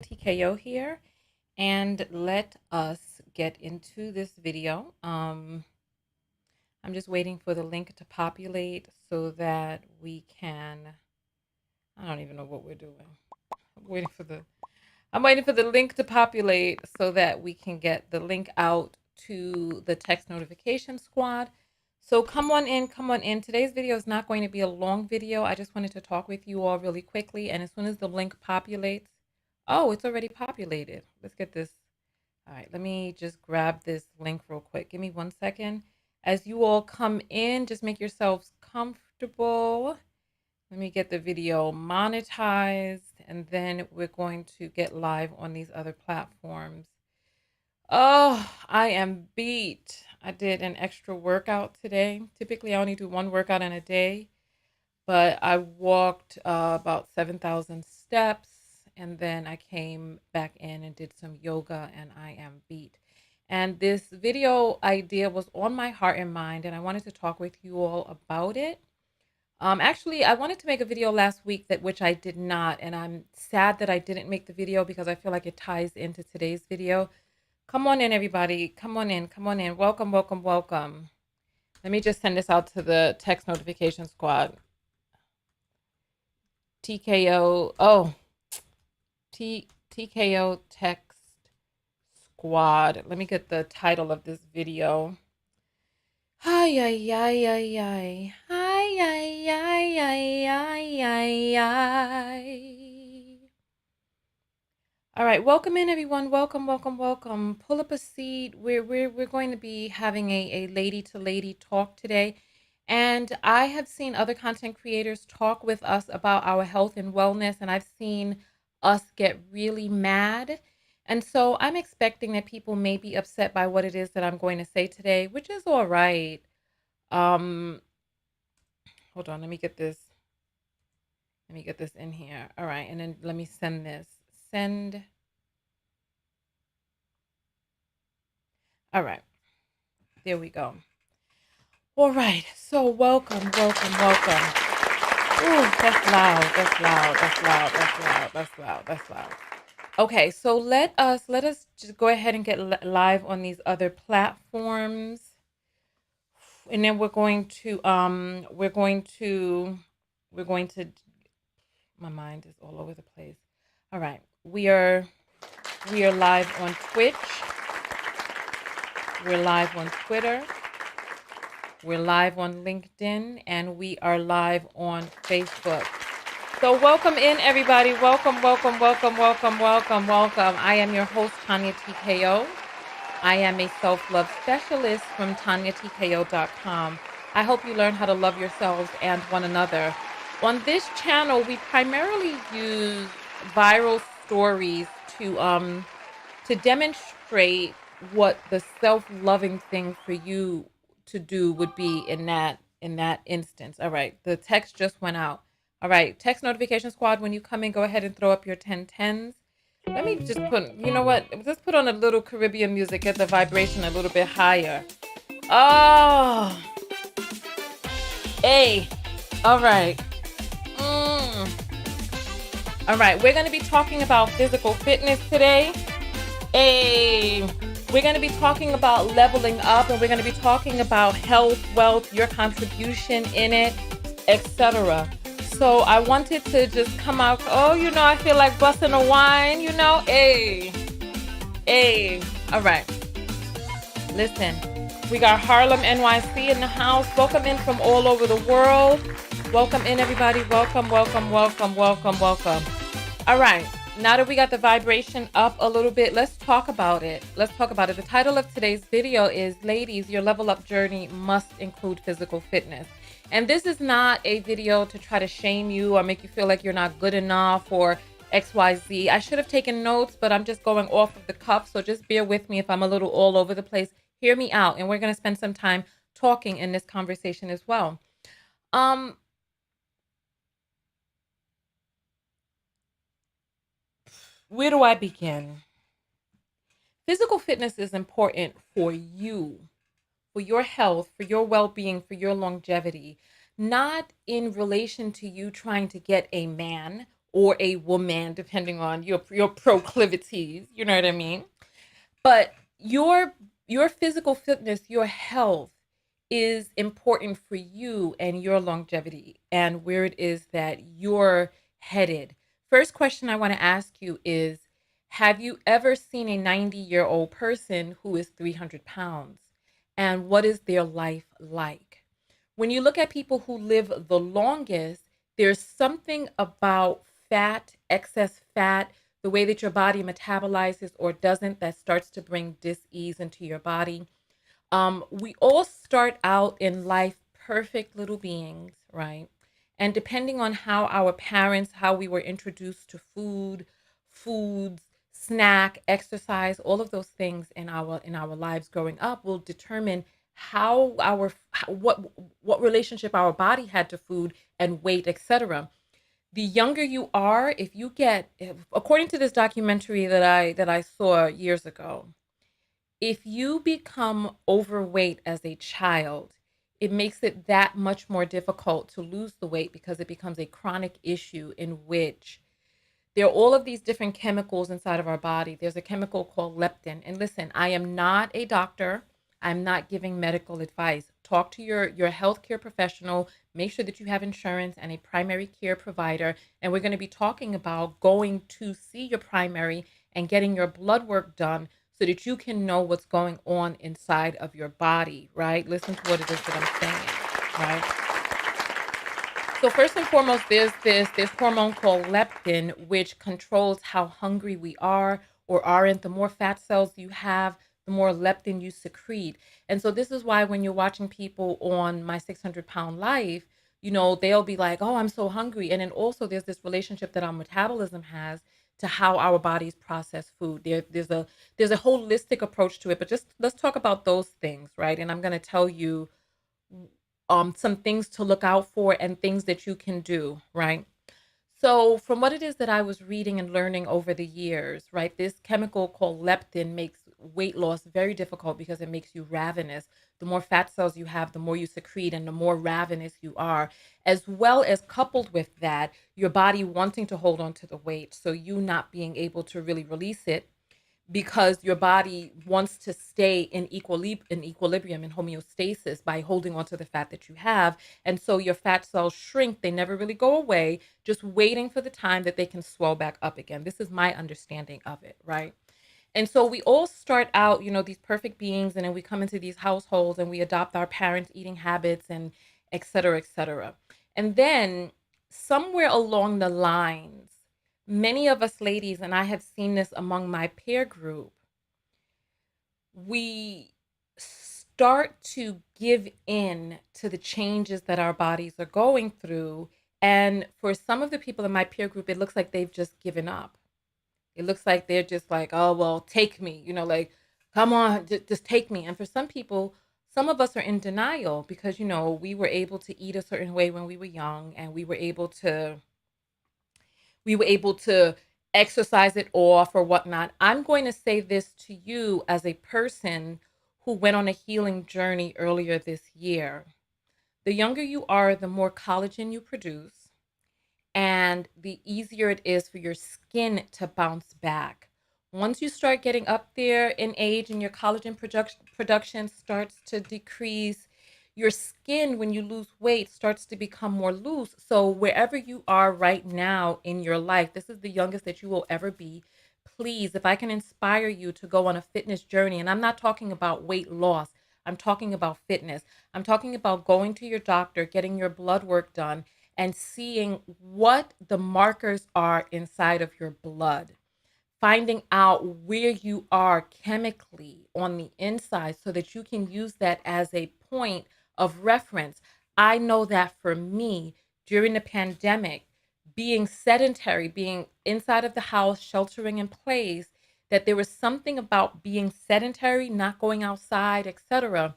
TKO here, and let us get into this video. I'm just waiting for the link to populate so that we can. I don't even know what we're doing. I'm waiting for the. I'm waiting for the link to populate so that we can get the link out to the text notification squad. So come on in, come on in. Today's video is not going to be a long video. I just wanted to talk with you all really quickly. And as soon as the link populates, oh, it's already populated. Let's get this. All right, let me just grab this link real quick. Give me 1 second. As you all come in, just make yourselves comfortable. Let me get the video monetized, and then we're going to get live on these other platforms. Oh, I am beat. I did an extra workout today. Typically, I only do one workout in a day, but I walked about 7,000 steps, and then I came back in and did some yoga, and I am beat. And this video idea was on my heart and mind, and I wanted to talk with you all about it. Actually, I wanted to make a video last week which I did not, and I'm sad that I didn't make the video because I feel like it ties into today's video. Come on in, everybody. Come on in. Come on in. Welcome, welcome, welcome. Let me just send this out to the text notification squad. TKO. Oh, TKO text squad. Let me get the title of this video. Hi, ay, ay, ay, ay. Hi, ay, ay, ay, ay, ay, ay. All right, welcome in, everyone. Welcome, welcome, welcome. Pull up a seat. We're going to be having a lady to lady talk today. And I have seen other content creators talk with us about our health and wellness, and I've seen us get really mad. And so I'm expecting that people may be upset by what it is that I'm going to say today, which is all right. Hold on, let me get this. Let me get this in here. All right, and then let me send this. Send. All right, there we go. All right, so welcome, welcome, welcome. Ooh, that's loud, that's loud, that's loud, that's loud, that's loud, that's loud. Okay, so let us just go ahead and get live on these other platforms. And then we're going to my mind is all over the place. All right. We are live on Twitch. We're live on Twitter. We're live on LinkedIn, and we are live on Facebook. So welcome in, everybody. Welcome, welcome, welcome, welcome, welcome, welcome. I am your host, Tonya TKO. I am a self-love specialist from TonyaTKO.com. I hope you learn how to love yourselves and one another. On this channel, we primarily use viral stories to demonstrate what the self-loving thing for you to do would be in that instance. All right, the text just went out. All right, text notification squad, when you come in, go ahead and throw up your 1010s. Let me just put, you know what? Let's put on a little Caribbean music, get the vibration a little bit higher. Oh, hey, all right. All right, we're going to be talking about physical fitness today. Hey, we're going to be talking about leveling up, and we're going to be talking about health, wealth, your contribution in it, etc. So I wanted to just come out. Oh, I feel like busting a wine, Hey. All right. Listen, we got Harlem, NYC in the house. Welcome in from all over the world. Welcome in, everybody. Welcome, welcome, welcome, welcome, welcome. All right. Now that we got the vibration up a little bit, let's talk about it. Let's talk about it. The title of today's video is, Ladies, Your Level Up Journey Must Include Physical Fitness. And this is not a video to try to shame you or make you feel like you're not good enough or XYZ. I should have taken notes, but I'm just going off of the cuff. So just bear with me if I'm a little all over the place. Hear me out. And we're going to spend some time talking in this conversation as well. Where do I begin? Physical fitness is important for you, for your health, for your well-being, for your longevity, not in relation to you trying to get a man or a woman, depending on your proclivities. You know what I mean? But your physical fitness, your health is important for you and your longevity and where it is that you're headed. First question I want to ask you is, have you ever seen a 90-year-old person who is 300 pounds? And what is their life like? When you look at people who live the longest, there's something about fat, excess fat, the way that your body metabolizes or doesn't, that starts to bring dis-ease into your body. We all start out in life perfect little beings, right? And depending on how our parents, how we were introduced to foods, snack, exercise, all of those things in our lives growing up will determine what relationship our body had to food and weight, etc. The younger you are, according to this documentary that I saw years ago, if you become overweight as a child, it makes it that much more difficult to lose the weight because it becomes a chronic issue in which there are all of these different chemicals inside of our body. There's a chemical called leptin. And listen, I am not a doctor. I'm not giving medical advice. Talk to your healthcare professional. Make sure that you have insurance and a primary care provider. And we're going to be talking about going to see your primary and getting your blood work done so that you can know what's going on inside of your body, right? Listen to what it is that I'm saying, right? So first and foremost, there's this hormone called leptin, which controls how hungry we are or aren't. The more fat cells you have, the more leptin you secrete. And so this is why when you're watching people on My 600-Pound Life, they'll be like, oh, I'm so hungry. And then also there's this relationship that our metabolism has to how our bodies process food. There's a holistic approach to it, but just let's talk about those things, right? And I'm going to tell you some things to look out for and things that you can do, right? So, from what it is that I was reading and learning over the years, right, this chemical called leptin makes weight loss very difficult because it makes you ravenous. The more fat cells you have, the more you secrete and the more ravenous you are, as well as coupled with that, your body wanting to hold on to the weight. So, you not being able to really release it because your body wants to stay in equilibrium, in homeostasis, by holding on to the fat that you have. And so your fat cells shrink. They never really go away, just waiting for the time that they can swell back up again. This is my understanding of it, right? And so we all start out, these perfect beings, and then we come into these households and we adopt our parents' eating habits and et cetera, et cetera. And then somewhere along the lines, many of us ladies, and I have seen this among my peer group, we start to give in to the changes that our bodies are going through. And for some of the people in my peer group, it looks like they've just given up. It looks like they're just like, oh, well, take me, like, come on, just take me. And for some people, some of us are in denial because, we were able to eat a certain way when we were young, and we were able to exercise it off or whatnot. I'm going to say this to you as a person who went on a healing journey earlier this year. The younger you are, the more collagen you produce, and the easier it is for your skin to bounce back. Once you start getting up there in age and your collagen production starts to decrease, your skin, when you lose weight, starts to become more loose. So wherever you are right now in your life, this is the youngest that you will ever be. Please, if I can inspire you to go on a fitness journey, and I'm not talking about weight loss, I'm talking about fitness. I'm talking about going to your doctor, getting your blood work done, and seeing what the markers are inside of your blood, finding out where you are chemically on the inside so that you can use that as a point of reference. I know that for me, during the pandemic, being sedentary, being inside of the house, sheltering in place, that there was something about being sedentary, not going outside, etc.,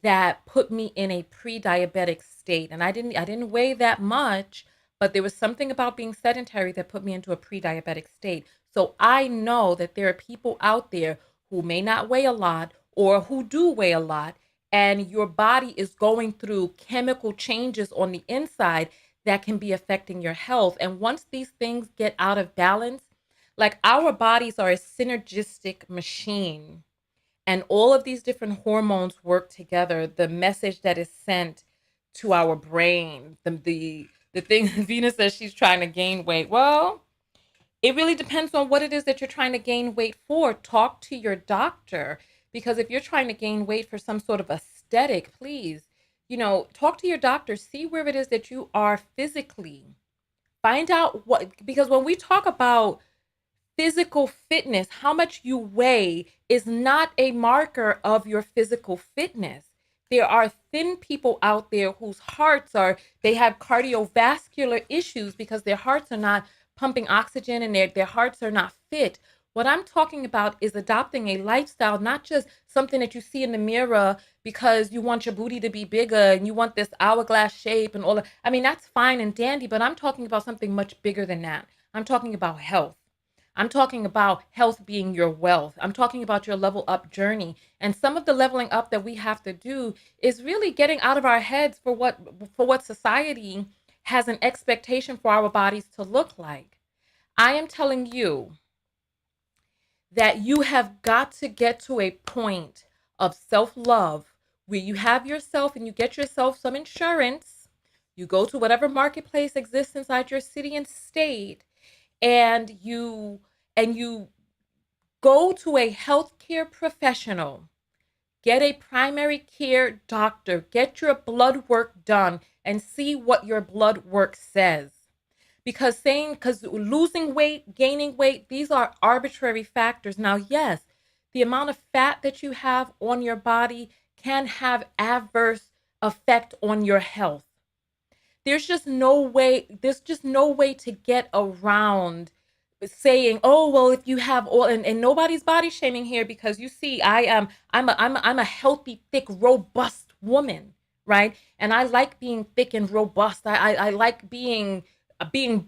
that put me in a pre-diabetic state. And I didn't weigh that much, but there was something about being sedentary that put me into a pre-diabetic state. So I know that there are people out there who may not weigh a lot or who do weigh a lot, and your body is going through chemical changes on the inside that can be affecting your health. And once these things get out of balance, like our bodies are a synergistic machine, and all of these different hormones work together. The message that is sent to our brain, the thing Venus says she's trying to gain weight. Well, it really depends on what it is that you're trying to gain weight for. Talk to your doctor, because if you're trying to gain weight for some sort of aesthetic, please, talk to your doctor, see where it is that you are physically. Find out what, because when we talk about physical fitness, how much you weigh is not a marker of your physical fitness. There are thin people out there whose hearts they have cardiovascular issues because their hearts are not pumping oxygen and their hearts are not fit. What I'm talking about is adopting a lifestyle, not just something that you see in the mirror because you want your booty to be bigger and you want this hourglass shape and all that. I mean, that's fine and dandy, but I'm talking about something much bigger than that. I'm talking about health. I'm talking about health being your wealth. I'm talking about your level up journey. And some of the leveling up that we have to do is really getting out of our heads for what society has an expectation for our bodies to look like. I am telling you that you have got to get to a point of self-love where you have yourself and you get yourself some insurance. You go to whatever marketplace exists inside your city and state, and you go to a healthcare professional, get a primary care doctor, get your blood work done, and see what your blood work says. Because losing weight, gaining weight, these are arbitrary factors. Now, yes, the amount of fat that you have on your body can have adverse effect on your health. There's just no way to get around saying, oh, well, if you have all, and nobody's body shaming here, because you see, I'm a healthy, thick, robust woman, right? And I like being thick and robust. I like being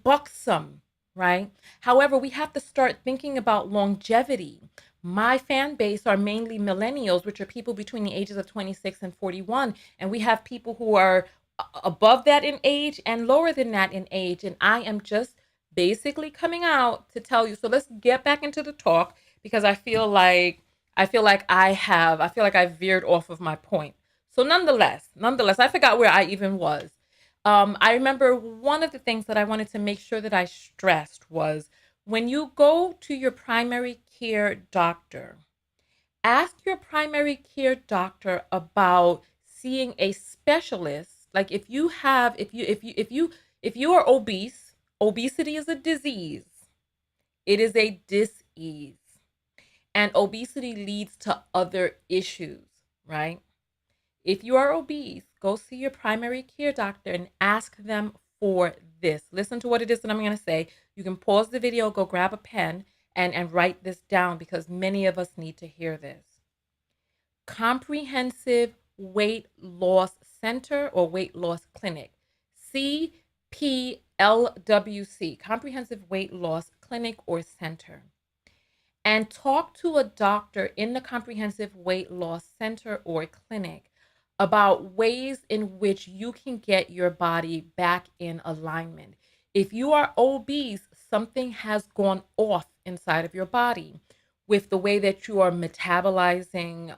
buxom, right? However, we have to start thinking about longevity. My fan base are mainly millennials, which are people between the ages of 26 and 41. And we have people who are above that in age and lower than that in age. And I am just basically coming out to tell you. So let's get back into the talk, because I feel like I veered off of my point. So nonetheless, I forgot where I even was. I remember one of the things that I wanted to make sure that I stressed was, when you go to your primary care doctor, ask your primary care doctor about seeing a specialist. Like, if you are obese, obesity is a disease. It is a dis-ease. And obesity leads to other issues, right? If you are obese, go see your primary care doctor and ask them for this. Listen to what it is that I'm going to say. You can pause the video, go grab a pen, and write this down, because many of us need to hear this. Comprehensive Weight Loss Center or Weight Loss Clinic. CPLWC, Comprehensive Weight Loss Clinic or Center. And talk to a doctor in the Comprehensive Weight Loss Center or clinic about ways in which you can get your body back in alignment. If you are obese, something has gone off inside of your body with the way that you are metabolizing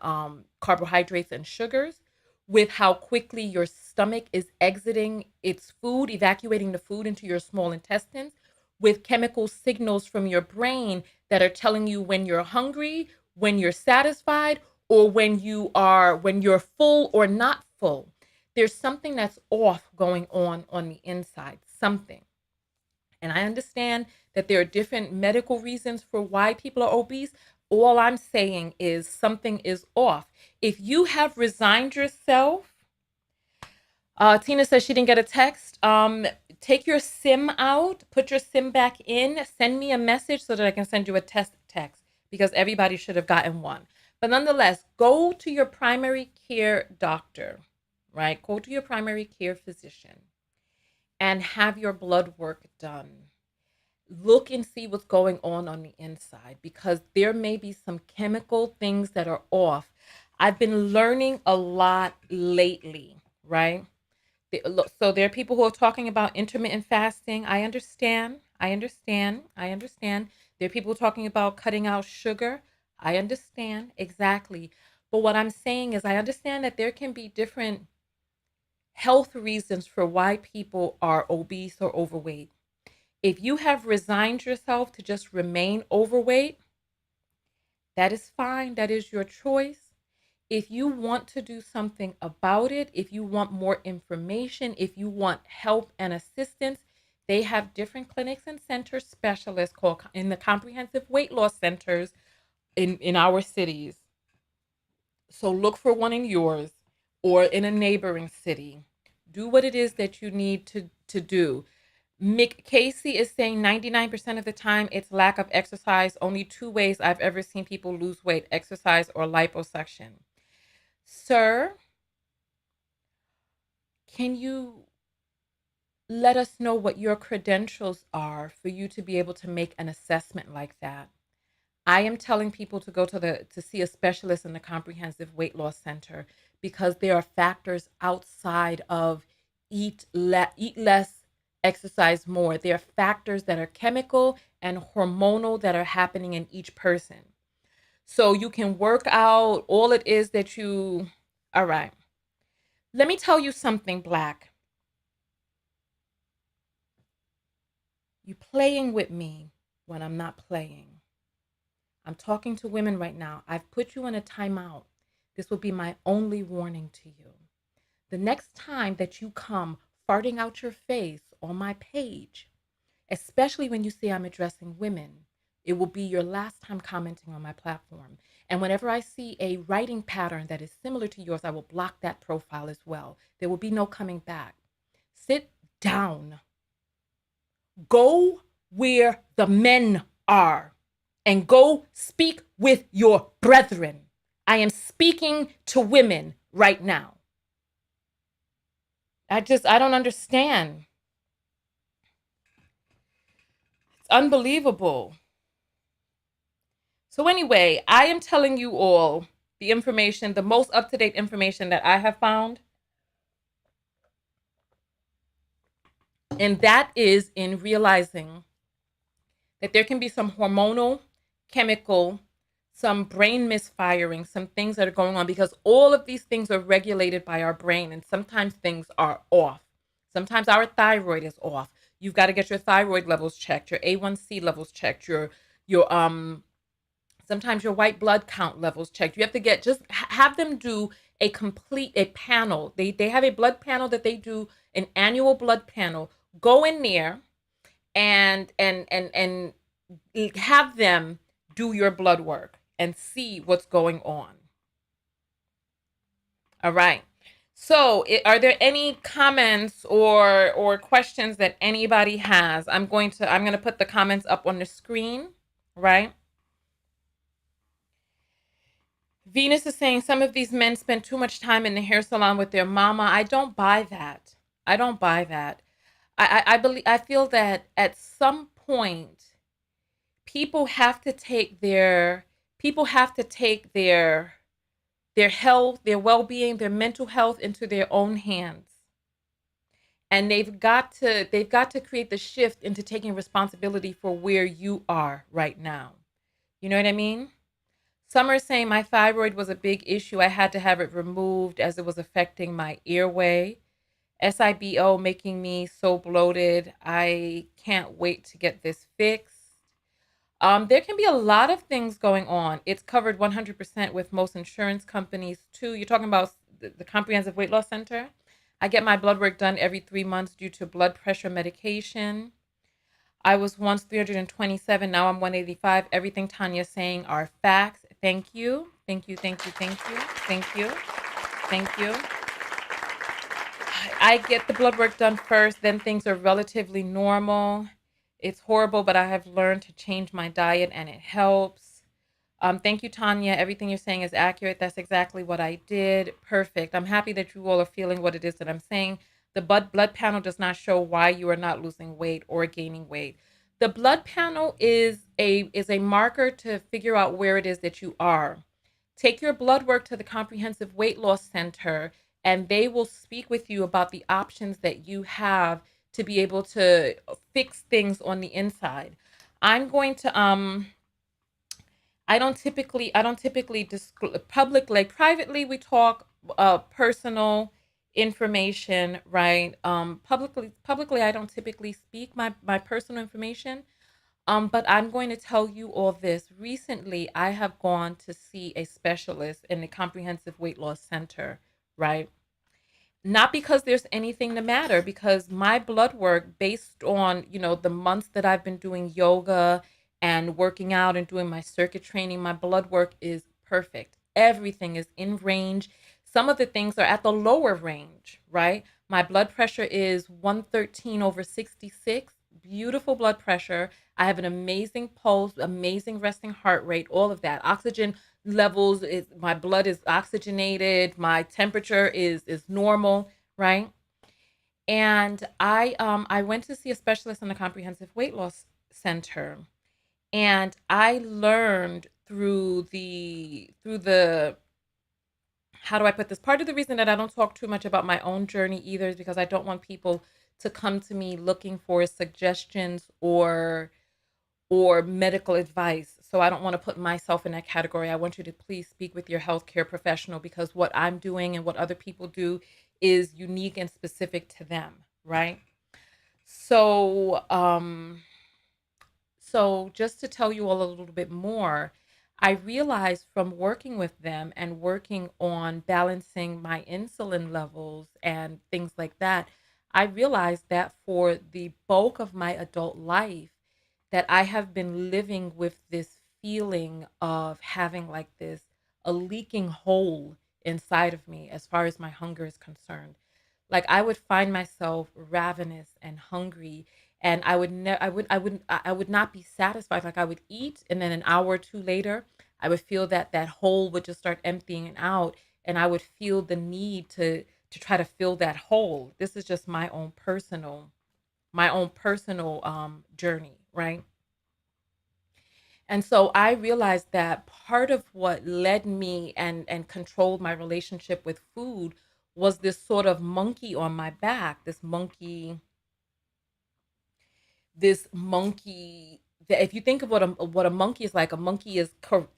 carbohydrates and sugars, with how quickly your stomach is exiting its food, evacuating the food into your small intestines, with chemical signals from your brain that are telling you when you're hungry, when you're satisfied, or when you're full or not full. There's something that's off going on the inside, something. And I understand that there are different medical reasons for why people are obese. All I'm saying is something is off. If you have resigned yourself, Tina says she didn't get a text. Take your SIM out, put your SIM back in, send me a message so that I can send you a test text, because everybody should have gotten one. But nonetheless, go to your primary care doctor, right? Go to your primary care physician and have your blood work done. Look and see what's going on the inside, because there may be some chemical things that are off. I've been learning a lot lately, right? So there are people who are talking about intermittent fasting. I understand. I understand. I understand. There are people talking about cutting out sugar. I understand exactly. But what I'm saying is, I understand that there can be different health reasons for why people are obese or overweight. If you have resigned yourself to just remain overweight, that is fine. That is your choice. If you want to do something about it, if you want more information, if you want help and assistance, they have different clinics and center specialists called in the comprehensive weight loss centers in our cities. So look for one in yours or in a neighboring city. Do what it is that you need to do. Mick Casey is saying 99% of the time it's lack of exercise. Only two ways I've ever seen people lose weight: exercise or liposuction. Sir, can you let us know what your credentials are for you to be able to make an assessment like that? I am telling people to go to see a specialist in the comprehensive weight loss center because there are factors outside of eat less, exercise more. There are factors that are chemical and hormonal that are happening in each person. So you can work out all it is that you. All right. Let me tell you something, Black. You playing with me when I'm not playing. I'm talking to women right now. I've put you in a timeout. This will be my only warning to you. The next time that you come farting out your face on my page, especially when you see I'm addressing women, it will be your last time commenting on my platform. And whenever I see a writing pattern that is similar to yours, I will block that profile as well. There will be no coming back. Sit down. Go where the men are and go speak with your brethren. I am speaking to women right now. I don't understand. It's unbelievable. So anyway, I am telling you all the information, the most up-to-date information that I have found. And that is in realizing that there can be some hormonal, chemical, some brain misfiring, some things that are going on because all of these things are regulated by our brain and sometimes things are off. Sometimes our thyroid is off. You've got to get your thyroid levels checked, your A1C levels checked, your sometimes your white blood count levels checked. You have to get just have them do a panel. They have a blood panel that they do, an annual blood panel. Go in there and have them do your blood work and see what's going on. All right. So, are there any comments or questions that anybody has? I'm going to put the comments up on the screen, right? Venus is saying some of these men spend too much time in the hair salon with their mama. I don't buy that. I don't buy that. I feel that at some point people have to take their health, their well-being, their mental health into their own hands. And they've got to create the shift into taking responsibility for where you are right now. You know what I mean? Some are saying my thyroid was a big issue. I had to have it removed as it was affecting my airway. SIBO making me so bloated. I can't wait to get this fixed. There can be a lot of things going on. It's covered 100% with most insurance companies too. You're talking about the Comprehensive Weight Loss Center. I get my blood work done every 3 months due to blood pressure medication. I was once 327. Now I'm 185. Everything Tonya's saying are facts. Thank you. Thank you. Thank you. Thank you. Thank you. Thank you. I get the blood work done first, then things are relatively normal. It's horrible, but I have learned to change my diet and it helps. Thank you, Tonya. Everything you're saying is accurate. That's exactly what I did. Perfect. I'm happy that you all are feeling what it is that I'm saying. The blood panel does not show why you are not losing weight or gaining weight. The blood panel is a marker to figure out where it is that you are. Take your blood work to the Comprehensive Weight Loss Center and they will speak with you about the options that you have to be able to fix things on the inside. I'm going to I don't typically disclose public, like privately we talk personal information, right? Publicly I don't typically speak my personal information. But I'm going to tell you all this. Recently, I have gone to see a specialist in the Comprehensive Weight Loss Center, right? Not because there's anything the matter, because my blood work, based on, the months that I've been doing yoga and working out and doing my circuit training, my blood work is perfect. Everything is in range. Some of the things are at the lower range, right? My blood pressure is 113 over 66. Beautiful blood pressure. I have an amazing pulse, amazing resting heart rate, all of that. Oxygen levels, is my blood is oxygenated, my temperature is normal, right? And I went to see a specialist in the Comprehensive Weight Loss Center, and I learned through the how do I put this? Part of the reason that I don't talk too much about my own journey either is because I don't want people to come to me looking for suggestions or medical advice. So I don't want to put myself in that category. I want you to please speak with your healthcare professional, because what I'm doing and what other people do is unique and specific to them, right? So, just to tell you all a little bit more, I realized from working with them and working on balancing my insulin levels and things like that, I realized that for the bulk of my adult life, that I have been living with this feeling of having like this a leaking hole inside of me as far as my hunger is concerned. Like I would find myself ravenous and hungry, and I would not be satisfied. Like I would eat, and then an hour or two later I would feel that that hole would just start emptying out, and I would feel the need to try to fill that hole. This is just my own personal journey, right? And so I realized that part of what led me and controlled my relationship with food was this sort of monkey on my back, this monkey that, if you think of what a monkey is like, a monkey is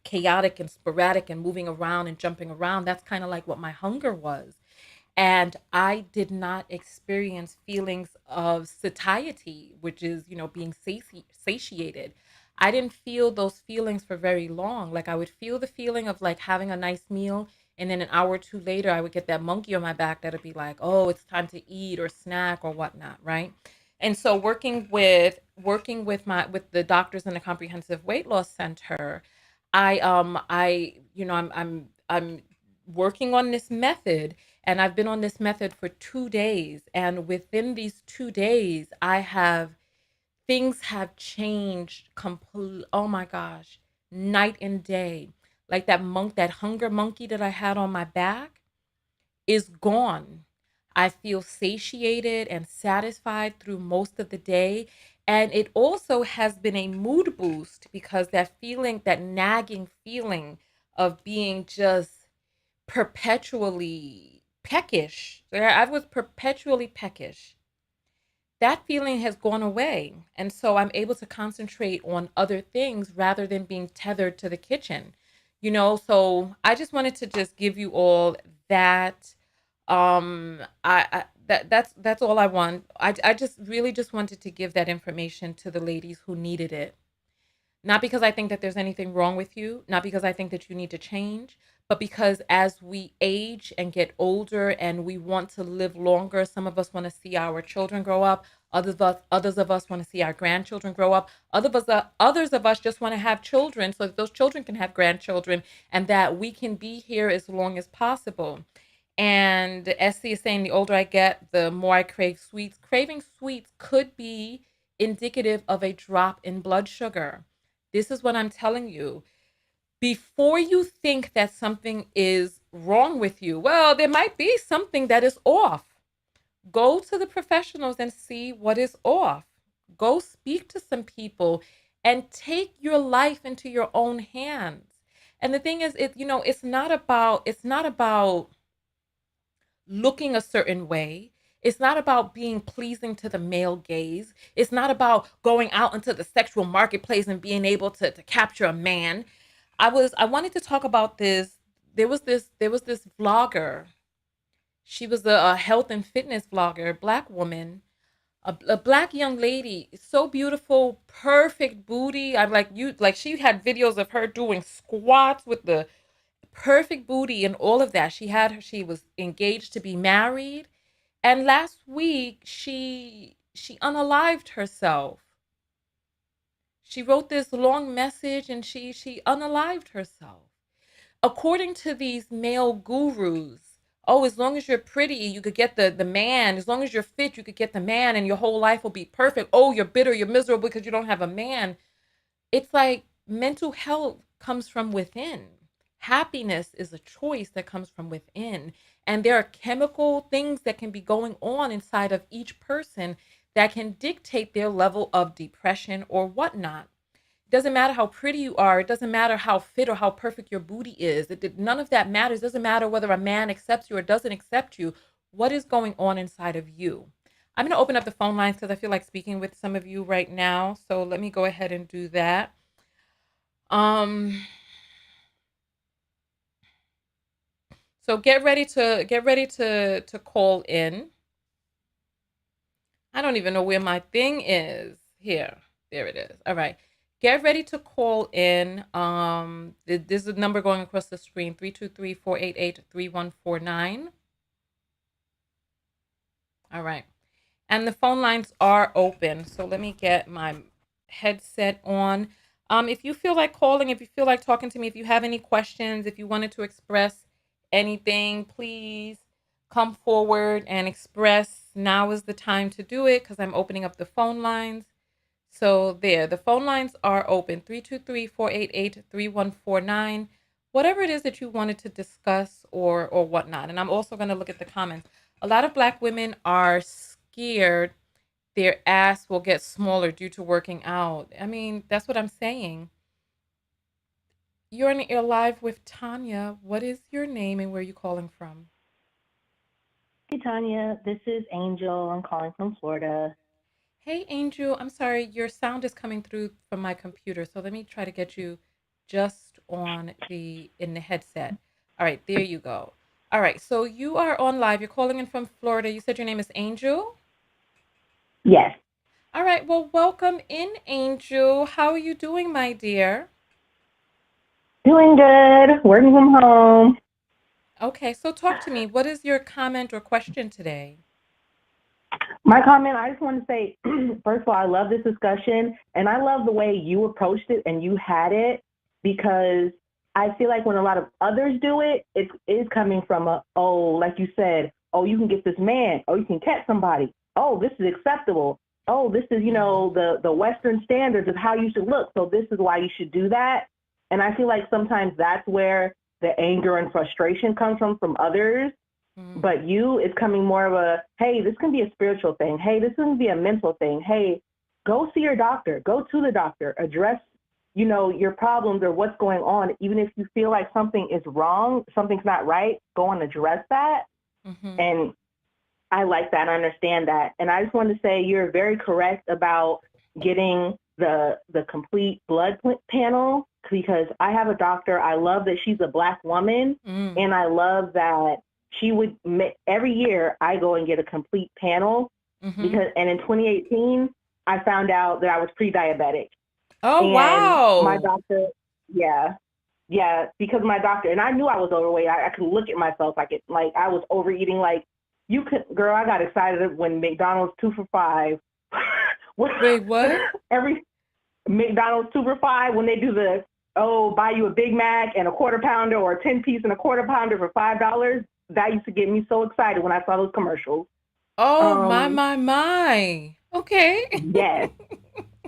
chaotic and sporadic and moving around and jumping around. That's kind of like what my hunger was. And I did not experience feelings of satiety, which is, being satiated. I didn't feel those feelings for very long. Like I would feel the feeling of like having a nice meal, and then an hour or two later I would get that monkey on my back that'd be like, oh, it's time to eat or snack or whatnot, right? And so working with the doctors in the Comprehensive Weight Loss Center, I'm working on this method, and I've been on this method for 2 days. And within these 2 days, things have changed complete. Oh my gosh, night and day. Like that hunger monkey that I had on my back is gone. I feel satiated and satisfied through most of the day. And it also has been a mood boost, because that feeling, that nagging feeling of being just perpetually peckish. I was perpetually peckish. That feeling has gone away. And so I'm able to concentrate on other things rather than being tethered to the kitchen. So I just wanted to just give you all that. That's all I want. I just really just wanted to give that information to the ladies who needed it. Not because I think that there's anything wrong with you, not because I think that you need to change, but because as we age and get older and we want to live longer, some of us want to see our children grow up. Others of us want to see our grandchildren grow up. Others of us just want to have children so that those children can have grandchildren, and that we can be here as long as possible. And Essie is saying, the older I get, the more I crave sweets. Craving sweets could be indicative of a drop in blood sugar. This is what I'm telling you. Before you think that something is wrong with you, well, there might be something that is off. Go to the professionals and see what is off. Go speak to some people and take your life into your own hands. And the thing is, it's not about looking a certain way. It's not about being pleasing to the male gaze. It's not about going out into the sexual marketplace and being able to capture a man. I wanted to talk about this. There was this vlogger. She was a health and fitness vlogger, black woman, a black young lady, so beautiful, perfect booty. I'm like, you like, she had videos of her doing squats with the perfect booty and all of that. She was engaged to be married, and last week she unalived herself. She wrote this long message and she unalived herself. According to these male gurus, oh, as long as you're pretty, you could get the man. As long as you're fit, you could get the man and your whole life will be perfect. Oh, you're bitter, you're miserable because you don't have a man. It's like mental health comes from within. Happiness is a choice that comes from within. And there are chemical things that can be going on inside of each person that can dictate their level of depression or whatnot. It doesn't matter how pretty you are. It doesn't matter how fit or how perfect your booty is. None of that matters. It doesn't matter whether a man accepts you or doesn't accept you. What is going on inside of you? I'm going to open up the phone lines because I feel like speaking with some of you right now. So let me go ahead and do that. Um, so get ready to call in. I don't even know where my thing is. Here. There it is. All right. Get ready to call in. This is a number going across the screen, 323-488-3149. All right. And the phone lines are open. So let me get my headset on. If you feel like calling, if you feel like talking to me, if you have any questions, if you wanted to express anything, please come forward and express. Now is the time to do it because I'm opening up the phone lines. So there, the phone lines are open, 323-488-3149. Whatever it is that you wanted to discuss or whatnot. And I'm also going to look at the comments. A lot of Black women are scared their ass will get smaller due to working out. I mean, that's what I'm saying. You're on the air live with Tonya. What is your name and where are you calling from? Hey, Tonya, this is Angel. I'm calling from Florida. Hey, Angel. I'm sorry, your sound is coming through from my computer. So let me try to get you just in the headset. All right, there you go. All right, so you are on live. You're calling in from Florida. You said your name is Angel. Yes, All right, well, welcome in, Angel. How are you doing, my dear? doing good, working from home. Okay, so talk to me. What is your comment or question today? My comment, I just want to say, first of all, I love this discussion and I love the way you approached it and you had it because I feel like when a lot of others do it, it is coming from oh, like you said, oh, you can get this man, oh, you can catch somebody, oh, this is acceptable. Oh, this is, Mm, the Western standards of how you should look. So this is why you should do that. And I feel like sometimes that's where the anger and frustration comes from others, mm, but you is coming more of a, hey, this can be a spiritual thing. Hey, this can be a mental thing. Hey, go see your doctor. Go to the doctor. Address, your problems or what's going on. Even if you feel like something is wrong, something's not right, go and address that. mm-hmm, And I like that. I understand that. And I just wanted to say you're very correct about getting the complete blood panel because I have a doctor. I love that she's a Black woman, mm, and I love that she would every year I go and get a complete panel mm-hmm. because and in 2018 I found out that I was pre-diabetic Oh, and my wow. doctor, yeah, yeah, because my doctor, and I knew I was overweight. I could look at myself like I was overeating. Like you could, girl, I got excited when McDonald's 2 for $5. Wait, what? Every McDonald's 2 for $5 when they do the buy you a Big Mac and a quarter pounder or a 10 piece and a quarter pounder for $5. That used to get me so excited when I saw those commercials. Oh, my, Um, my, my. Okay. yes,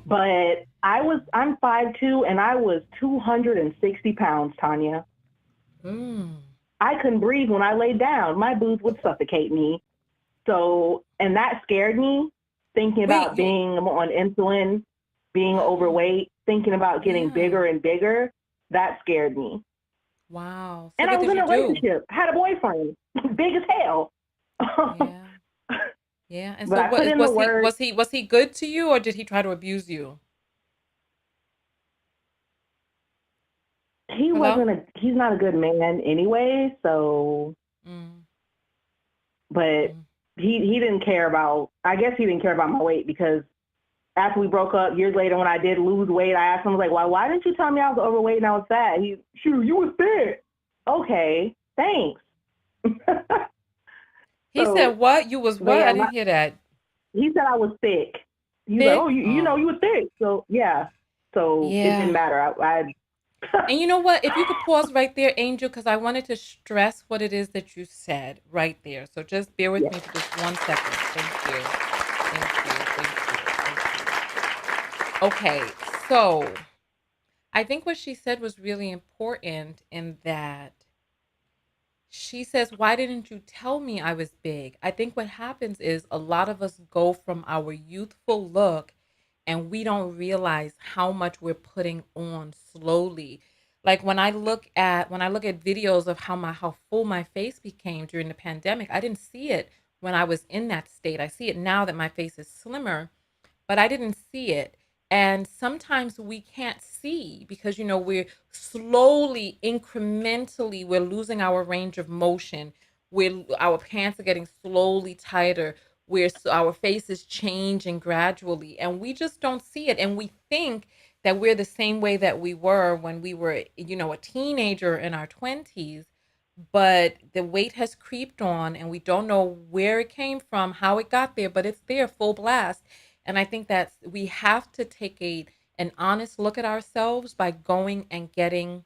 but I'm 5'2" and I was 260 pounds, Tanya. Mm. I couldn't breathe when I laid down. My boots would suffocate me. So, and that scared me, thinking Wait, about you. being on insulin, being Oh, overweight, thinking about getting yeah. bigger and bigger. That scared me. Wow. So And I what was did in you a do? relationship, had a boyfriend, big as hell. Yeah. Yeah. And But so I put what in the was he work. was he good to you, or did he try to abuse you? Hello? He's not a good man anyway, so, Mm, but mm. he didn't care about, I guess he didn't care about my weight because after we broke up years later when I did lose weight, I asked him, I was like, why didn't you tell me I was overweight and I was fat? Shoot, you was fit. Okay, thanks. He said So, what? You was but what? yeah, I didn't hear that. he said I was sick. He was like, oh, Thick? you Oh. were sick. So yeah, so it didn't Yeah. matter. And you know what? If you could pause right there, Angel, because I wanted to stress what it is that you said right there. So just bear with Yeah. me for just 1 second. Thank you. Thank you. Thank you. Thank you. Okay. So I think what she said was really important in that she says, "Why didn't you tell me I was big?" I think what happens is a lot of us go from our youthful look and we don't realize how much we're putting on slowly. Like when I look at videos of how full my face became during the pandemic, I didn't see it when I was in that state. I see it now that my face is slimmer, but I didn't see it. And sometimes we can't see because we're slowly, incrementally, we're losing our range of motion. Our pants are getting slowly tighter. Our face is changing gradually, and we just don't see it. And we think that we're the same way that we were when we were, a teenager in our 20s, but the weight has creeped on and we don't know where it came from, how it got there, but it's there full blast. And I think that we have to take an honest look at ourselves by going and getting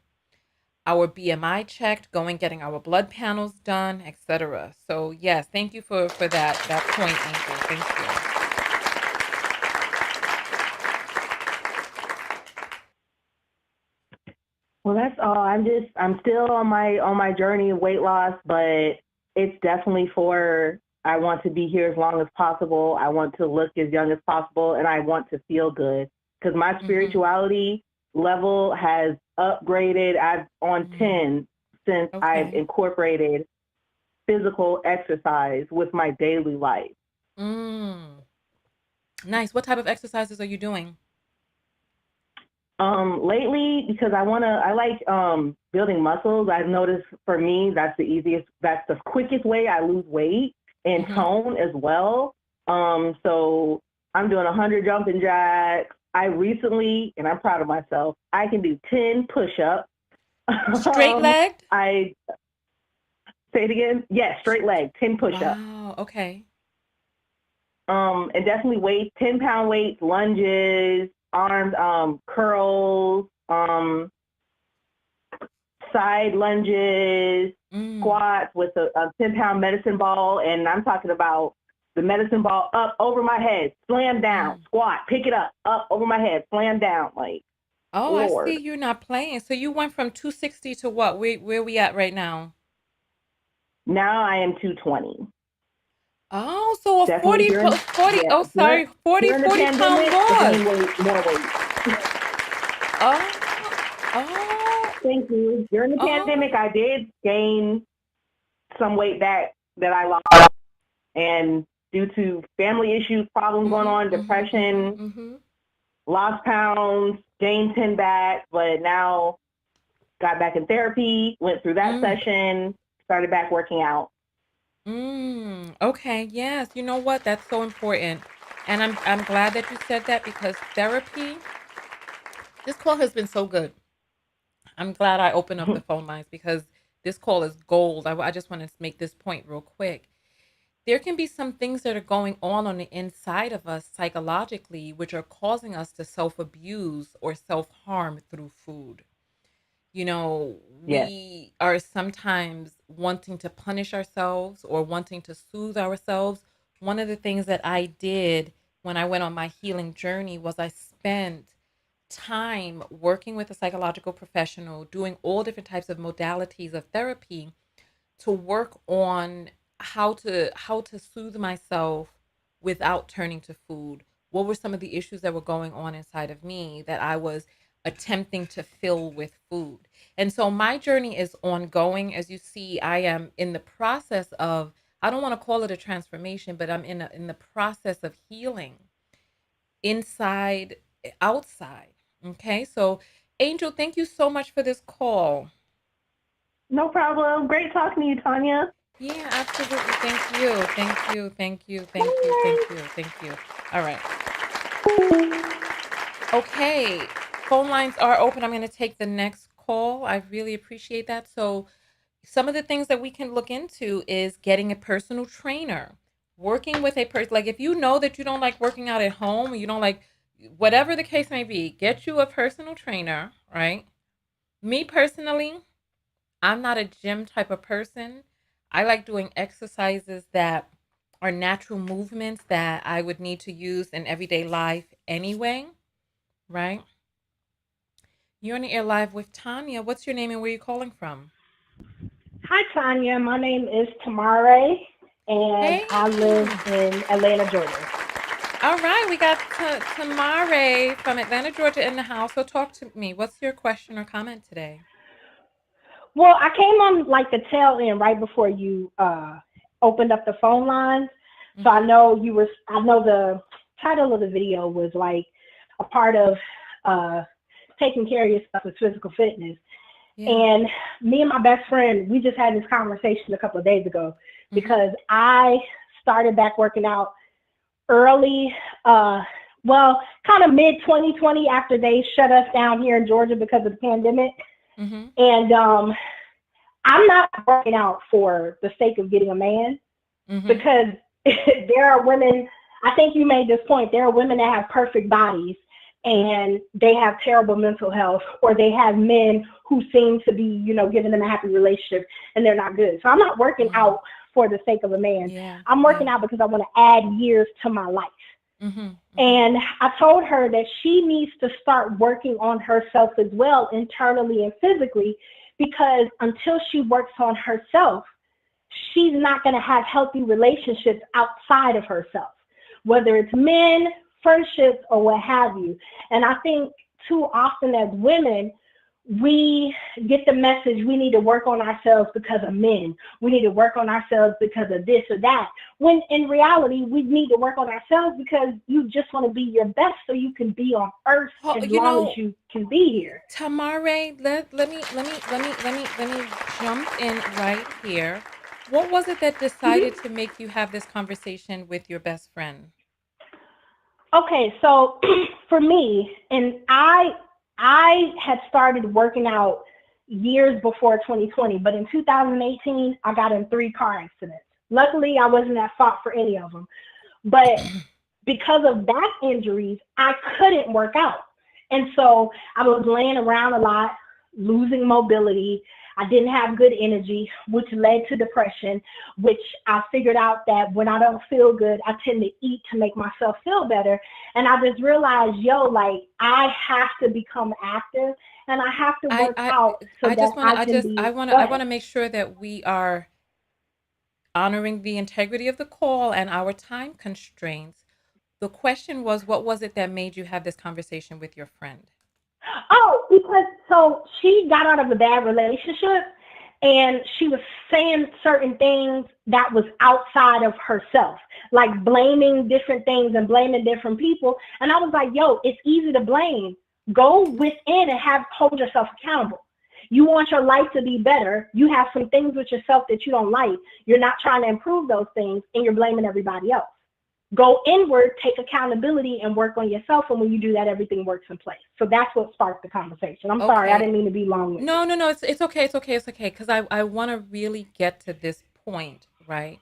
our BMI checked, going getting our blood panels done, etc. So yes, thank you for that point, Angel. Thank you. Well, that's all. I'm still on my journey of weight loss, but it's definitely for I want to be here as long as possible. I want to look as young as possible, and I want to feel good because my Mm-hmm. spirituality level has upgraded. I've on Mm. 10 since I've Okay. incorporated physical exercise with my daily life. Mm. Nice. What type of exercises are you doing? Lately, because I like building muscles. I've noticed for me that's the quickest way I lose weight and Mm-hmm. tone as well. So I'm doing 100 jumping jacks. I recently, and I'm proud of myself, I can do 10 push-ups. Straight legged? I say it again. Yes, straight leg, 10 push-ups. Wow. Okay. And definitely weights, 10-pound weights, lunges, arms, curls, side lunges, Mm. squats with a 10-pound medicine ball. And I'm talking about the medicine ball up over my head, slam down, Mm. squat, pick it up over my head, slam down. Like, Oh, I see Lord. you're not playing. So you went from 260 to what? Where we at right now? Now I am 220. Oh, so a Definitely 40, yeah, oh, sorry, 40, during the 40 pound pandemic, I loss. gained weight, more weight. Oh, oh, Thank you. During the oh. pandemic, I did gain some weight back that I lost. And due to family issues, problems going Mm-hmm, on, mm-hmm, mm-hmm, depression, mm-hmm. lost pounds, gained 10 back, but now got back in therapy, went through that Mm, session, started back working out. okay, yes. You know what? That's so important. And I'm glad that you said that because therapy, this call has been so good. I'm glad I opened up the phone lines because this call is gold. I just want to make this point real quick. There can be some things that are going on the inside of us psychologically, which are causing us to self abuse or self harm through food. Yes. We are sometimes wanting to punish ourselves or wanting to soothe ourselves. One of the things that I did when I went on my healing journey was I spent time working with a psychological professional, doing all different types of modalities of therapy to work on how to soothe myself without turning to food. What were some of the issues that were going on inside of me that I was attempting to fill with food? And so my journey is ongoing. As you see, I am in the process of I don't want to call it a transformation, but I'm in the process of healing inside, outside. Okay. So, Angel, thank you so much for this call. No problem. Great talking to you, Tonya. Yeah, absolutely. Thank you. Thank you. Thank you. Thank you. Bye. Thank you. Thank you. All right. Okay. Phone lines are open. I'm going to take the next call. I really appreciate that. So, some of the things that we can look into is getting a personal trainer, working with a person. Like if you know that you don't like working out at home, you don't like whatever the case may be, get you a personal trainer, right? Me personally, I'm not a gym type of person. I like doing exercises that are natural movements that I would need to use in everyday life anyway, right? You're on the air live with Tonya. What's your name and where are you calling from? Hi, Tanya. My name is Tamare, and Hey. I live in Atlanta, Georgia. All right, we got Tamare from Atlanta, Georgia in the house. So talk to me. What's your question or comment today? Well, I came on like the tail end right before you opened up the phone lines, so I Mm-hmm. know you were. I know the title of the video was like a part of uh, taking care of yourself with physical fitness. Yeah. And me and my best friend, we just had this conversation a couple of days ago Mm-hmm. because I started back working out early, uh, well, kind of mid 2020 after they shut us down here in Georgia because of the pandemic. Mm-hmm. And I'm not working out for the sake of getting a man Mm-hmm. because there are women, I think you made this point, there are women that have perfect bodies and they have terrible mental health, or they have men who seem to be, giving them a happy relationship and they're not good. So I'm not working Mm. out for the sake of a man. Yeah. I'm working Yeah. out because I want to add years to my life. Mm-hmm. Mm-hmm. And I told her that she needs to start working on herself as well, internally and physically, because until she works on herself, she's not going to have healthy relationships outside of herself, whether it's men, friendships, or what have you. And I think too often as women, we get the message we need to work on ourselves because of men. We need to work on ourselves because of this or that. When in reality, we need to work on ourselves because you just want to be your best so you can be on earth Oh, as long as you can be here. Tamare, let me jump in right here. What was it that decided Mhm. to make you have this conversation with your best friend? Okay, so for me, and I had started working out years before 2020, but in 2018 I got in 3 car accidents. Luckily, I wasn't at fault for any of them, but because of back injuries, I couldn't work out. And so I was laying around a lot, losing mobility. I didn't have good energy, which led to depression, which I figured out that when I don't feel good, I tend to eat to make myself feel better. And I just realized, yo, like I have to become active and I have to I work I out so I that just want to I I can just be, go I ahead. want to make sure that we are honoring the integrity of the call and our time constraints. The question was, what was it that made you have this conversation with your friend? Oh, because so she got out of a bad relationship and she was saying certain things that was outside of herself, like blaming different things and blaming different people. And I was like, yo, it's easy to blame. Go within and have hold yourself accountable. You want your life to be better. You have some things with yourself that you don't like. You're not trying to improve those things and you're blaming everybody else. Go inward, take accountability, and work on yourself. And when you do that, everything works in place. So that's what sparked the conversation. I'm sorry, I Okay. didn't mean to be long winded. No, no, no. It's okay. It's okay. It's okay. Because I want to really get to this point, right?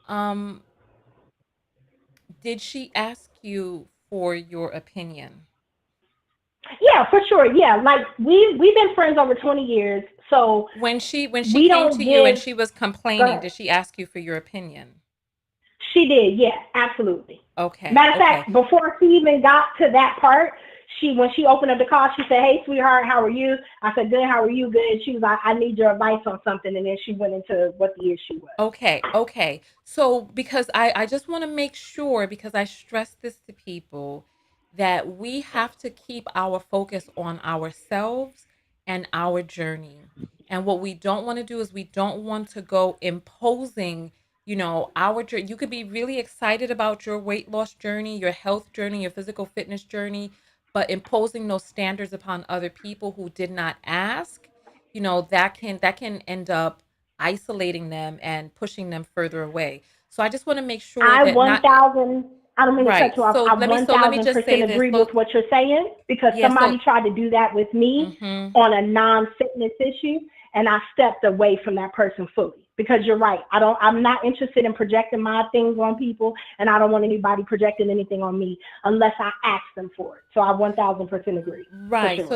Um, did she ask you for your opinion Yeah, for sure. Yeah, like we've been friends over 20 years, so when she we came don't to you and give. she was Go complaining? ahead. Did she ask you for your opinion? She did. Yeah, absolutely. Okay. Matter of Okay. fact, before she even got to that part, she when she opened up the call, she said, "Hey, sweetheart, how are you?" I said, "Good. How are you?" Good. She was like, "I need your advice on something," and then she went into what the issue was. Okay. Okay. So because I just want to make sure, because I stress this to people, that we have to keep our focus on ourselves and our journey. And what we don't want to do is we don't want to go imposing, our journey. You could be really excited about your weight loss journey, your health journey, your physical fitness journey, but imposing those standards upon other people who did not ask, that can end up isolating them and pushing them further away. So I just want to make sure I that one not thousand. I don't mean to cut right. you off. I one So let me thousand just say percent this. agree So with what you're saying because yeah, somebody so tried to do that with me mhm. on a non-fitness issue, and I stepped away from that person fully because you're right. I'm not interested in projecting my things on people, and I don't want anybody projecting anything on me unless I ask them for it. So I 1000% agree for Right. sure.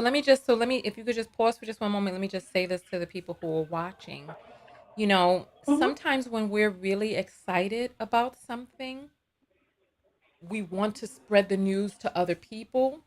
If you could just pause for just one moment, let me just say this to the people who are watching. Hmm. Sometimes when we're really excited about something, we want to spread the news to other people.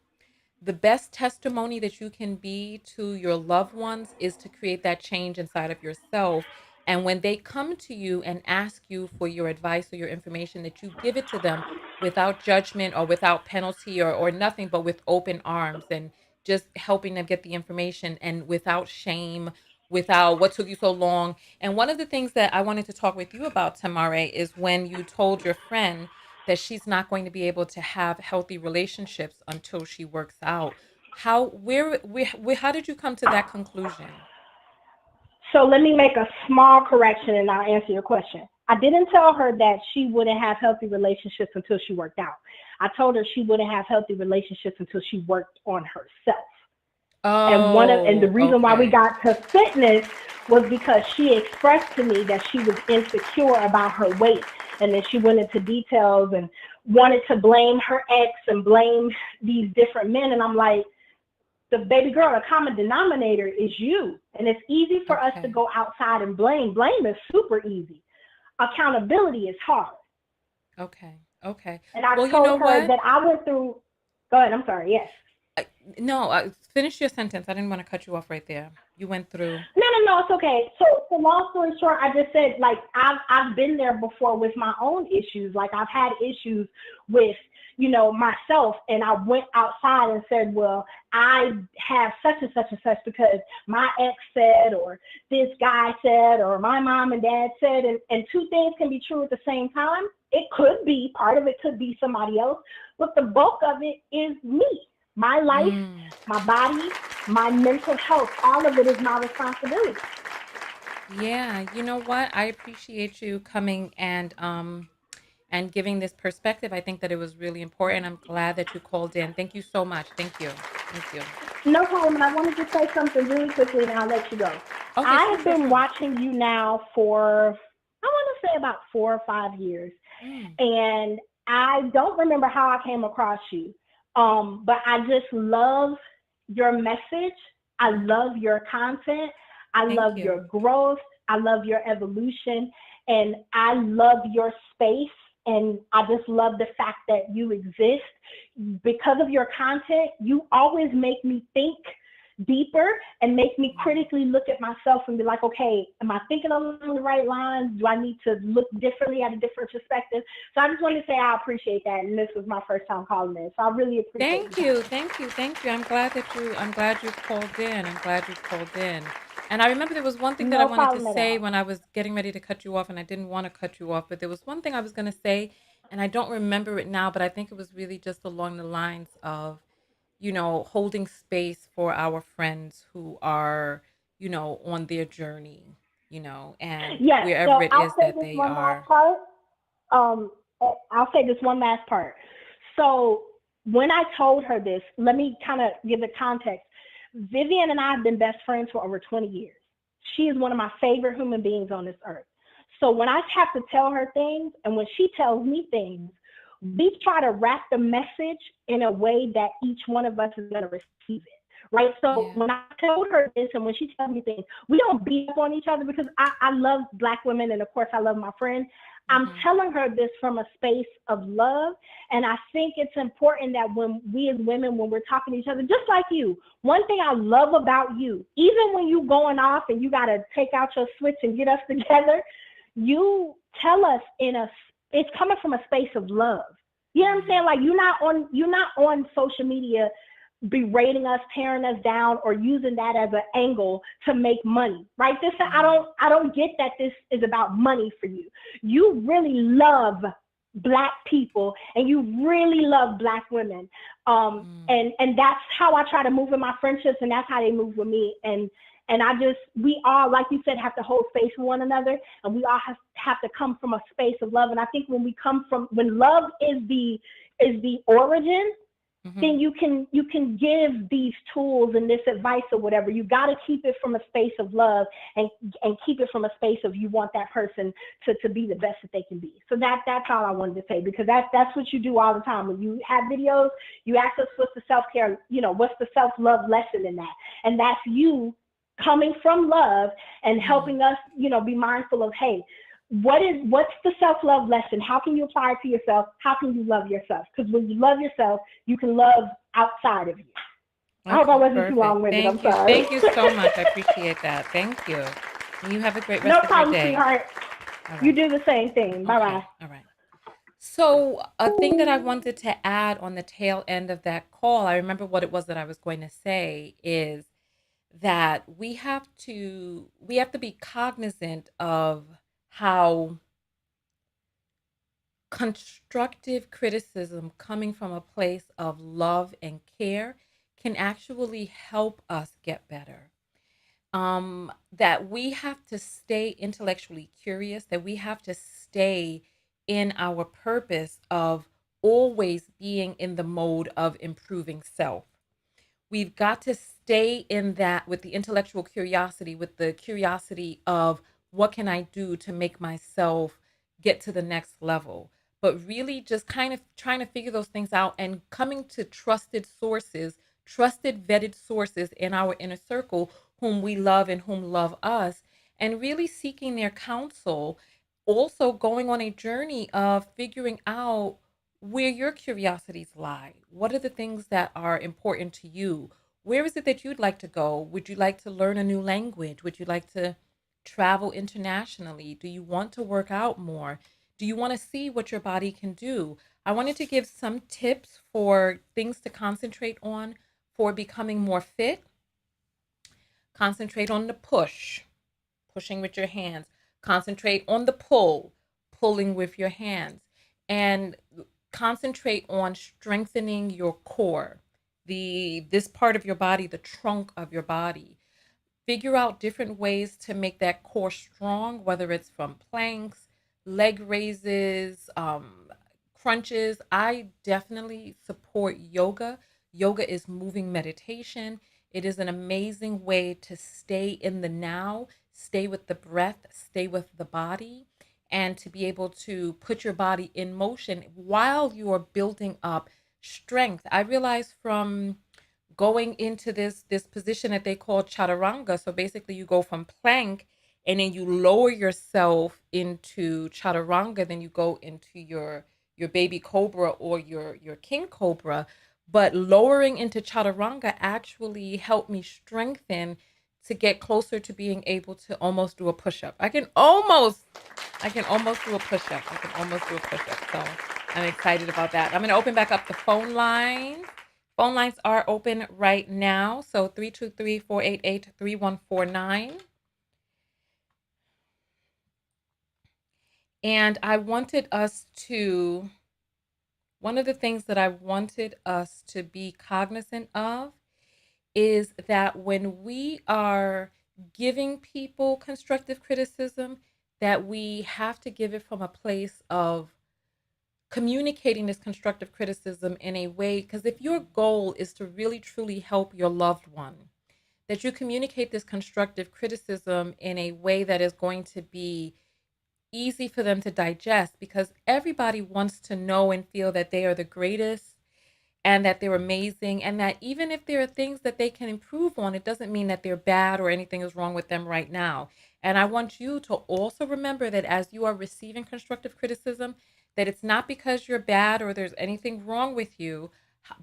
The best testimony that you can be to your loved ones is to create that change inside of yourself. And when they come to you and ask you for your advice or your information, that you give it to them without judgment or without penalty or nothing, but with open arms and just helping them get the information and without shame, without what took you so long. And one of the things that I wanted to talk with you about, Tamare, is when you told your friend that she's not going to be able to have healthy relationships until she works out. How did you come to that conclusion? So let me make a small correction and I'll answer your question. I didn't tell her that she wouldn't have healthy relationships until she worked out. I told her she wouldn't have healthy relationships until she worked on herself. And the Oh, reason why we okay. got to fitness was because she expressed to me that she was insecure about her weight, and then she went into details and wanted to blame her ex and blame these different men. And I'm like, the baby girl, the common denominator is you. And it's easy for us to Okay. go outside and blame. Blame is super easy. Accountability is hard. Okay. Okay. And I Well, you told know her what? that I went through, go ahead, I'm sorry, yes. I, no, finish your sentence. I didn't want to cut you off right there. You went through. No, it's okay. So long story short, I just said like I've been there before with my own issues. Like I've had issues with myself, and I went outside and said, well, I have such and such and such because my ex said, or this guy said, or my mom and dad said, and two things can be true at the same time. It could be part of it could be somebody else, but the bulk of it is me, my life, Mm. my body, my mental health, all of it is my responsibility. Yeah, you know what? I appreciate you coming and giving this perspective. I think that it was really important. I'm glad that you called in. Thank you so much. Thank you. Thank you. No problem. And I wanted to say something really quickly and I'll let you go. Okay, I sure, have sure, been sure. watching you now for, I want to say about 4 or 5 years. Mm, And I don't remember how I came across you. But I just love your message. I mhm. love your content. I Thank love you. your growth. I love your evolution. And I love your space. And I just love the fact that you exist. Because of your content, you always make me think deeper and make me Mm. critically look at myself and be like, okay, am I thinking along the right lines? Do I need to look differently at a different perspective? So I just wanted to say I appreciate that. And this was my first time calling in. So I really appreciate Thank your time. you. Thank you. Thank you. I'm glad you called in. I'm glad you called in. And I remember there was one thing that I No wanted to problem at say all. when I was getting ready to cut you off, and I didn't want to cut you off, but there was one thing I was going to say, and I don't remember it now, but I think it was really just along the lines of, holding space for our friends who are, on their journey, and Yes. wherever So it I'll is say that this they one last are. part. Um, I'll say this one last part. So when I told her this, let me kind of give the context. Vivian and I have been best friends for over 20 years. She is one of my favorite human beings on this earth. So when I have to tell her things and when she tells me things, we try to wrap the message in a way that each one of us is going to receive it. Right. So Yeah. when I told her this and when she tells me things, we don't beat up on each other because I love Black women and of course I love my friends. I'm Hmm. telling her this from a space of love. And I think it's important that when we as women, when we're talking to each other, just like you, one thing I love about you, even when you going off and you got to take out your switch and get us together, you tell us it's coming from a space of love. You know what I'm saying? Mm. Like you're not on social media berating us, tearing us down, or using that as an angle to make money, right? I don't get that this is about money for you. You really love Black people and you really love Black women. And that's how I try to move in my friendships, and that's how they move with me. And we all, like you said, have to hold space for one another, and we all have to come from a space of love. And I think when love is the origin, then you can give these tools and this advice or whatever. You got to keep it from a space of love, and keep it from a space of you want that person to be the best that they can be. So that's all I wanted to say, because that's what you do all the time. When you have videos, you ask us what's the self-care, what's the self-love lesson in that? And that's you coming from love and helping us, be mindful of, hey, what's the self-love lesson? How can you apply it to yourself? How can you love yourself? Because when you love yourself, you can love outside of you. Okay, I hope I wasn't too long-winded. I'm sorry. Thank you so much. I appreciate that. Thank you. And you have a great rest of your day. Sweetheart. Right. You do the same thing. Bye-bye. Okay. All right. So a thing that I wanted to add on the tail end of that call, I remember what it was that I was going to say, is that we have to be cognizant of how constructive criticism coming from a place of love and care can actually help us get better. That we have to stay intellectually curious, that we have to stay in our purpose of always being in the mode of improving self. We've got to stay in that with the intellectual curiosity, with the curiosity of what can I do to make myself get to the next level, but really just kind of trying to figure those things out and coming to trusted sources, trusted vetted sources in our inner circle whom we love and whom love us, and really seeking their counsel. Also going on a journey of figuring out where your curiosities lie. What are the things that are important to you? Where is it that you'd like to go? Would you like to learn a new language? Would you like to travel internationally? Do you want to work out more? Do you want to see what your body can do? I wanted to give some tips for things to concentrate on for becoming more fit. Concentrate on the push, pushing with your hands. Concentrate on the pull, pulling with your hands. And concentrate on strengthening your core, this part of your body, the trunk of your body. Figure out different ways to make that core strong, whether it's from planks, leg raises, crunches. I definitely support yoga. Yoga is moving meditation. It is an amazing way to stay in the now, stay with the breath, stay with the body, and to be able to put your body in motion while you are building up strength. I realized from going into this position that they call chaturanga. So basically you go from plank and then you lower yourself into chaturanga, then you go into your baby cobra or your king cobra. But lowering into chaturanga actually helped me strengthen to get closer to being able to almost do a push-up. I can almost do a push-up. So I'm excited about that. I'm going to open back up the phone lines. Phone lines are open right now. So 323-488-3149. And one of the things that I wanted us to be cognizant of is that when we are giving people constructive criticism, that we have to give it from a place of communicating this constructive criticism in a way, because if your goal is to really truly help your loved one, that you communicate this constructive criticism in a way that is going to be easy for them to digest, because everybody wants to know and feel that they are the greatest and that they're amazing, and that even if there are things that they can improve on, it doesn't mean that they're bad or anything is wrong with them right now. And I want you to also remember that as you are receiving constructive criticism, that it's not because you're bad or there's anything wrong with you,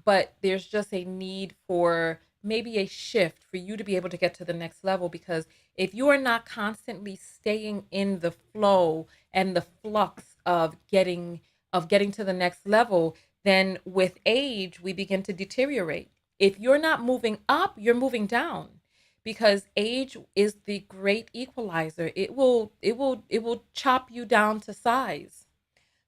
but there's just a need for maybe a shift for you to be able to get to the next level. Because if you are not constantly staying in the flow and the flux of getting to the next level, then with age, we begin to deteriorate. If you're not moving up, you're moving down, because age is the great equalizer. It will chop you down to size.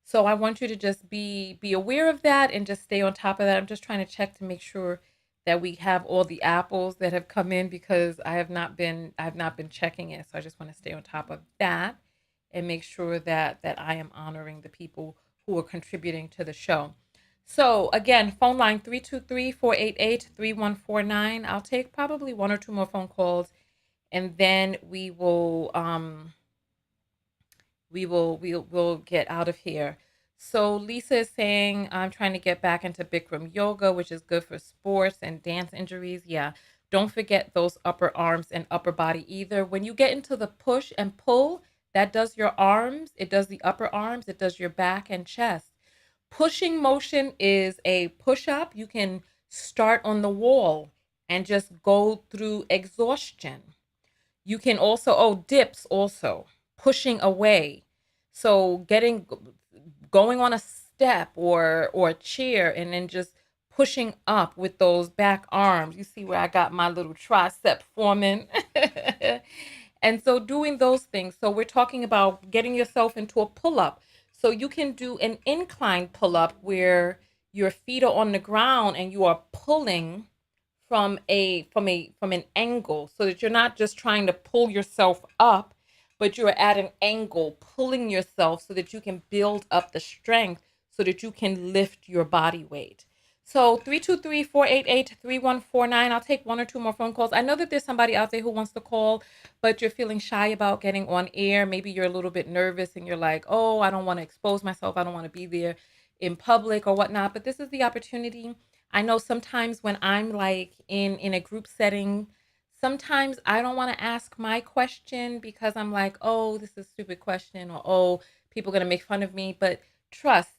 So I want you to just be aware of that and just stay on top of that. I'm just trying to check to make sure that we have all the apples that have come in, because I have not been checking it. So I just want to stay on top of that and make sure that I am honoring the people who are contributing to the show. So again, phone line 323-488-3149. I'll take probably one or two more phone calls, and then we'll get out of here. So Lisa is saying, I'm trying to get back into Bikram yoga, which is good for sports and dance injuries. Yeah. Don't forget those upper arms and upper body either. When you get into the push and pull, that does your arms, it does the upper arms, it does your back and chest. Pushing motion is a push up. You can start on the wall and just go through exhaustion. You can also, dips also, pushing away. So going on a step or a chair and then just pushing up with those back arms. You see where I got my little tricep forming. And so doing those things. So we're talking about getting yourself into a pull up. So you can do an incline pull up where your feet are on the ground and you are pulling from an angle, so that you're not just trying to pull yourself up, but you're at an angle pulling yourself so that you can build up the strength so that you can lift your body weight. So 323-488-3149. I'll take one or two more phone calls. I know that there's somebody out there who wants to call, but you're feeling shy about getting on air. Maybe you're a little bit nervous and you're like, oh, I don't want to expose myself. I don't want to be there in public or whatnot. But this is the opportunity. I know sometimes when I'm like in a group setting, sometimes I don't want to ask my question because I'm like, oh, this is a stupid question, or oh, people are going to make fun of me. But trust,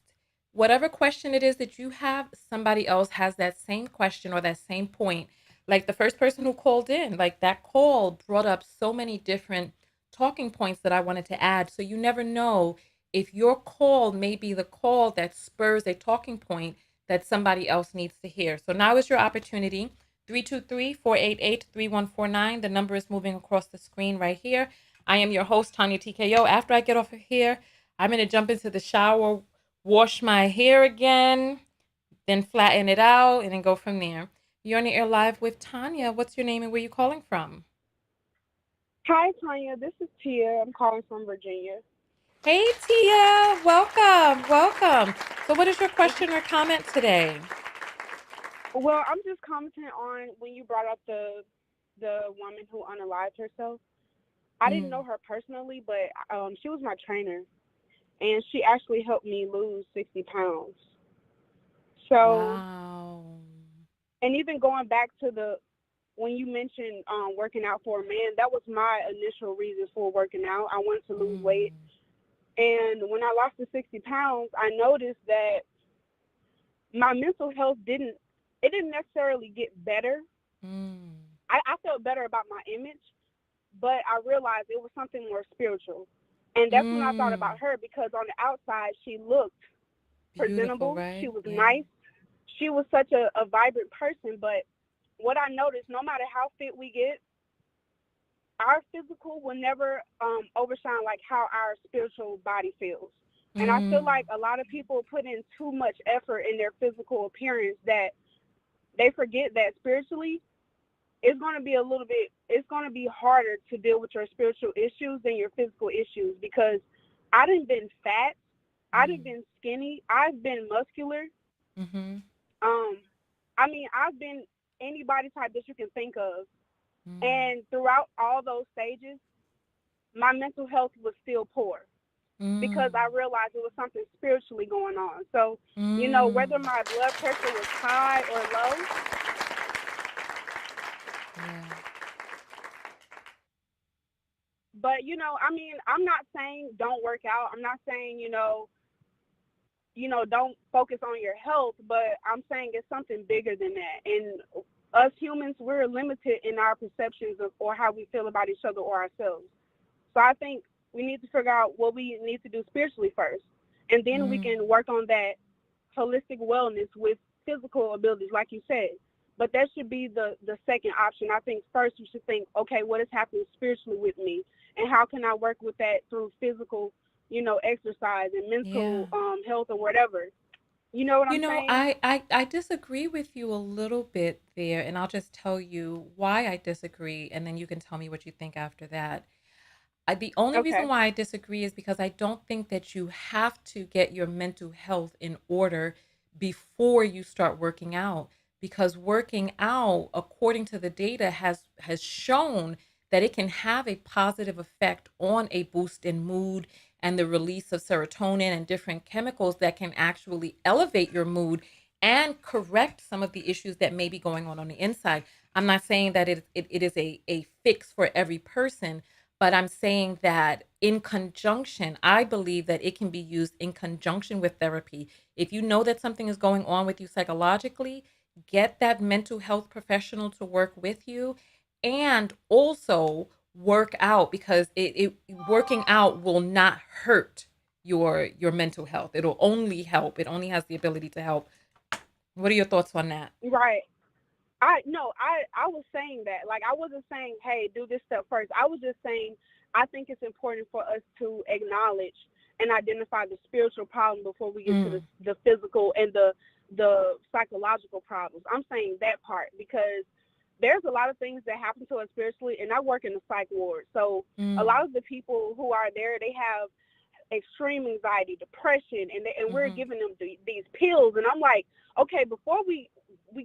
whatever question it is that you have, somebody else has that same question or that same point. Like the first person who called in, like that call brought up so many different talking points that I wanted to add. So you never know if your call may be the call that spurs a talking point that somebody else needs to hear. So now is your opportunity. 323-488-3149. The number is moving across the screen right here. I am your host, Tonya TKO. After I get off of here, I'm going to jump into the shower, wash my hair again, then flatten it out, and then go from there. You're on the air live with Tonya. What's your name and where you calling from? Hi, Tonya. This is Tia. I'm calling from Virginia. Hey, Tia. Welcome. Welcome. So what is your question or comment today? Well, I'm just commenting on when you brought up the woman who unalived herself. I didn't know her personally, but she was my trainer, and she actually helped me lose 60 pounds. So, Wow. and even going back to when you mentioned working out for a man, that was my initial reason for working out. I wanted to lose weight. And when I lost the 60 pounds, I noticed that my mental health didn't necessarily get better. I felt better about my image, but I realized it was something more spiritual. And that's when I thought about her, because on the outside, she looked presentable. Right? She was nice. She was such a vibrant person. But what I noticed, no matter how fit we get, our physical will never overshine like how our spiritual body feels. And I feel like a lot of people put in too much effort in their physical appearance that they forget that spiritually it's going to be harder to deal with your spiritual issues than your physical issues, because I done been fat, I done been skinny, I've been muscular. I mean, I've been any body type that you can think of. And throughout all those stages, my mental health was still poor, because I realized it was something spiritually going on. So, whether my blood pressure was high or low, but, I mean, I'm not saying don't work out. I'm not saying, don't focus on your health, but I'm saying it's something bigger than that. And us humans, we're limited in our perceptions of or how we feel about each other or ourselves. So I think we need to figure out what we need to do spiritually first, and then we can work on that holistic wellness with physical abilities, like you said. But that should be the second option. I think first you should think, okay, what is happening spiritually with me, and how can I work with that through physical, exercise and Yeah. mental health or whatever. You know what You I'm know, saying? I disagree with you a little bit there, and I'll just tell you why I disagree, and then you can tell me what you think after that. The only reason Okay. why I disagree is because I don't think that you have to get your mental health in order before you start working out, because working out, according to the data, has shown that it can have a positive effect on a boost in mood and the release of serotonin and different chemicals that can actually elevate your mood and correct some of the issues that may be going on the inside. I'm not saying that it is a fix for every person, but I'm saying that in conjunction, I believe that it can be used in conjunction with therapy. If you know that something is going on with you psychologically, get that mental health professional to work with you, and also work out, because it working out will not hurt your mental health. It'll only help. It only has the ability to help. What are your thoughts on that? Right. I no, I was saying that. Like I wasn't saying, hey, do this stuff first. I was just saying I think it's important for us to acknowledge and identify the spiritual problem before we get to Mm, the physical and the psychological problems. I'm saying that part because there's a lot of things that happen to us spiritually, and I work in the psych ward. So a mm, lot of the people who are there, they have extreme anxiety, depression, and we're mm-hmm. giving them these pills. And I'm like, okay, before we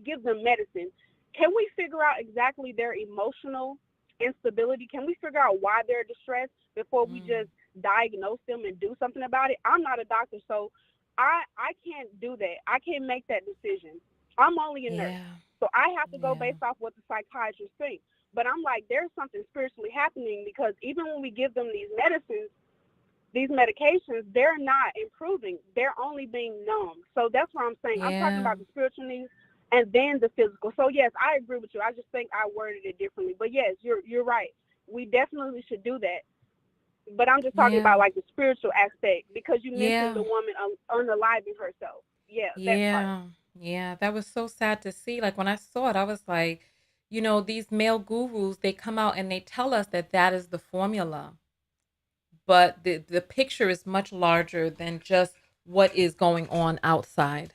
give them medicine, can we figure out exactly their emotional instability? Can we figure out why they're distressed before we Mm, just diagnose them and do something about it? I'm not a doctor, so I can't do that. I can't make that decision. I'm only a nurse, yeah, so I have to go yeah, based off what the psychiatrist thinks. But I'm like, there's something spiritually happening because even when we give them these medicines, these medications, they're not improving. They're only being numb. So that's what I'm saying. I'm talking yeah, about the spiritual needs and then the physical. So yes, I agree with you. I just think I worded it differently. But yes, you're right. We definitely should do that. But I'm just talking yeah, about like the spiritual aspect because you mentioned yeah. the woman unaliving herself. Yeah, that part. Yeah, yeah, that was so sad to see. Like when I saw it, I was like, these male gurus, they come out and they tell us that that is the formula, but the picture is much larger than just what is going on outside.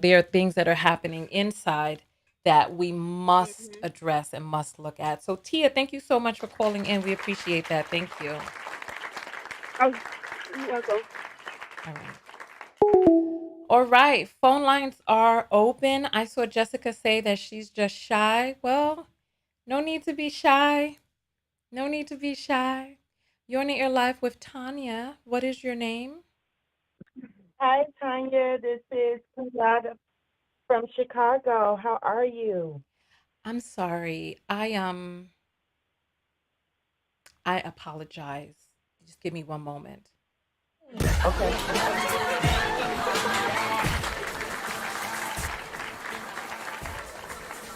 There are things that are happening inside that we must Mhm. address and must look at. So Tia, thank you so much for calling in. We appreciate that. Thank you. Oh, you welcome. All right. All right, phone lines are open. I saw Jessica say that she's just shy. Well, no need to be shy. No need to be shy. You're on the air live with Tonya. What is your name? Hi, Tonya. This is Kenyatta from Chicago. How are you? I'm sorry. I apologize. Just give me one moment. Okay.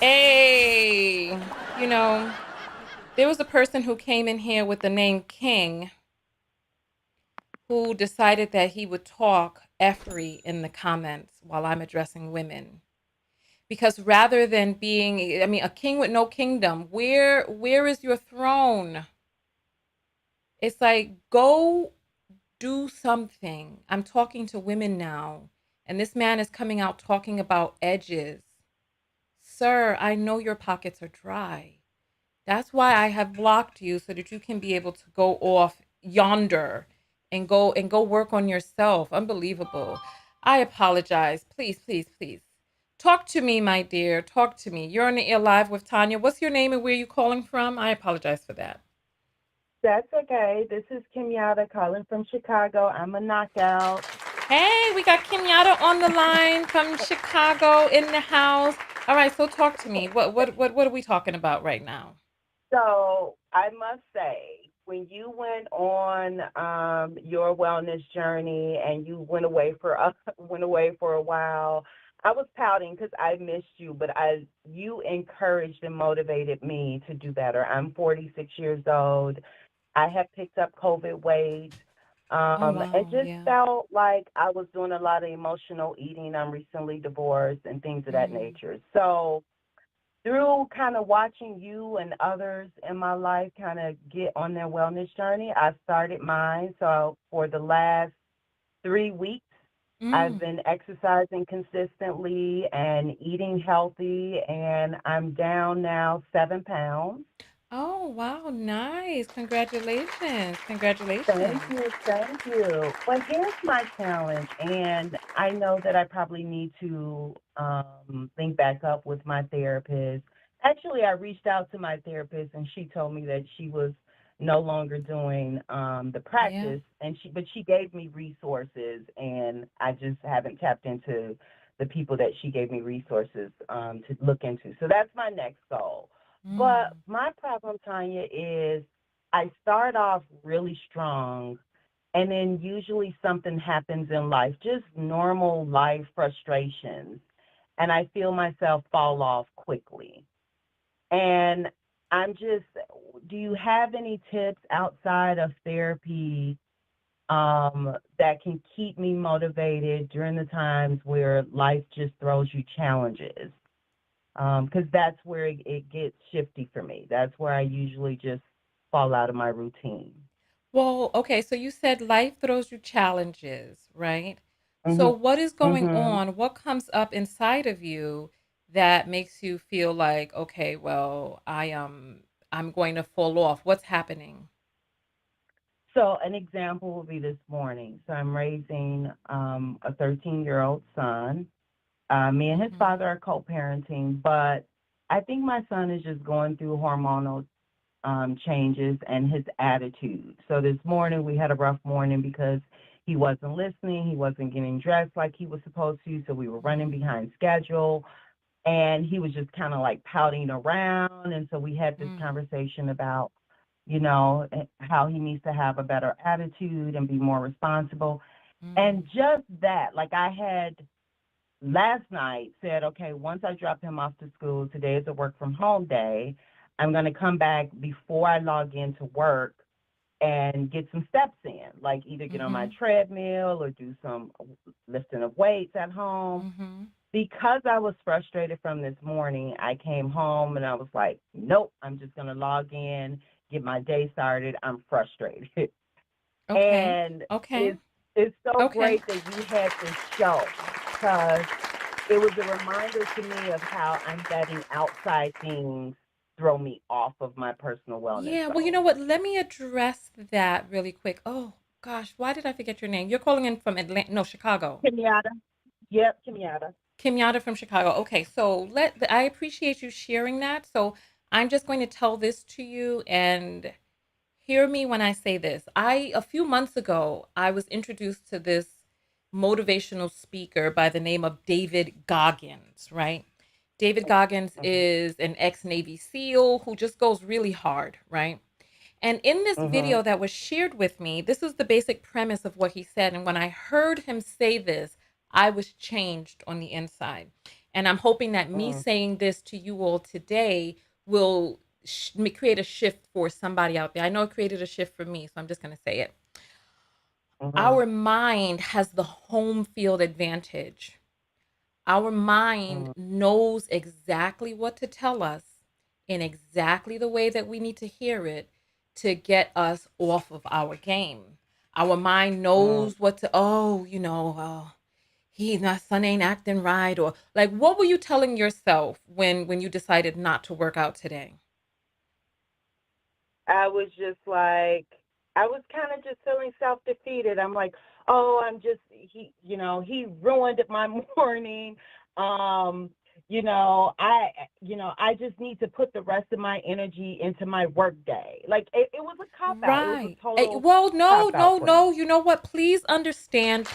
Hey, you know, there was a person who came in here with the name King who decided that he would talk effery in the comments while I'm addressing women. Because rather than being, I mean, a king with no kingdom, where is your throne? It's like, go do something. I'm talking to women now, and this man is coming out talking about edges. Sir, I know your pockets are dry. That's why I have blocked you, so that you can be able to go off yonder and go work on yourself. Unbelievable. I apologize. Please, please, please. Talk to me, my dear. Talk to me. You're on the air live with Tonya. What's your name and where are you calling from? I apologize for that. That's okay. This is Kenyatta calling from Chicago. I'm a knockout. Hey, we got Kenyatta on the line from Chicago in the house. All right, so talk to me. What are we talking about right now? So I must say, when you went on your wellness journey and you went away for went away for a while, I was pouting because I missed you, but you encouraged and motivated me to do better. I'm 46 years old. I have picked up COVID weight. Oh It wow, just yeah. felt like I was doing a lot of emotional eating. I'm recently divorced and things of that Mm, nature. So through kind of watching you and others in my life kind of get on their wellness journey, I started mine. So for the last 3 weeks, I've Mm. been exercising consistently and eating healthy, and I'm down now 7 pounds. Oh, wow, nice. Congratulations. Thank Congratulations. you, thank you. But here's my challenge, and I know that I probably need to link back up with my therapist. Actually, I reached out to my therapist, and she told me that she was no longer doing the Yeah. practice, but she gave me resources, and I just haven't tapped into the people that she gave me resources to look into. So that's my next goal. But Mm. my problem, Tanya, is I start off really strong, and then usually something happens in life, just normal life frustrations, and I feel myself fall off quickly. And I'm just, do you have any tips outside of therapy that can keep me motivated during the times where life just throws you challenges? Because that's where it gets shifty for me. That's where I usually just fall out of my routine. Well, okay, so you said life throws you challenges, right? So Mhm. what is going Mhm. on? What comes up inside of you that makes you feel like, okay, well, I'm going to fall off. What's happening? So an example will be this morning. So I'm raising a 13-year-old son. Me and his Mhm. father are co-parenting, but I think my son is just going through hormonal changes and his attitude. So this morning we had a rough morning because he wasn't listening. He wasn't getting dressed like he was supposed to. So we were running Mhm. behind schedule, and he was just kind of like pouting around. And so we had this Mm. conversation about, how he needs to have a better attitude and be more responsible. And Mm. just that, like I had last night said, okay, once I drop him off to school, today is a work from home day. I'm going to come back before I log into work and get some steps in, like either get on my Mhm. treadmill or do some lifting of weights at home. Mhm. Because I was frustrated from this morning, I came home and I was like, nope, I'm just going to log in, get my day started. I'm frustrated. Okay. And Okay. it's so Okay. great that you had this show because it was a reminder to me of how I'm letting outside things throw me off of my personal wellness Yeah, well, you know goals. what? Let me address that really quick. Oh, gosh, why did I forget your name? You're calling in from Atlanta, no, Chicago. Kenyatta. Yep, Kenyatta. Kimyada from Chicago. Okay, so I appreciate you sharing that. So I'm just going to tell this to you and hear me when I say this. A few months ago, I was introduced to this motivational speaker by the name of David Goggins, right? David Goggins Mhm. is an ex-Navy SEAL who just goes really hard, right? And in this Mhm. video that was shared with me, this is the basic premise of what he said. And when I heard him say this, I was changed on the inside. And I'm hoping that me Mhm. saying this to you all today will create a shift for somebody out there. I know it created a shift for me, so I'm just going to say it. Mhm. Our mind has the home field advantage. Our mind Mhm. knows exactly what to tell us in exactly the way that we need to hear it to get us off of our game. Our mind Mhm. knows what to, oh, my son ain't acting right. Or like, what were you telling yourself when you decided not to work out today? I was just like, I was kind of just feeling self defeated. I'm like, oh, he ruined my morning. Um, I just need to put the rest of my energy into my work day. Like it was a cop out. It was a Right. total Well, no, cop out no, for me. no. You know what? Please understand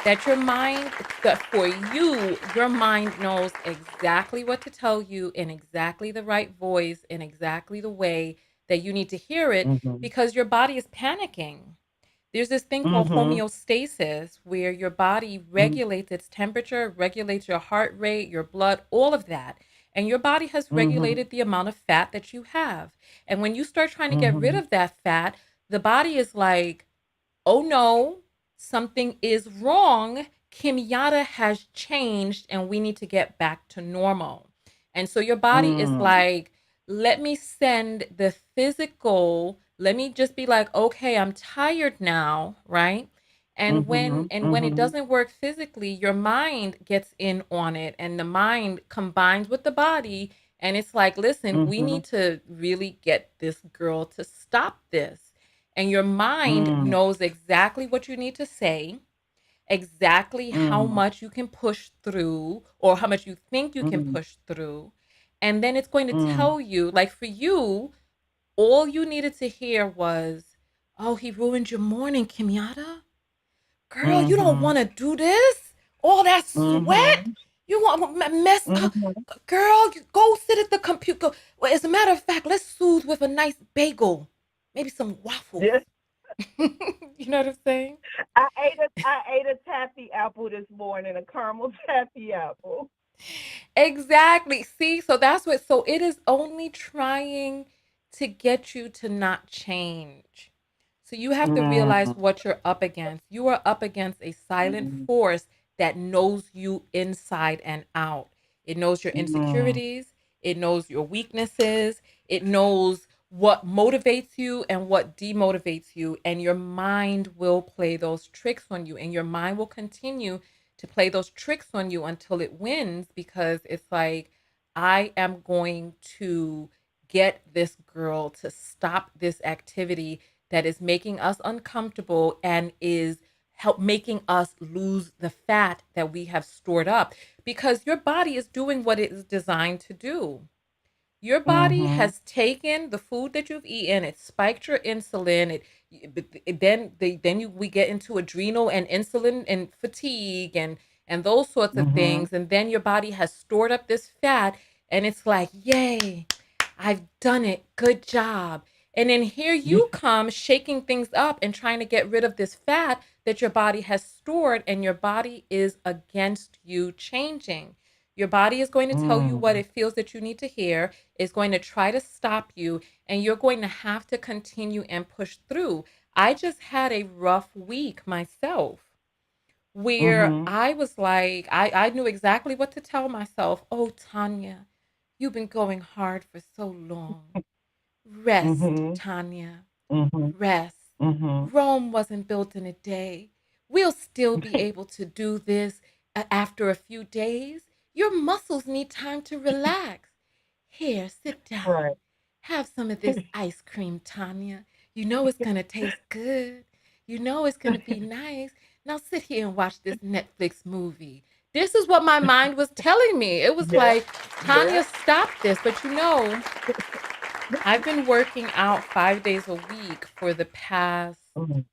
that your mind, that for you, your mind knows exactly what to tell you in exactly the right voice, in exactly the way that you need to hear it Mhm. because your body is panicking. There's this thing called Mhm. homeostasis where your body Mhm. regulates its temperature, regulates your heart rate, your blood, all of that. And your body has Mhm. regulated the amount of fat that you have. And when you start trying to get rid Mhm. of that fat, the body is like, oh no, something is wrong. Kimyata has changed and we need to get back to normal. And so your body is like, let me send the physical, let me just be like, okay, I'm tired now, right? And when it doesn't work physically, your mind gets in on it, and the mind combines with the body, and it's like, listen, we need to really get this girl to stop this. And your mind knows exactly what you need to say, exactly how much you can push through, or how much you think you can push through. And then it's going to tell you, like for you, all you needed to hear was, oh, he ruined your morning, Kimyata. Girl, you don't want to do this. All that sweat. You want to mess up. Girl, you go sit at the computer. Well, as a matter of fact, let's soothe with a nice bagel. Maybe some waffles. Yes. You know what I'm saying? I ate a taffy apple this morning, a caramel taffy apple. Exactly. See, so that's what, so it is only trying to get you to not change. So you have to realize what you're up against. You are up against a silent force that knows you inside and out. It knows your insecurities, it knows your weaknesses, it knows what motivates you and what demotivates you. And your mind will play those tricks on you, and your mind will continue to play those tricks on you until it wins, because it's like, I am going to get this girl to stop this activity that is making us uncomfortable and is help making us lose the fat that we have stored up, because your body is doing what it is designed to do. Your body has taken the food that you've eaten, it spiked your insulin, we get into adrenal and insulin and fatigue and those sorts of things, and then your body has stored up this fat, and it's like, yay, I've done it, good job. And then here you come shaking things up and trying to get rid of this fat that your body has stored, and your body is against you changing. Your body is going to tell you what it feels that you need to hear, is going to try to stop you, and you're going to have to continue and push through. I just had a rough week myself where I was like, I knew exactly what to tell myself. Oh, Tonya, you've been going hard for so long. Rest, Tonya, rest. Rome wasn't built in a day. We'll still be able to do this after a few days. Your muscles need time to relax. Here, sit down. Right. Have some of this ice cream, Tanya. You know it's going to taste good. You know it's going to be nice. Now sit here and watch this Netflix movie. This is what my mind was telling me. It was Yeah. like, Tanya, stop this. But you know, I've been working out 5 days a week for the past Mhm.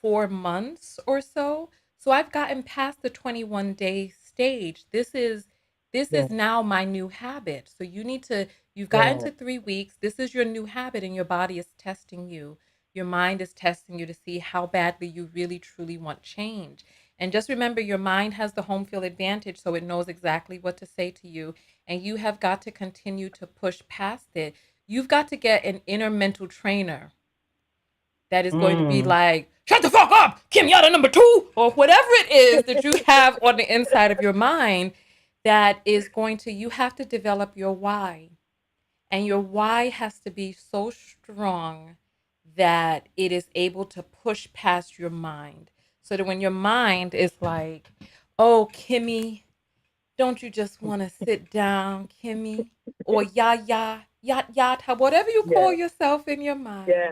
4 months or so. So I've gotten past the 21-day stage. This is Yeah. now my new habit. So you've gotten Yeah. to 3 weeks. This is your new habit, and your body is testing you. Your mind is testing you to see how badly you really truly want change. And just remember, your mind has the home field advantage, so it knows exactly what to say to you. And you have got to continue to push past it. You've got to get an inner mental trainer that is going to be Mm. like, shut the fuck up, Kim Yada number two, or whatever it is that you have on the inside of your mind, that is going to, you have to develop your why. And your why has to be so strong that it is able to push past your mind. So that when your mind is like, oh, Kimmy, don't you just want to sit down, Kimmy? Or yat, whatever you call Yeah. yourself in your mind, Yeah.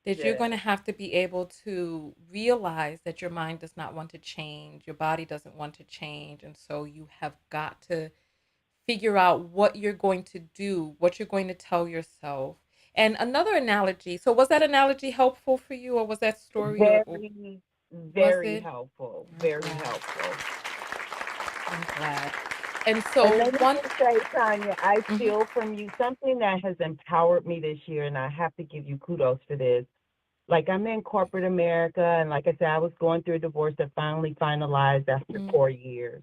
that you're Yeah. going to have to be able to realize that your mind does not want to change, your body doesn't want to change. And so you have got to figure out what you're going to do, what you're going to tell yourself. And another analogy, so was that analogy helpful for you, or was that story, or Very, was very it? helpful. I'm Very glad. helpful. I'm glad. And And so let me one, just say, Tanya, I mhm, feel from you something that has empowered me this year, and I have to give you kudos for this. Like, I'm in corporate America, and like I said, I was going through a divorce that finally finalized after mhm, 4 years.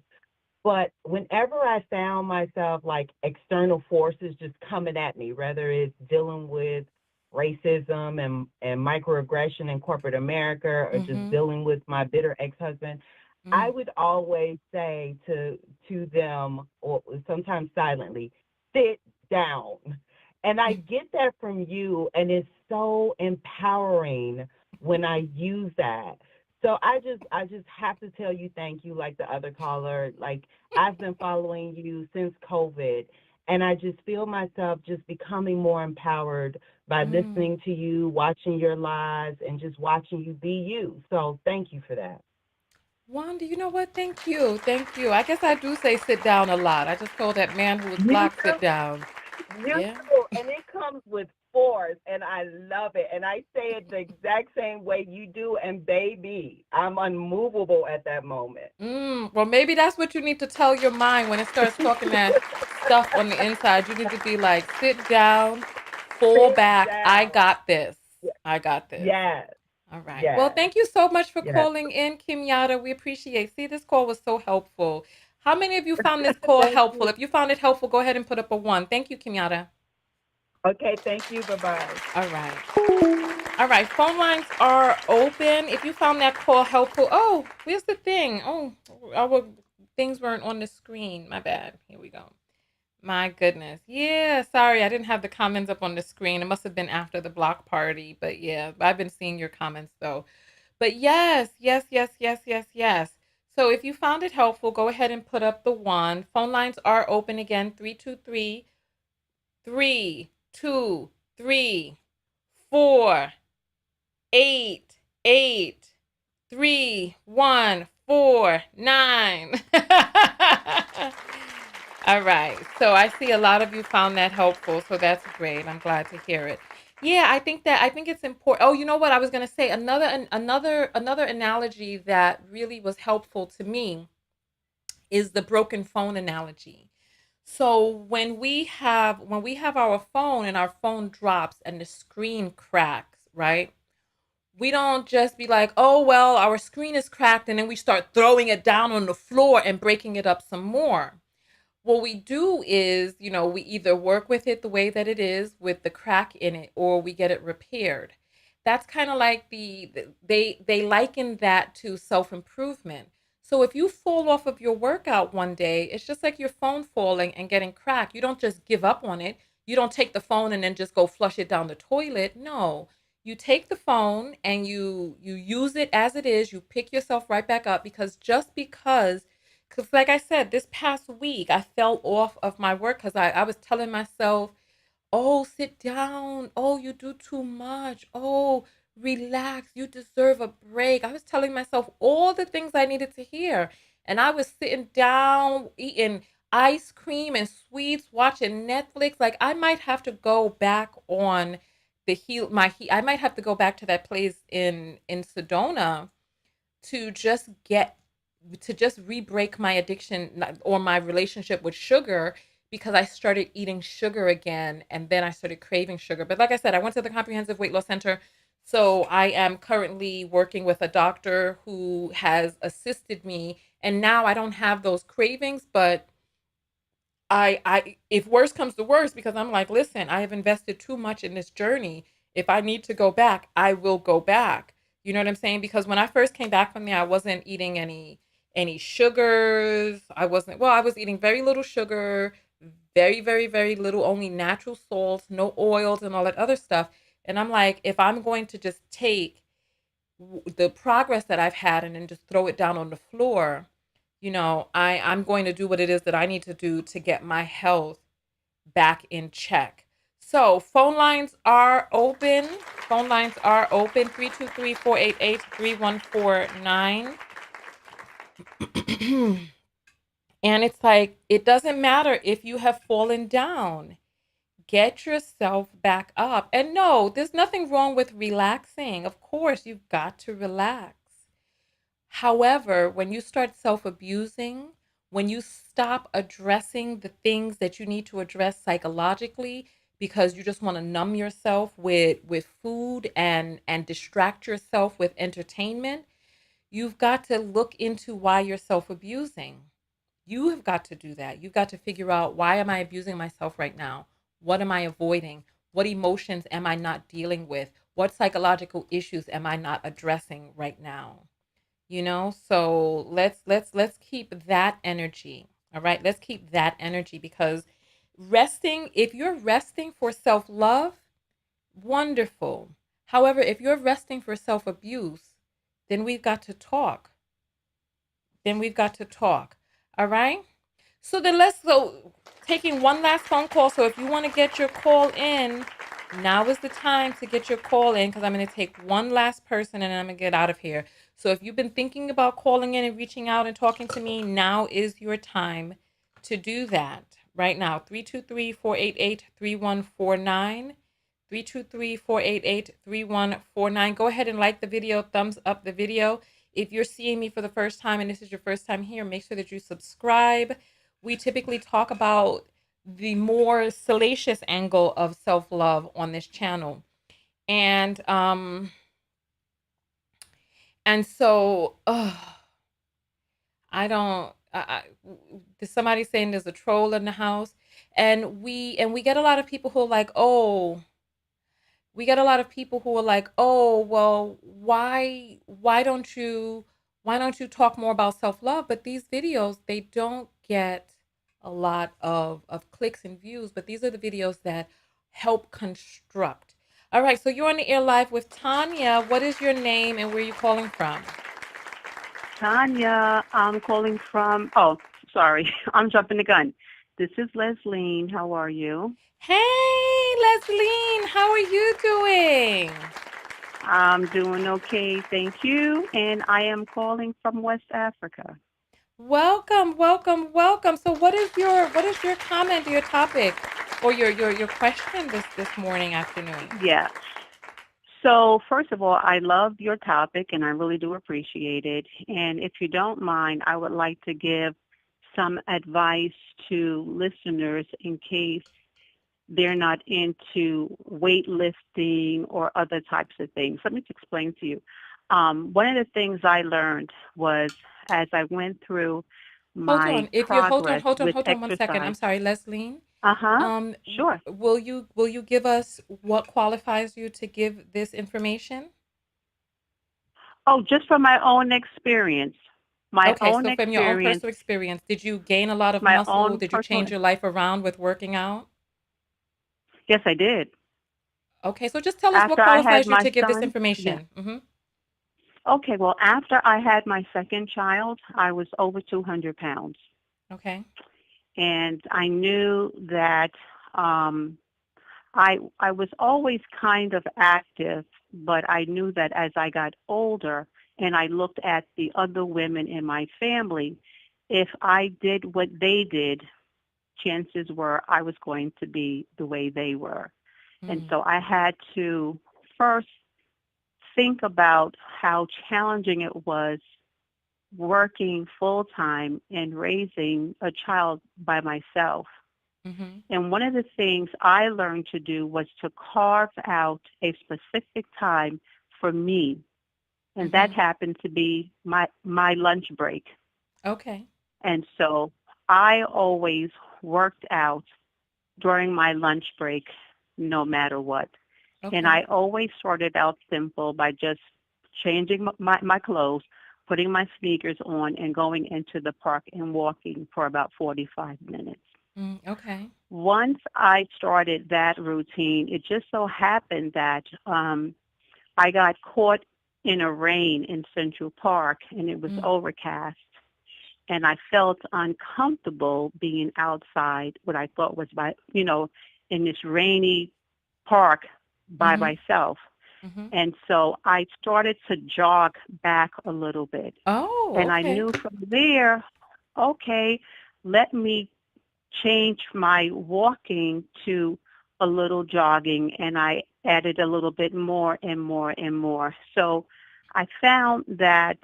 But whenever I found myself like external forces just coming at me, whether it's dealing with racism and microaggression in corporate America, or just mhm, dealing with my bitter ex-husband, I Mm, would always say to them, or sometimes silently, sit down. And I get that from you, and it's so empowering when I use that. So I just have to tell you thank you, like the other caller. Like, I've been following you since COVID, and I just feel myself just becoming more empowered by mm. listening to you, watching your lives, and just watching you be you. So thank you for that. Wanda, you know what? Thank you. Thank you. I guess I do say sit down a lot. I just told that man who was You blocked too. sit down. You Yeah. too. And it comes with force, and I love it. And I say it the exact same way you do. And baby, I'm unmovable at that moment. Well, maybe that's what you need to tell your mind when it starts talking that stuff on the inside. You need to be like, sit down, fall Sit back. I down. got this. I got this. Yes, All right. Well, yes, thank you so much for yes. calling in, Kim Yada. We appreciate. See, this call was so helpful. How many of you found this call Thank helpful? you. If you found it helpful, go ahead and put up a one. Thank you, Kim Yada. Okay, thank you. Bye bye. All right. All right. Phone lines are open. If you found that call helpful, oh, where's the thing? Oh, our things weren't on the screen. My bad. Here we go. My goodness. Yeah, sorry, I didn't have the comments up on the screen. It must have been after the block party, but yeah, I've been seeing your comments though. But yes, yes, yes, yes, yes, yes. So if you found it helpful, go ahead and put up the one. Phone lines are open again, 323 323 488 314 9. All right. So I see a lot of you found that helpful. So that's great. I'm glad to hear it. Yeah, I think it's important. Oh, you know what? I was going to say another analogy that really was helpful to me is the broken phone analogy. So when we have our phone and our phone drops and the screen cracks, right? We don't just be like, oh, well, our screen is cracked, and then we start throwing it down on the floor and breaking it up some more. What we do is, we either work with it the way that it is with the crack in it, or we get it repaired. That's kind of like they liken that to self-improvement. So if you fall off of your workout one day, it's just like your phone falling and getting cracked. You don't just give up on it. You don't take the phone and then just go flush it down the toilet. No. You take the phone and you use it as it is. You pick yourself right back up, because like I said, this past week I fell off of my work because I was telling myself, oh, sit down. Oh, you do too much. Oh, relax. You deserve a break. I was telling myself all the things I needed to hear. And I was sitting down eating ice cream and sweets, watching Netflix. Like I might have to go back on I might have to go back to that place in Sedona to just get to just re-break my addiction or my relationship with sugar, because I started eating sugar again and then I started craving sugar. But like I said, I went to the Comprehensive Weight Loss Center. So I am currently working with a doctor who has assisted me, and now I don't have those cravings. But I if worse comes to worse, because I'm like, listen, I have invested too much in this journey. If I need to go back, I will go back. You know what I'm saying? Because when I first came back from there, I wasn't eating any sugars. I was eating very little sugar, very, very, very little, only natural salts, no oils and all that other stuff. And I'm like, if I'm going to just take the progress that I've had and then just throw it down on the floor, I'm going to do what it is that I need to do to get my health back in check. So phone lines are open. Phone lines are open, 323-488-3149. And it's like, it doesn't matter if you have fallen down. Get yourself back up. And no, there's nothing wrong with relaxing. Of course, you've got to relax. However, when you start self abusing, when you stop addressing the things that you need to address psychologically because you just want to numb yourself with food and distract yourself with entertainment, you've got to look into why you're self abusing. You have got to do that. You've got to figure out, why am I abusing myself right now? What am I avoiding? What emotions am I not dealing with? What psychological issues am I not addressing right now? So let's keep that energy. All right, let's keep that energy, because resting, if you're resting for self-love, wonderful. However, if you're resting for self-abuse, then we've got to talk. All right. So then let's go, taking one last phone call. So if you want to get your call in, now is the time to get your call in, because I'm going to take one last person and then I'm going to get out of here. So if you've been thinking about calling in and reaching out and talking to me, now is your time to do that right now. 323-488-3149. 323-488-3149. Go ahead and like the video, thumbs up the video. If you're seeing me for the first time and this is your first time here, make sure that you subscribe. We typically talk about the more salacious angle of self-love on this channel. And so there's somebody saying there's a troll in the house, and we get a lot of people who are like, oh, well, why don't you talk more about self-love? But these videos, they don't get a lot of clicks and views, but these are the videos that help construct. All right, so you're on the air live with Tonya. What is your name and where are you calling from? Tonya, I'm calling from, oh, sorry, I'm jumping the gun. This is Leslie. How are you? Hey, Leslie, how are you doing? I'm doing okay, thank you. And I am calling from West Africa. Welcome, welcome, welcome. So what is your comment, your topic, or your question this morning, afternoon? Yeah. So first of all, I love your topic and I really do appreciate it. And if you don't mind, I would like to give some advice to listeners in case they're not into weightlifting or other types of things. Let me explain to you. One of the things I learned was as I went through Hold my on. If you progress with hold on 1 second. I'm exercise. sorry, Leslie. Uh-huh. Sure. Will you give us what qualifies you to give this information? Oh, just from my own experience. My Okay, own so from your own experience, personal experience, did you gain a lot of my muscle? own Did you personal. change your life around with working out? Yes, I did. Okay, so just tell us what After I had qualifies you my to give this son, yeah. information. Okay, well, after I had my second child, I was over 200 pounds. Okay. And I knew that um, I was always kind of active, but I knew that as I got older and I looked at the other women in my family, if I did what they did, chances were I was going to be the way they were. And Mm. so I had to first think about how challenging it was working full time and raising a child by myself. Mm-hmm. And one of the things I learned to do was to carve out a specific time for me. And that Mm-hmm. happened to be my lunch break. Okay. And so I always worked out during my lunch break, no matter what. And Okay. I always started out simple by just changing my clothes, putting my sneakers on, and going into the park and walking for about 45 minutes. Okay. Once I started that routine, it just so happened that I got caught in a rain in Central Park, and it was Mm. overcast. And I felt uncomfortable being outside, what I thought was in this rainy park by Mm-hmm. myself. Mm-hmm. And so I started to jog back a little bit. Oh, And I okay. knew from there, okay, let me change my walking to a little jogging. And I added a little bit more and more and more. So I found that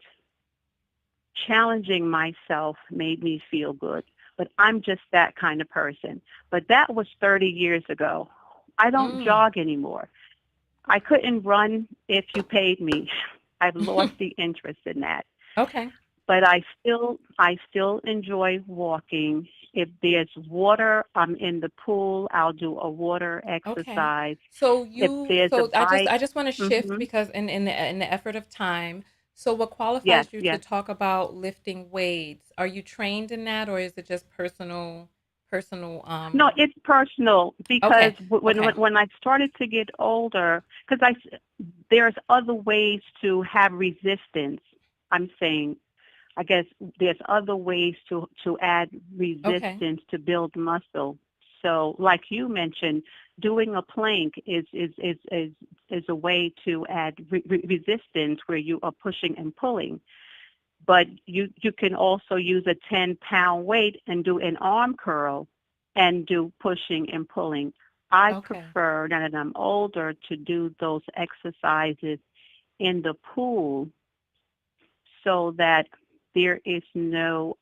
challenging myself made me feel good. But I'm just that kind of person. But that was 30 years ago. I don't Mm. jog anymore. I couldn't run if you paid me. I've lost the interest in that. Okay. But I still enjoy walking. If there's water, I'm in the pool, I'll do a water Okay. exercise. So If there's a I bike, just want to shift, mhm. because in the effort of time. So what Yes, qualifies you to yes. talk about lifting weights? Are you trained in that, or is it just personal No, it's personal because okay. Okay. when I started to get older, because there's other ways to have resistance. I'm saying, I guess there's other ways to add Okay. resistance to build muscle. So, like you mentioned, doing a plank is a way to add resistance where you are pushing and pulling. But you can also use a 10-pound weight and do an arm curl and do pushing and pulling. I Okay. prefer, now that I'm older, to do those exercises in the pool so that there is no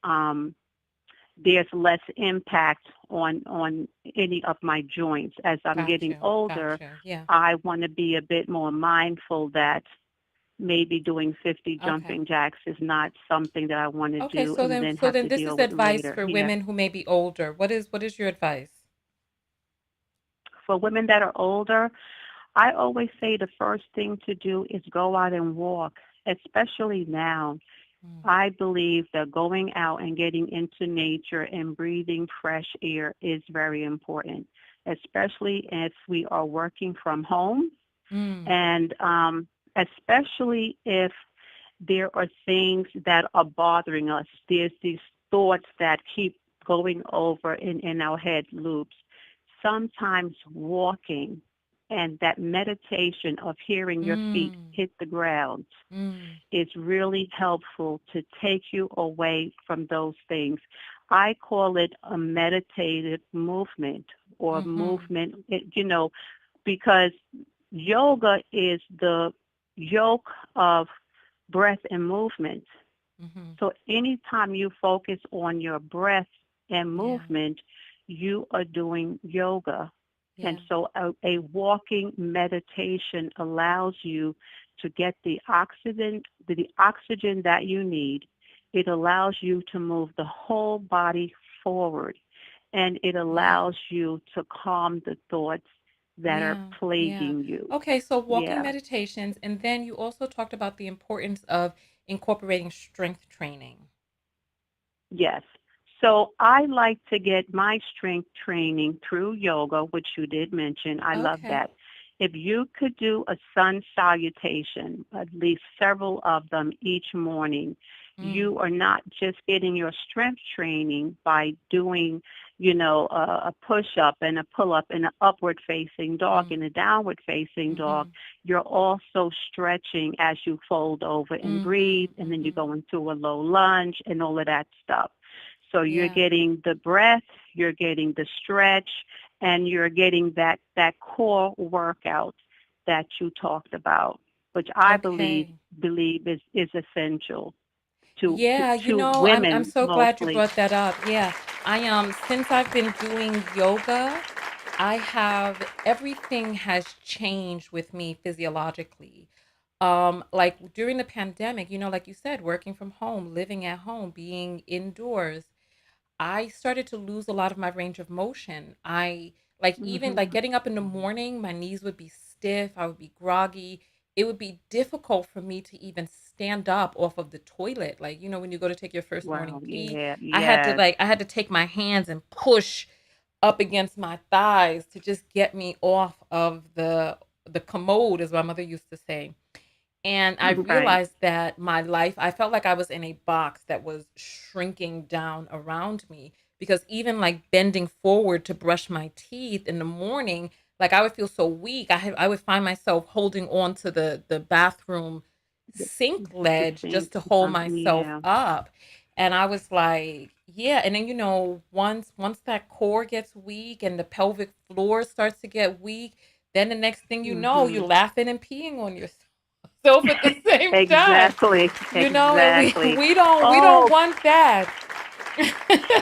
there's less impact on any of my joints. As I'm Got getting you. older, Got you. Yeah. I want to be a bit more mindful that maybe doing 50 Okay. jumping jacks is not something that I want to Okay, do so and then then so have then to this is deal with advice later. for Yeah. women who may be older. What is your advice? For women that are older, I always say the first thing to do is go out and walk, especially now. Mm. I believe that going out and getting into nature and breathing fresh air is very important, especially if we are working from home Mm. and especially if there are things that are bothering us. There's these thoughts that keep going over in our head loops. Sometimes walking and that meditation of hearing your feet Mm. hit the ground Mm. is really helpful to take you away from those things. I call it a meditative movement or Mhm. movement, because yoga is the yoke of breath and movement. Mhm. So anytime you focus on your breath and Yeah. movement, you are doing yoga. And Yeah. so a walking meditation allows you to get the oxygen that you need. It allows you to move the whole body forward, and it Yeah. allows you to calm the thoughts that are Yeah. Yeah. plaguing you. Okay, so walking Yeah. meditations, and then you also talked about the importance of incorporating strength training. Yes. So I like to get my strength training through yoga, which you did mention. I love Okay. that. If you could do a sun salutation, at least several of them each morning, Mm. you are not just getting your strength training by doing, a push up and a pull up and an upward facing dog Mm. and a downward facing dog. Mhm. You're also stretching as you fold over and breathe, Mhm. and then you Mhm. go into a low lunge and all of that stuff. So you're Yeah. getting the breath, you're getting the stretch, and you're getting that core workout that you talked about, which I believe Okay. believe is essential to to, Yeah, to I'm women so glad you mostly. brought that up. Yeah. Since I've been doing yoga, I have everything has changed with me physiologically. Like during the pandemic, like you said, working from home, living at home, being indoors, I started to lose a lot of my range of motion. I like even Mhm. like getting up in the morning, my knees would be stiff, I would be groggy. It would be difficult for me to even stand up off of the toilet. Like, when you go to take your first morning Wow. pee, Yeah. I had to Yes. like I had to take my hands and push up against my thighs to just get me off of the commode, as my mother used to say. And I Right. realized that I felt like I was in a box that was shrinking down around me because even like bending forward to brush my teeth in the morning, like I would feel so weak. I would find myself holding on to the bathroom The, sink the ledge same. just to hold myself Yeah. up. And I was like, yeah. And then, once that core gets weak and the pelvic floor starts to get weak, then the next thing you know, you're Mhm. laughing and peeing on yourself self at the same time. Exactly. And we Exactly. we don't Oh, want that.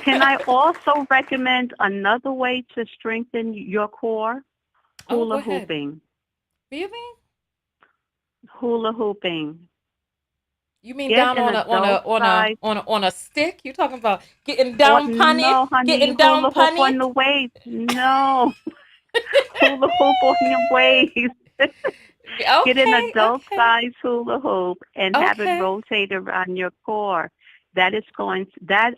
can I also recommend another way to strengthen your core? Oh, go Hula ahead. hooping. Really? Hula hooping. You mean Get down an on adult size, a stick? You talking about getting or down punny? no, honey, Getting down hula hoop punny? on the waves. No, hula hoop on your waves. Get an Okay, adult okay, size hula hoop and have it okay. rotate around your core. That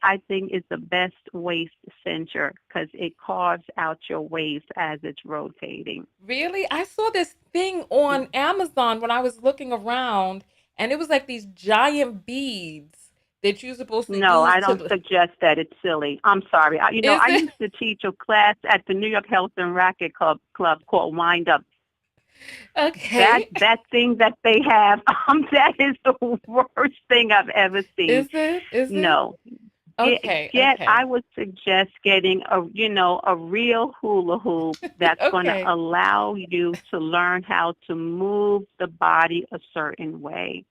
I think is the best waist cincher because it carves out your waist as it's rotating. Really? I saw this thing on Amazon when I was looking around, and it was like these giant beads that you're supposed to No, use I don't to. suggest that. It's silly. I'm sorry. Is I it? used to teach a class at the New York Health and Racket Club called Wind Up. Okay. That thing that they have, that is the worst thing I've ever seen. Is it? Is it? No, Okay, I okay. would suggest getting a real hula hoop that's going to Okay. allow you to learn how to move the body a certain way.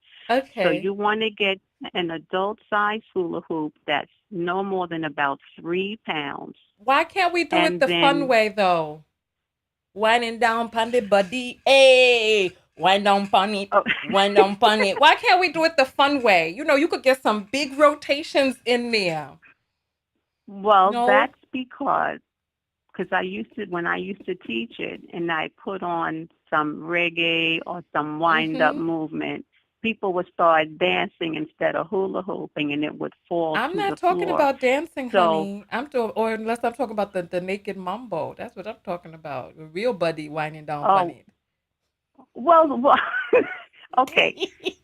So Okay. you want to get an adult size hula hoop that's no more than about 3 pounds. Why can't we do it And the fun then, way though? Winding down pon the body, hey, wind down pon it, oh, wind down pon it. Why can't we do it the fun way? You could get some big rotations in there. well, No. that's because when I used to teach it and I put on some reggae or some wind up Mm-hmm. movement, people would start dancing instead of hula hooping and it would fall I'm to not the talking floor. about dancing, So, honey. Or unless I'm talking about the naked mambo. That's what I'm talking about. The real buddy winding down pon oh, it. well, okay.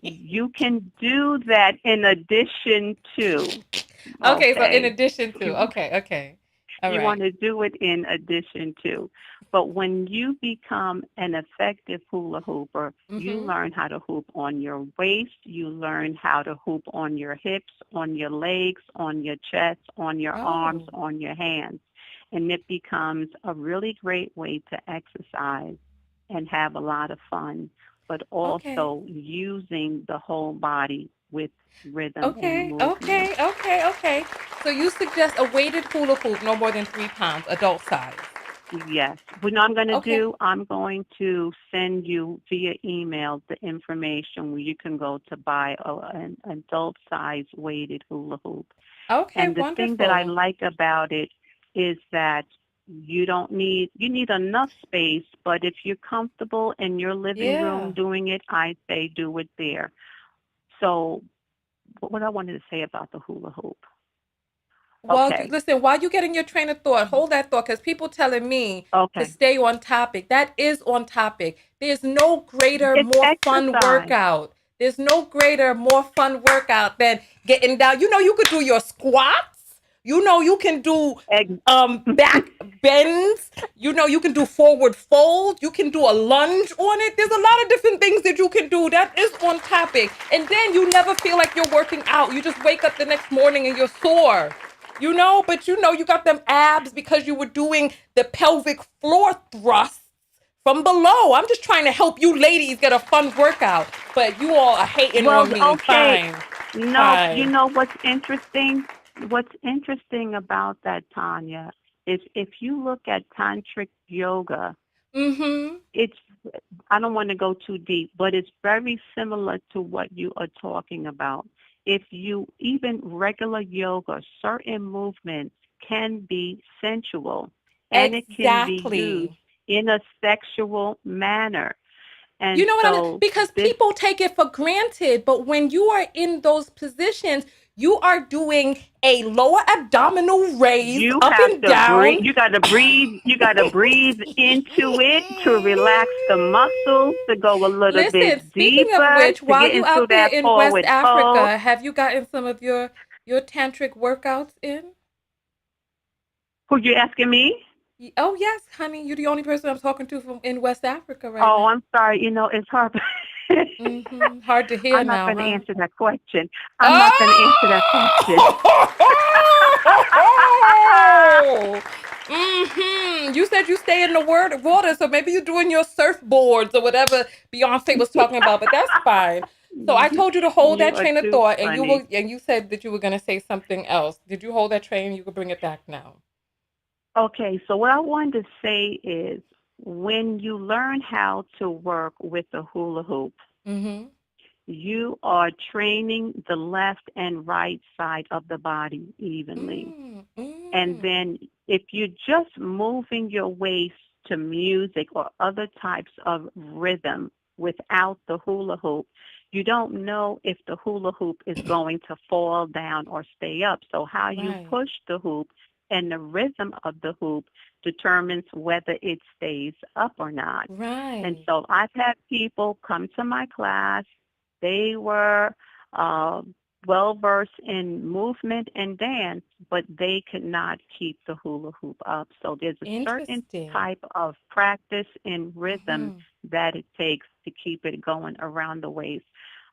You can do that in addition to, Okay, so in okay. addition to, You okay, okay. All You want right. to do it in addition to. But when you become an effective hula hooper, you Mm-hmm. learn how to hoop on your waist, you learn how to hoop on your hips, on your legs, on your chest, on your arms, Oh, on your hands. And it becomes a really great way to exercise and have a lot of fun, but okay. also using the whole body with rhythm and Okay, movement. okay, okay, okay. So you suggest a weighted hula hoop no more than 3 pounds, adult size. Yes. What I'm going to Okay. do, I'm going to send you via email the information where you can go to buy an adult size weighted hula hoop. Okay, And the thing that I wonderful. like about it is that you need enough space, but if you're comfortable in your living room Yeah. doing it, I say do it there. So what I wanted to say about the hula hoop. Well, Okay. listen, while you getting your train of thought, hold that thought because people telling me to Okay. stay on topic. That is on topic. There's no greater, It's more fun exercise. workout. There's no greater, more fun workout than getting down. You could do your squats. You can do Ex- back bends. You can do forward fold. You can do a lunge on it. There's a lot of different things that you can do. That is on topic. And then you never feel like you're working out. You just wake up the next morning and you're sore. But you got them abs because you were doing the pelvic floor thrusts from below. I'm just trying to help you ladies get a fun workout. But you all are hating Well, on me. okay. Fine. No, you Fine. know what's interesting? What's interesting about that, Tanya, is if you look at tantric yoga, Mm-hmm. it's I don't want to go too deep, but it's very similar to what you are talking about. If you even regular yoga, certain movements can be sensual and it can be used Exactly. in a sexual manner. You And know what I'm so because this people take it for granted, but when you are in those positions, you are doing a lower abdominal raise you up have and to breathe. down. You got to breathe. You got to breathe into it to relax the muscles, to go a little Listen, bit speaking of deeper, which, to while get you into out there that in West forward fold. Africa, have you gotten some of your tantric workouts in? Who you asking me? Oh yes, honey, you're the only person I'm talking to from in West Africa right Oh, now. I'm sorry. It's hard. Hard to hear I'm not now, going to huh? answer that question. I'm not going to answer that question. Oh! You said you stay in the water, so maybe you're doing your surfboards or whatever Beyonce was talking about, but that's fine. So I told you to hold You that are train of too thought, funny. and you said that you were gonna say something else. Did you hold that train? You could bring it back now. Okay, so what I wanted to say is when you learn how to work with the hula hoop, Mm-hmm. you are training the left and right side of the body evenly. Mm, And mm. then if you're just moving your waist to music or other types of rhythm without the hula hoop, you don't know if the hula hoop is going to fall down or stay up. So how you Right. push the hoop and the rhythm of the hoop determines whether it stays up or not. And Right. so I've had people come to my class. They were uh, well versed in movement and dance, but they could not keep the hula hoop up. So there's a certain Interesting. type of practice and rhythm Mm-hmm. that it takes to keep it going around the waist.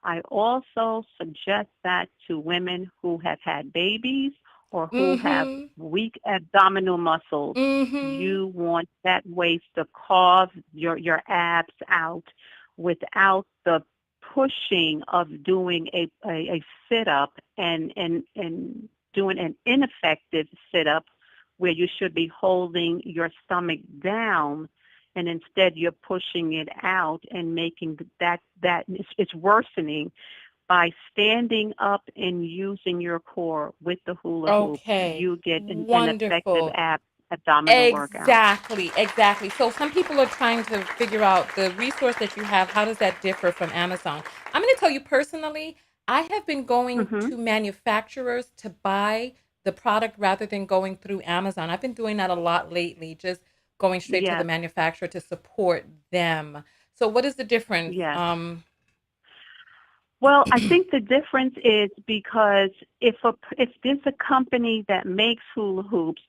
I also suggest that to women who have had babies or who have Mm-hmm. weak abdominal muscles. Mm-hmm. You want that waist to carve your abs out without the pushing of doing a sit up and doing an ineffective sit up where you should be holding your stomach down and instead you're pushing it out and making that it's worsening by standing up and using your core with the hula hoop. Okay. You get an effective Wonderful. abdominal workout. Exactly, exactly. So some people are trying to figure out the resource that you have. How does that differ from Amazon? I'm going to tell you personally, I have been going Mhm. to manufacturers to buy the product rather than going through Amazon. I've been doing that a lot lately, just going straight to the Yes. manufacturer to support them. So what is the difference? Yes. Well, I think the difference is because if there's a company that makes hula hoops,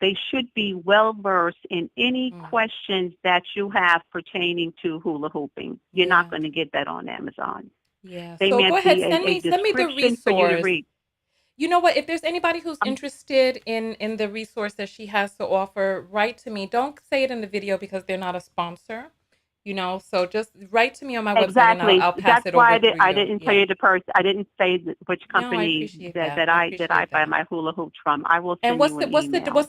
they should be well versed in any Mm, questions that you have pertaining to hula hooping. You're not yeah. going to get that on Amazon. Yeah. They So may go ahead, be a send me the description for you to resource. read. You know what? If there's anybody who's Um, interested in the resource that she has to offer, write to me. Don't say it in the video because they're not a sponsor, so just write to me on my website and I'll exactly. I'll pass That's it why over through I you. didn't tell Yeah. you the person. I didn't say which No, I company appreciate that, that. that I I that I appreciate buy that. my hula hoops from. I will And send what's you the an what's the email.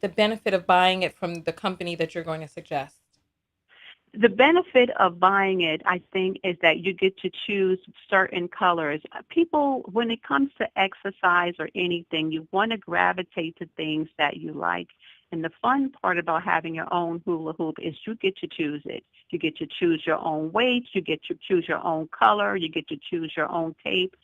the benefit of buying it from the company that you're going to suggest? The benefit of buying it, I think, is that you get to choose certain colors. People, when it comes to exercise or anything, you want to gravitate to things that you like. And the fun part about having your own hula hoop is you get to choose it. You get to choose your own weight. You get to choose your own color. You get to choose your own tape.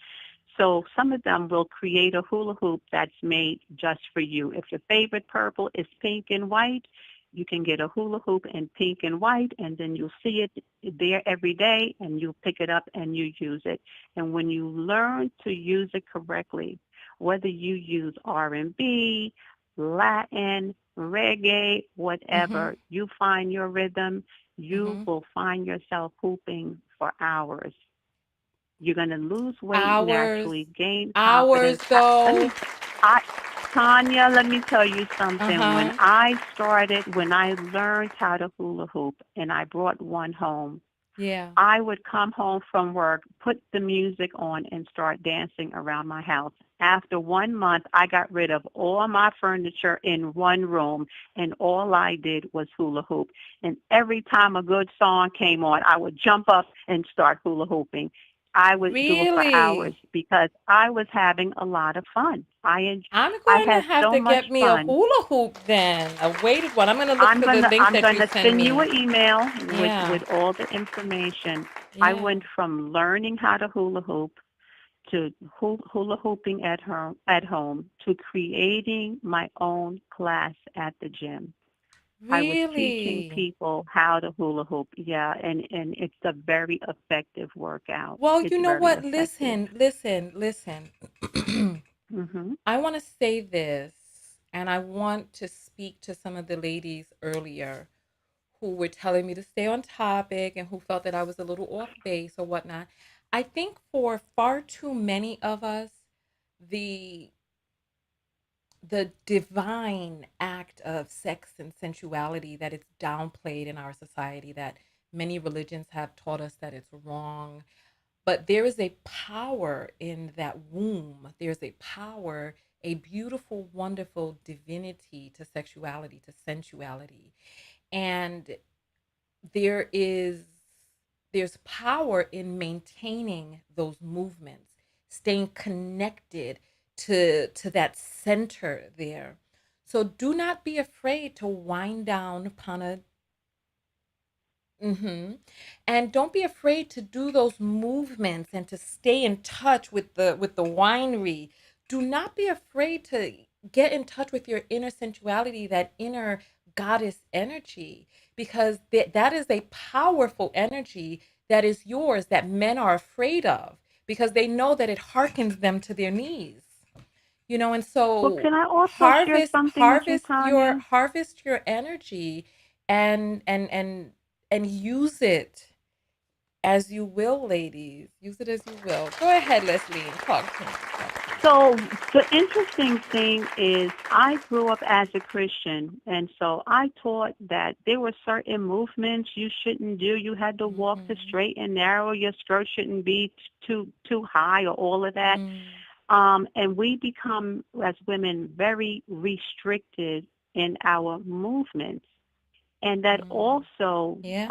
So some of them will create a hula hoop that's made just for you. If your favorite purple is pink and white, you can get a hula hoop in pink and white, and then you'll see it there every day, and you pick it up and you use it. And when you learn to use it correctly, whether you use R&B, Latin, reggae, Mhm. whatever, you find your rhythm, you Mhm. will find yourself hooping for hours. You're going to lose weight Hours. naturally, gain Hours confidence. Let though. me, I, Tanya, let me tell you something. Uh-huh. When I learned how to hula hoop and I brought one home, Yeah. I would come home from work, put the music on, and start dancing around my house. After 1 month, I got rid of all my furniture in one room, and all I did was hula hoop. And every time a good song came on, I would jump up and start hula hooping. I would do it for hours Really? because I was having a lot of fun. I'm I going to had have so to much get me a fun. hula hoop then, a weighted one. I'm going to look for the link I'm that you gonna send send you me. an email Yeah. with all the information. I Yeah. went from learning how to hula hoop to hula hooping at home to creating my own class at the gym. I was teaching Really? people how to hula hoop. Yeah, and it's a very effective workout. Well, It's you know very what? effective. Listen. Mhm. I want to say this, and I want to speak to some of the ladies earlier who were telling me to stay on topic and who felt that I was a little off base or whatnot. I think for far too many of us, the the divine act of sex and sensuality that it's downplayed in our society, that many religions have taught us that it's wrong, but there is a power in that womb. There's a power, a beautiful, wonderful divinity to sexuality, to sensuality. And there is there's power in maintaining those movements, staying connected to that center there. So do not be afraid to wind down upon Mm-hmm. And don't be afraid to do those movements and to stay in touch with the winery. Do not be afraid to get in touch with your inner sensuality, that inner goddess energy, because that is a powerful energy that is yours that men are afraid of because they know that it harkens them to their knees. And Well, so can I also share harvest something with you, harvest your Tonya? harvest your energy and use it as you will, ladies. Use it as you will. Go ahead, Leslie, and talk to me. So the interesting thing is I grew up as a Christian, and so I taught that there were certain movements you shouldn't do. You had to walk the Mm-hmm. straight and narrow. Your skirt shouldn't be too high or all of that. Mm. And we become, as women, very restricted in our movements. And that Mm. also Yeah.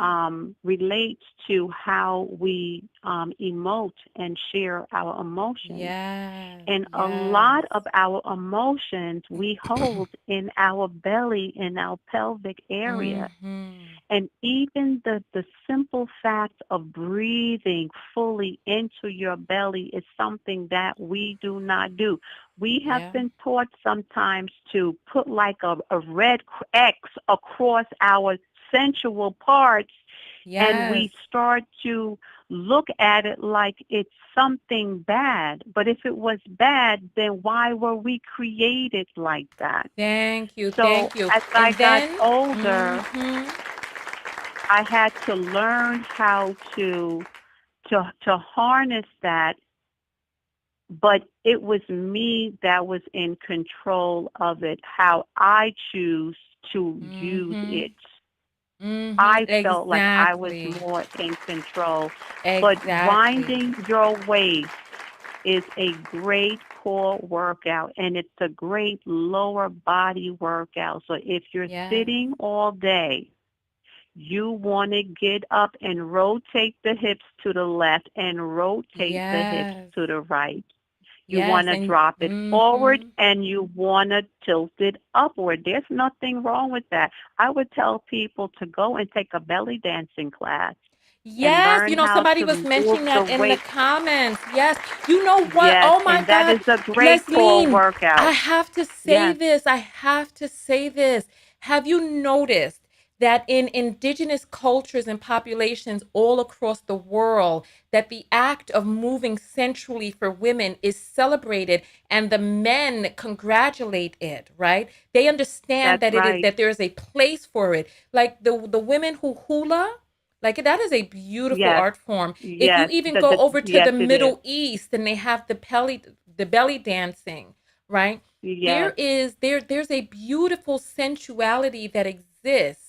relates to how we emote and share our emotions. Yes. And a Yes. lot of our emotions we hold in our belly, in our pelvic area. Mm-hmm. And even the simple fact of breathing fully into your belly is something that we do not do. We have Yeah. been taught sometimes to put like a red X across our sensual parts, and Yes. we start to look at it like it's something bad. But if it was bad, then why were we created like that? Thank you. So Thank you. as I And got then, older, mm-hmm. I had to learn how to harness that, but it was me that was in control of it, how I choose to use Mm-hmm. it. Mm-hmm. I felt like I was Exactly. more in control. But Exactly. winding your waist is a great core workout, and it's a great lower body workout. So if you're Yes. sitting all day, you want to get up and rotate the hips to the left and rotate the hips Yes. to the right. You Yes. want to And drop it forward mm-hmm. and you want to tilt it upward. There's nothing wrong with that. I would tell people to go and take a belly dancing class and Yes, learn how somebody to was move mentioning the that in the weight. comments. Yes. You know what? Yes, Oh my and that God. is a great core Leslie, I workout. have to say Yes, this. I have to say this. Have you noticed that in indigenous cultures and populations all across the world, that the act of moving sensually for women is celebrated and the men congratulate it, right? They understand that's that right. that there is a place for it. Like the women who hula, like that is a beautiful Yes, art form. If you yes, even go over to yes the it is. Middle East and they have the belly dancing, right? Yes. There's a beautiful sensuality that exists,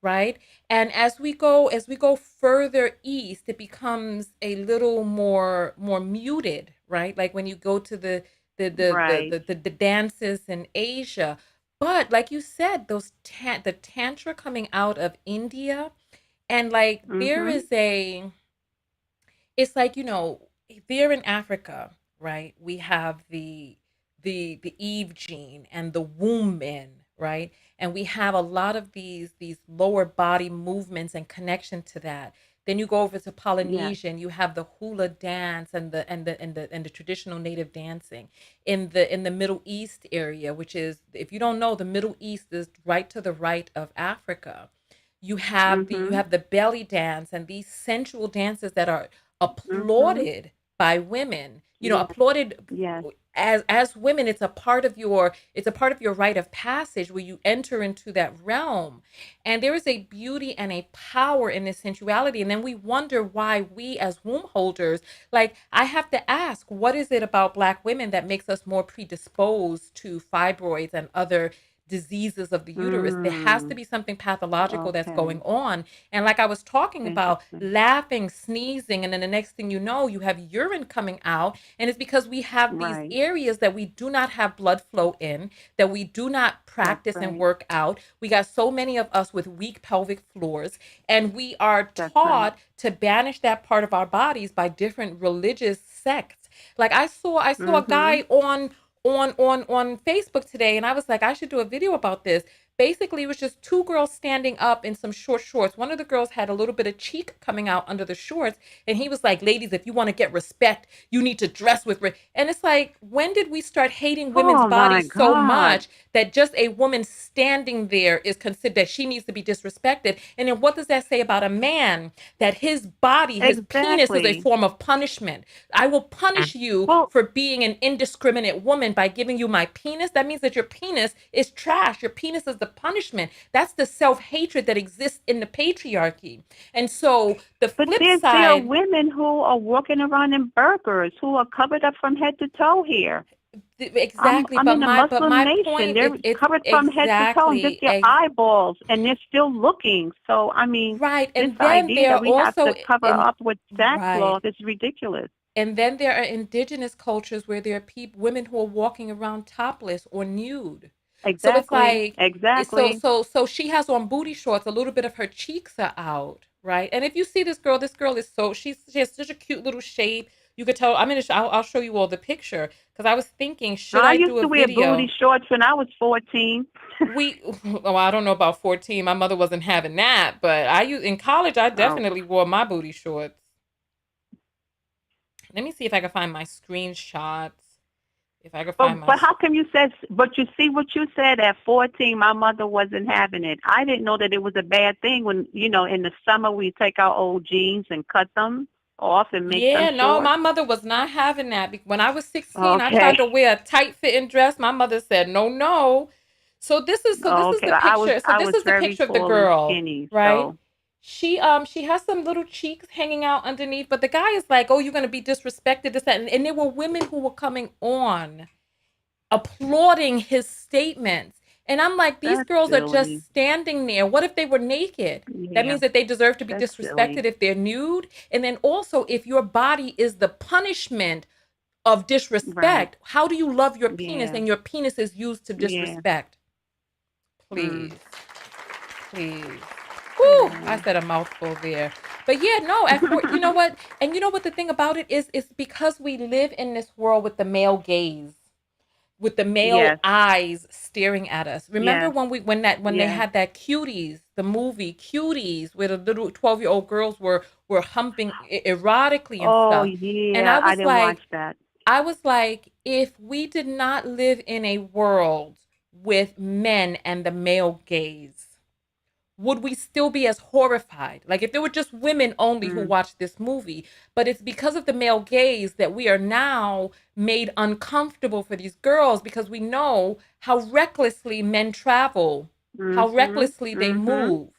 right? And as we go further east, it becomes a little more muted, right? Like when you go to Right. the dances in Asia. But like you said, the tantra coming out of India, and like there Mhm. is a it's like, there in Africa, right? We have the Eve gene and the womb in, right? And we have a lot of these lower body movements and connection to that. Then you go over to Yes. Polynesia and you have the hula dance and the traditional native dancing. In the Middle East area, which is, if you don't know, the Middle East is right to the right of Africa. You Mhm. have the belly dance and these sensual dances that are Mhm. applauded by women, Yes. applauded Yes. as women. It's a part of your rite of passage where you enter into that realm, and there is a beauty and a power in this sensuality. And then we wonder why we as womb holders, like, I have to ask, what is it about Black women that makes us more predisposed to fibroids and other diseases of the uterus? There has to Mm. be something pathological that's going Okay. on. And like I was talking about, Interesting. laughing, sneezing, and then the next thing you know, you have urine coming out. And it's because we have these Right. areas that we do not have blood flow in, that we do not That's practice and right. work out. We got so many of us with weak pelvic floors, and we are That's right. taught to banish that part of our bodies by different religious sects. Like I saw a Mhm. guy on Facebook today, and I was like, I should do a video about this. Basically, it was just two girls standing up in some short shorts. One of the girls had a little bit of cheek coming out under the shorts, and he was like, "Ladies, if you want to get respect, you need to dress with." And it's like, when did we start hating women's Oh my bodies so God. much that just a woman standing there is considered that she needs to be disrespected? And then what does that say about a man, that his body, his penis is a Exactly. form of punishment? I will punish you Well, for being an indiscriminate woman by giving you my penis. That means that your penis is trash. Your penis is the punishment. That's the self-hatred that exists in the patriarchy. And so the but flip there are side, women who are walking around in burqas who are covered up from head to toe here. exactly, I'm but in a my Muslim nation. point, They're it's covered from head to toe and just exactly their eyeballs, and they're still looking. So I mean, right. this And then idea there that are we have also to cover in up with right. sackcloth is ridiculous. And then there are indigenous cultures where there are women who are walking around topless or nude. So it's Exactly. like, Exactly. so she has on booty shorts. A little bit of her cheeks are out, right? And if you see this girl is so she has such a cute little shape. You could tell. I'll show you all the picture because I was thinking, should I I do used a to wear booty video? shorts when I was 14. Oh, I don't know about 14. My mother wasn't having that, but in college. I Oh, definitely wore my booty shorts. Let me see if I can find my screenshots. If I can find my but how come you said? But you see what you said at 14. My mother wasn't having it. I didn't know that it was a bad thing when in the summer we take our old jeans and cut them off and make them Yeah, no, short. my mother was not having that. When I was 16, I Okay. tried to wear a tight fitting dress. My mother said, "No, no." So this is Okay. the picture. So I this was is the very picture of the tall and girl, skinny, right? so She has some little cheeks hanging out underneath, but the guy is like, "Oh, you're gonna be disrespected." This that, and there were women who were coming on applauding his statements. And I'm like, these that's girls are silly. just standing there. What if they were naked? That Yeah, means that they deserve to be that's silly. disrespected if they're nude. And then also, if your body is the punishment of Right. disrespect, how do you love your penis Yeah. and your penis is used to Yeah. disrespect? Mm. Please, please. Whew, I Yeah. said a mouthful there. But yeah, no, you know what? And you know what the thing about it is because we live in this world with the male gaze, with the male Yes. eyes staring at us. Remember Yes. when they Yes. had that Cuties, the movie Cuties, where the little 12-year-old girls were humping erotically and Oh stuff. And yeah, I didn't watch that. I was like, if we did not live in a world with men and the male gaze, would we still be as horrified? Like if there were just women only who Mm. watched this movie, but it's because of the male gaze that we are now made uncomfortable for these girls because we know how recklessly men travel, how Mhm. recklessly they Mhm. move,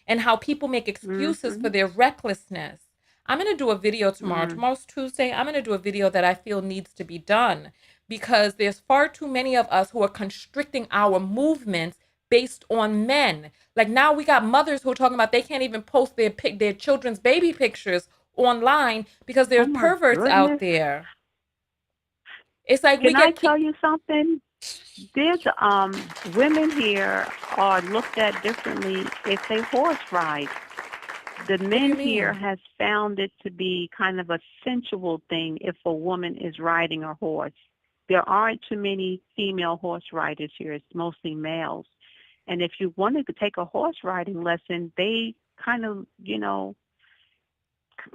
and how people make excuses for Mhm. their recklessness. I'm going to do a video tomorrow. Mm. Tomorrow's Tuesday. I'm going to do a video that I feel needs to be done because there's far too many of us who are constricting our movements based on men. Like now we got mothers who are talking about they can't even post their children's baby pictures online because Oh there's my perverts out goodness. there. It's like we Can I get tell you something? There's women here are looked at differently if they horse ride. The What do you men here mean? has found it to be kind of a sensual thing if a woman is riding a horse. There aren't too many female horse riders here. It's mostly males. And if you wanted to take a horse riding lesson, they kind of,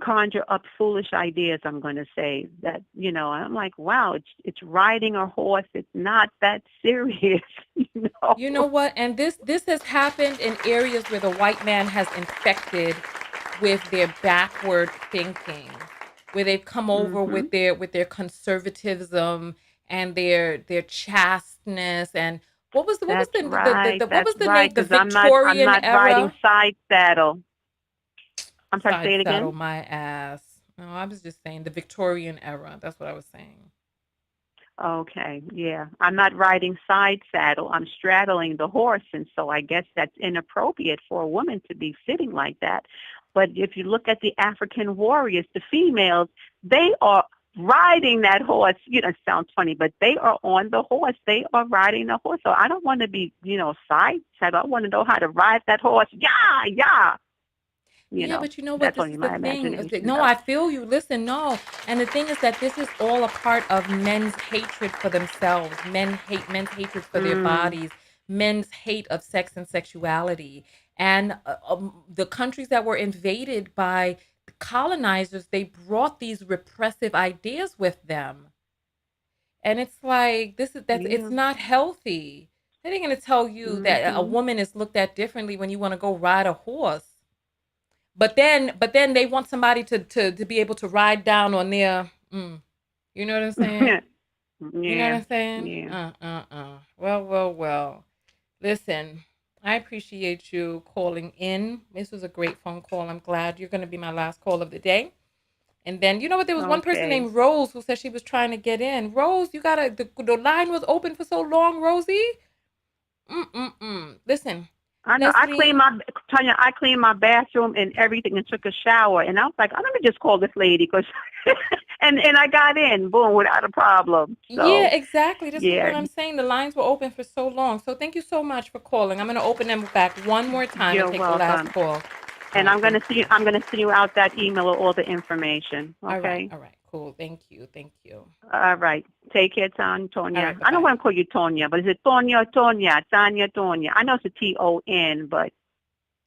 conjure up foolish ideas, I'm going to say that, I'm like, wow, it's riding a horse. It's not that serious, you know. You know what? And this has happened in areas where the white man has infected with their backward thinking, where they've come over Mhm. with their conservatism and their chasteness and what That's was the right. name, the Because I'm Victorian not riding era? side saddle. I'm sorry, Side say it saddle again. my ass. No, I was just saying the Victorian era. That's what I was saying. Okay, yeah. I'm not riding side saddle. I'm straddling the horse, and so I guess that's inappropriate for a woman to be sitting like that. But if you look at the African warriors, the females, they are riding that horse. It sounds funny, but they are on the horse. They are riding the horse. So I don't want to be, side saddle. I want to know how to ride that horse. Yeah, yeah. Yeah, but you know what? That's This only is the my thing. imagination, No, though. I feel you. Listen, no. And the thing is that this is all a part of men's hatred for themselves. Men's hatred for their Mm, bodies. men's hate of sex and sexuality. And the countries that were invaded by colonizers, they brought these repressive ideas with them. And it's like, it's Yeah. not healthy. They're going to tell you that a Mhm. woman is looked at differently when you want to go ride a horse. But then they want somebody to be able to ride down on their, you know what I'm saying? You know what Yeah. I'm saying? Yeah. Well. Listen, I appreciate you calling in. This was a great phone call. I'm glad you're going to be my last call of the day. And then, you know what? There was one person Okay. named Rose who said she was trying to get in. Rose, the line was open for so long, Rosie. Listen, I know. Leslie. Tonya, I cleaned my bathroom and everything and took a shower. And I was like, let me just call this lady because, and I got in, boom, without a problem. Yeah, So, exactly. This is yeah, what I'm saying. The lines were open for so long. So thank you so much for calling. I'm going to open them back one more time and you're take the last welcome. call. All And right, thank you. I'm gonna send you out that email with all the information. Okay. All right, cool. Thank you. All right. Take care, All Tonya. right, I don't bye-bye. want to call you Tonya, but is it Tonya or Tonya? Tanya, Tonya. I know it's a Ton, but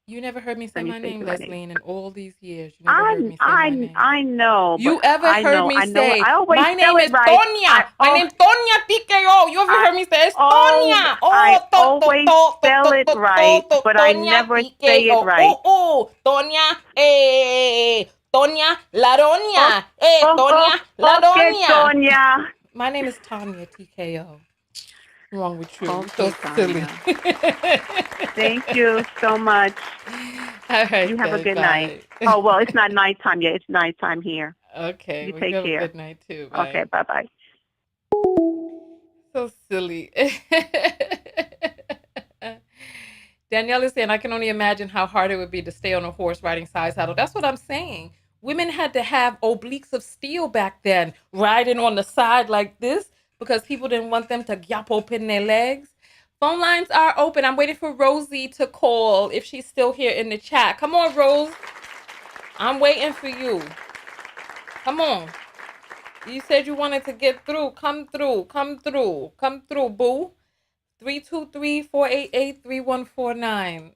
You never heard me say let me my say name, the right name. Leslie, in all these years. You never heard me say my name. I know, but You ever heard me I know. say, I always my spell name it is right. Tonya. My name's Tonya TKO. You ever I heard me say, it's oh Tonya. I Oh, always spell it right, but I Tonya never say it TKO. right. Tonya, Tonya, La Oh, Doña. Tonya, La okay, Doña. Tonya. My name is Tonya TKO. What's wrong with you? You're so Okay, silly. Tanya. Thank you so much. All You right, have a then. good night. Bye. Oh, well, it's not nighttime yet. It's nighttime here. Okay. You Well, you take have a care. good night too. Okay, Bye. bye-bye. So silly. Danielle is saying, I can only imagine how hard it would be to stay on a horse riding side saddle. That's what I'm saying. Women had to have obliques of steel back then, riding on the side like this because people didn't want them to yap open their legs. Phone lines are open. I'm waiting for Rosie to call if she's still here in the chat. Come on, Rose. I'm waiting for you. Come on. You said you wanted to get through. Come through. Come through. Come through, boo. 323-488-3149.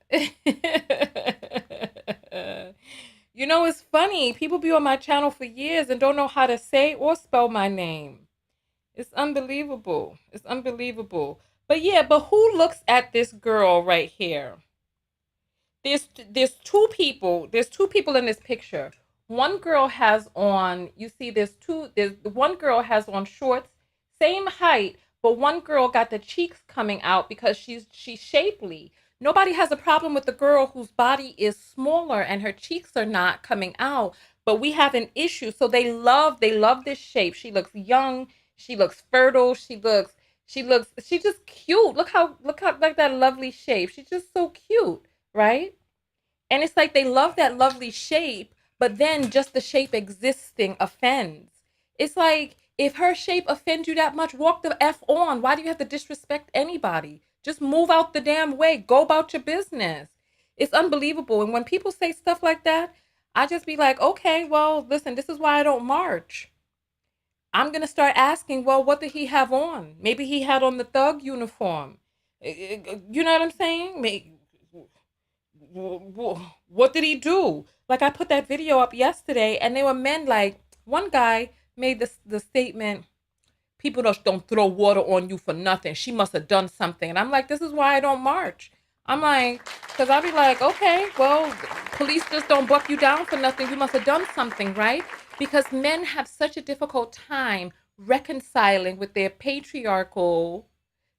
You know, it's funny. People be on my channel for years and don't know how to say or spell my name. It's unbelievable. It's unbelievable. But yeah, but who looks at this girl right here? There's two people. There's two people in this picture. One girl has on, you see there's one girl has on shorts, same height, but one girl got the cheeks coming out because she's shapely. Nobody has a problem with the girl whose body is smaller and her cheeks are not coming out, but we have an issue. So they love this shape. She looks young, she looks fertile, she's just cute. Look how like that lovely shape. She's just so cute, right? And it's like they love that lovely shape, but then just the shape existing offends. It's like if her shape offends you that much, walk the F on. Why do you have to disrespect anybody? Just move out the damn way. Go about your business. It's unbelievable. And when people say stuff like that, I just be like, okay, well, listen, this is why I don't march. I'm going to start asking, well, what did he have on? Maybe he had on the thug uniform. You know what I'm saying? What did he do? Like I put that video up yesterday, and there were men like one guy made the statement, "People just don't throw water on you for nothing. She must have done something." And I'm like, this is why I don't march. I'm like, because I'll be like, okay, well, police just don't buck you down for nothing. You must have done something, right? Because men have such a difficult time reconciling with their patriarchal,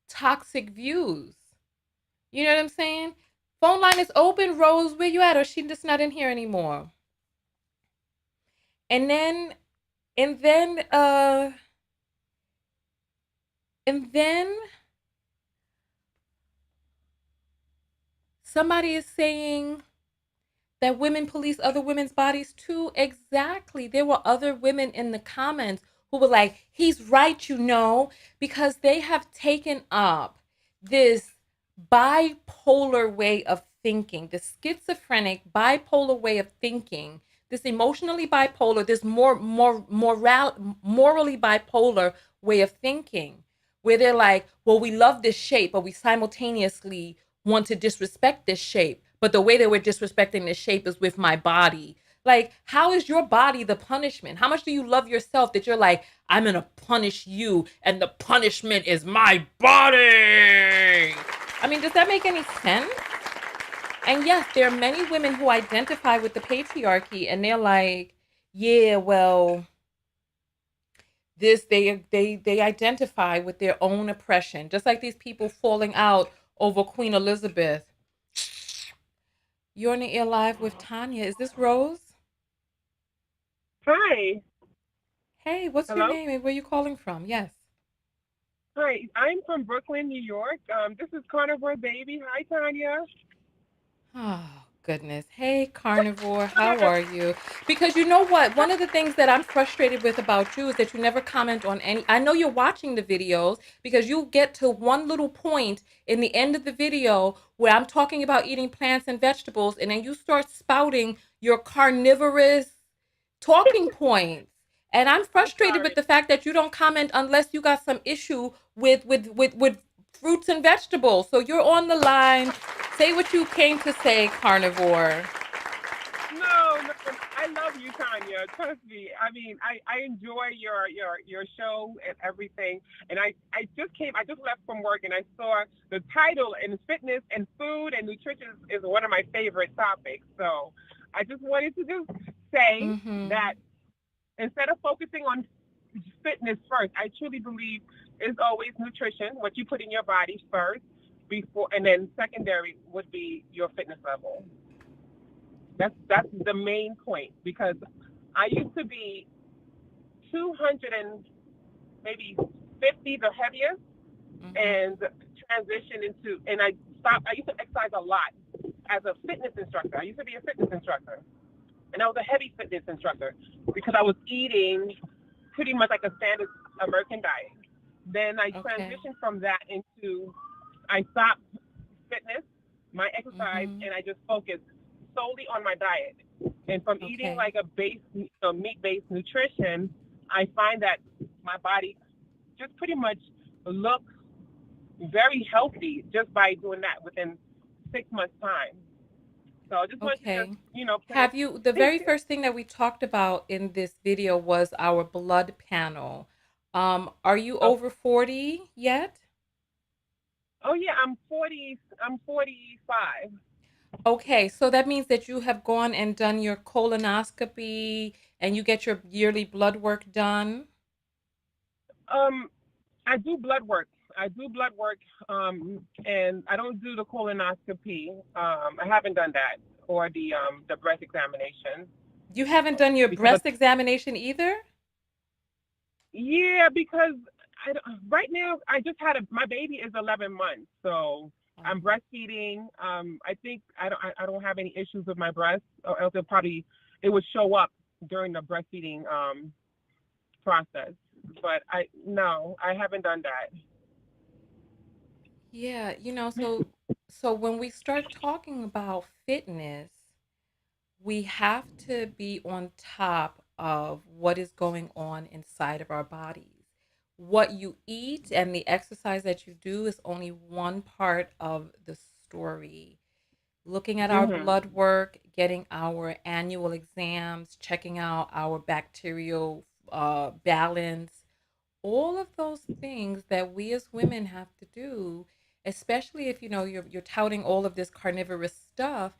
toxic views. You know what I'm saying? Phone line is open, Rose. Where you at? Or she just not in here anymore? And then, and then, uh, and then somebody is saying that women police other women's bodies too. Exactly. There were other women in the comments who were like, he's right, you know, because they have taken up this bipolar way of thinking, this schizophrenic bipolar way of thinking, this emotionally bipolar, this morally bipolar way of thinking, where they're like, well, we love this shape, but we simultaneously want to disrespect this shape. But the way that we're disrespecting this shape is with my body. Like, how is your body the punishment? How much do you love yourself that you're like, I'm going to punish you and the punishment is my body? I mean, does that make any sense? And yes, there are many women who identify with the patriarchy and they're like, yeah, well, this they identify with their own oppression, just like these people falling out over Queen Elizabeth. You're in the Ear Live with Tonya. Is this Rose? Hi. Hey, what's your Hello. name and where you calling from? Yes. Hi. I'm from Brooklyn, New York. This is Carnivore Baby. Hi, Tonya. Oh, goodness. Hey, Carnivore, how are you? Because you know what? One of the things that I'm frustrated with about you is that you never comment on any. I know you're watching the videos because you get to one little point in the end of the video where I'm talking about eating plants and vegetables, and then you start spouting your carnivorous talking points. And I'm I'm frustrated with sorry. the fact that you don't comment unless you got some issue with fruits and vegetables. So you're on the line. Say what you came to say, Carnivore. No, no, I love you, Tonya. Trust me. I mean, I enjoy your show and everything. And I just left from work and I saw the title, and fitness and food and nutrition is one of my favorite topics. So I just wanted to just say Mm-hmm. that instead of focusing on fitness first, I truly believe it's always nutrition, what you put in your body first, before, and then secondary would be your fitness level. That's the main point, because I used to be 200 and maybe 50 the heaviest, Mm-hmm. and transitioned into, and I stopped. I used to exercise a lot as a fitness instructor. I used to be a fitness instructor, and I was a heavy fitness instructor because I was eating pretty much like a standard American diet. Then I Okay. transitioned from that into, I stopped fitness, my exercise, Mm-hmm. and I just focused solely on my diet. And from eating Okay. like a meat-based nutrition, I find that my body just pretty much looks very healthy just by doing that within 6 months time. So I just wanted to just Okay. plant. Have you, the very first thing that we talked about in this video was our blood panel. Are you Oh, over 40 yet? oh yeah, I'm 40. I'm 45. Okay, so that means that you have gone and done your colonoscopy and you get your yearly blood work done. Um, I do blood work. I do blood work, and I don't do the colonoscopy. I haven't done that, or the breast examination, You haven't done your because of, breast examination either? yeah, because right now I just had my baby is 11 months, so Oh, I'm breastfeeding. I think I don't have any issues with my breast, or else it would show up during the breastfeeding process. But I no, I haven't done that. yeah, so when we start talking about fitness, we have to be on top of what is going on inside of our bodies. What you eat and the exercise that you do is only one part of the story. Looking at our Mhm. blood work, getting our annual exams, checking out our bacterial balance, all of those things that we as women have to do, especially if you're touting all of this carnivorous stuff.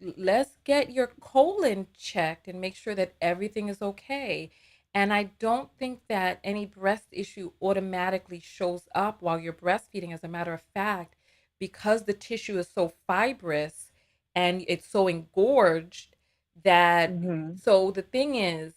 Let's get your colon checked and make sure that everything is okay. And I don't think that any breast issue automatically shows up while you're breastfeeding. As a matter of fact, because the tissue is so fibrous and it's so engorged that, Mhm. so the thing is,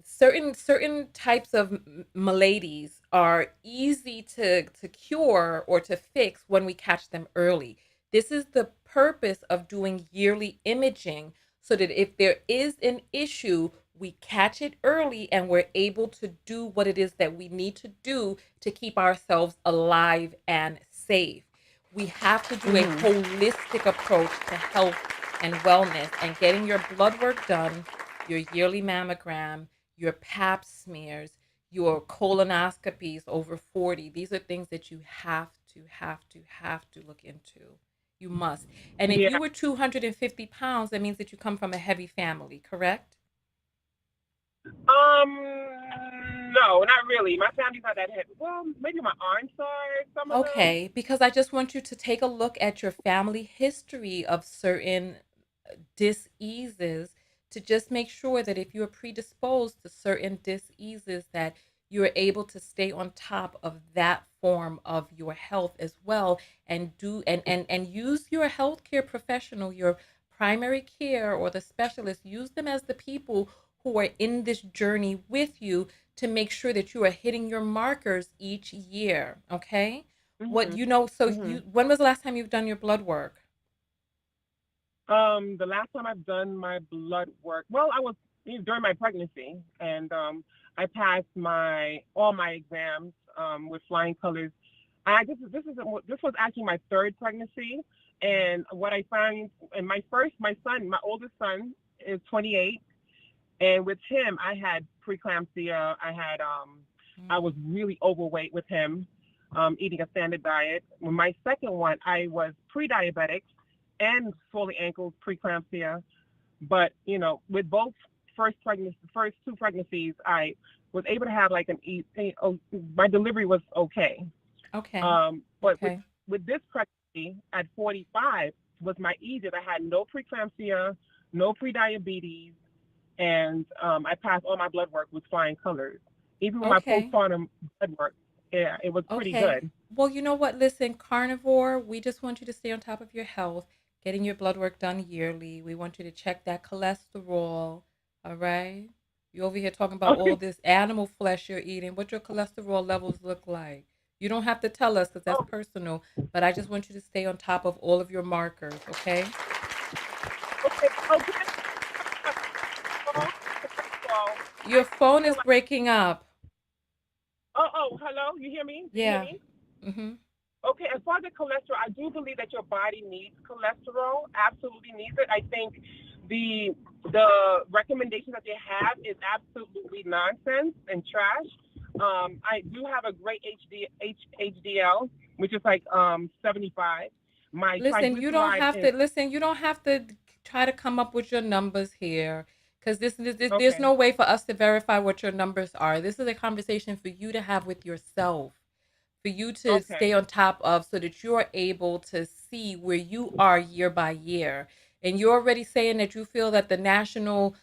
certain types of maladies are easy to cure or to fix when we catch them early. This is the purpose of doing yearly imaging, so that if there is an issue, we catch it early and we're able to do what it is that we need to do to keep ourselves alive and safe. We have to do a Mhm. holistic approach to health and wellness, and getting your blood work done, your yearly mammogram, your pap smears, your colonoscopies over 40. These are things that you have to look into. You must. And if Yeah. you were 250 pounds, that means that you come from a heavy family, correct? No, not really. My family's not that heavy. Well, maybe my aunts are, some of them. Okay, because I just want you to take a look at your family history of certain diseases to just make sure that if you're predisposed to certain diseases that you're able to stay on top of that form of your health as well, and do and use your healthcare professional, your primary care or the specialist, use them as the people who are in this journey with you to make sure that you are hitting your markers each year. Okay, what Mhm. you know, so you, Mhm. when was the last time you've done your blood work? The last time I've done my blood work, well, I was during my pregnancy, and I passed my all my exams with flying colors. This was actually my third pregnancy, and what I found in my son, my oldest son is 28, and with him I had preeclampsia. I was really overweight with him, eating a standard diet. With my second one, I was pre-diabetic and swollen ankles, preeclampsia. But with both first two pregnancies, I was able to have like my delivery was okay. Okay. But with Okay. this pregnancy at 45 was my easiest. I had no preeclampsia, no prediabetes, and I passed all my blood work with flying colors. Even with my Okay. postpartum blood work, yeah, it was pretty Okay. good. Well, you know what? Listen, Carnivore, we just want you to stay on top of your health, getting your blood work done yearly. We want you to check that cholesterol. All right. You over here talking about all this animal flesh you're eating. What your cholesterol levels look like? You don't have to tell us because that's Oh, personal, but I just want you to stay on top of all of your markers, okay? okay. Oh, can I call? Well, Your I phone feel is like, breaking up. hello. You hear me? Do you hear Yeah. me? Mm-hmm. Okay, as far as the cholesterol, I do believe that your body needs cholesterol, absolutely needs it. I think the recommendation that they have is absolutely nonsense and trash. I do have a great HDL, which is like 75. My Listen, you don't triglyceride have is to listen. You don't have to try to come up with your numbers here, because there's okay. no way for us to verify what your numbers are. This is a conversation for you to have with yourself, for you to stay Okay. on top of, so that you're able to see where you are year by year. And you're already saying that you feel that the national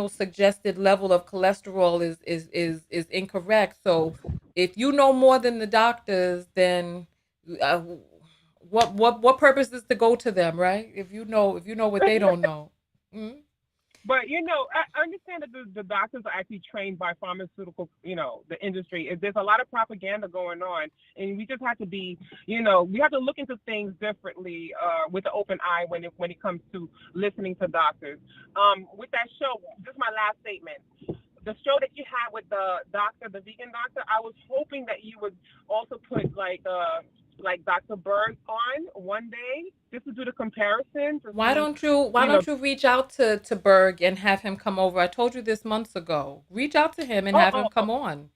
suggested level of cholesterol is incorrect. So if you know more than the doctors, then uh, what purpose is to go to them, right? If you know what they don't know. Mm? But I understand that the doctors are actually trained by pharmaceutical, the industry. There's a lot of propaganda going on, and we just have to be, we have to look into things differently with an open eye when it comes to listening to doctors. With that show, this is my last statement. The show that you had with the doctor, the vegan doctor, I was hoping that you would also put like Dr. Berg on one day just to do the comparison to Why see, don't you why you know, don't you reach out to Berg and have him come over? I told you this months ago. Reach out to him and oh, have him oh, come on.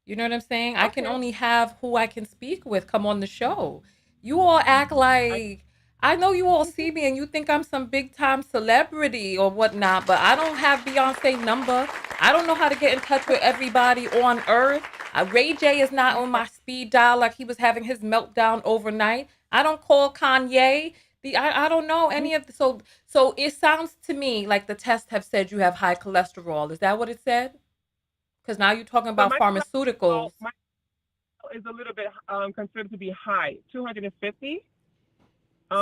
You know what I'm saying? I can okay. only have who I can speak with come on the show. You all act like, I know you all see me and you think I'm some big time celebrity or whatnot, but I don't have Beyonce number. I don't know how to get in touch with everybody on earth. Ray J is not on my speed dial like he was having his meltdown overnight. I don't call Kanye. I don't know any of the, so it sounds to me like the tests have said you have high cholesterol. Is that what it said? Because now you're talking But about my cholesterol, pharmaceuticals. is a little bit considered to be high, 250.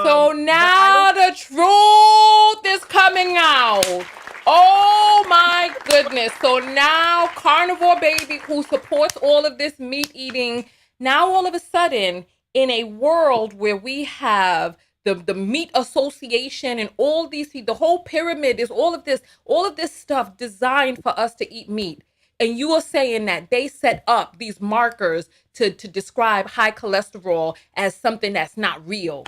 So But I don't. now the truth is coming out. Oh my goodness. So now Carnivore Baby, who supports all of this meat eating, now all of a sudden, in a world where we have the meat association and all these, the whole pyramid is all of this stuff designed for us to eat meat. And you are saying that they set up these markers to describe high cholesterol as something that's not real.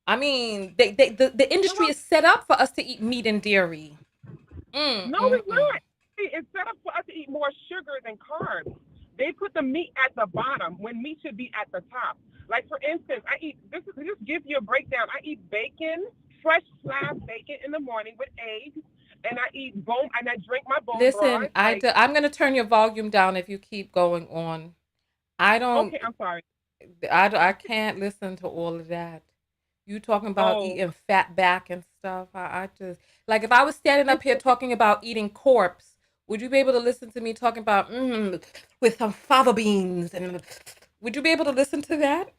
I mean, the No, industry is set up for us to eat meat and dairy. Mm, no, mm, it's mm. not. instead of for us to eat more sugar than carbs, they put the meat at the bottom when meat should be at the top. Like for instance, I eat this is just give you a breakdown. I eat bacon, fresh slab bacon in the morning with eggs, and I eat bone and I drink my bone Listen, broth. Like I'm going to turn your volume down if you keep going on. I don't, okay, I'm sorry. I can't listen to all of that. You talking about Oh, eating fat back and stuff. I just, like, if I was standing up it's here talking about eating corpse, would you be able to listen to me talking about with some fava beans and would you be able to listen to that?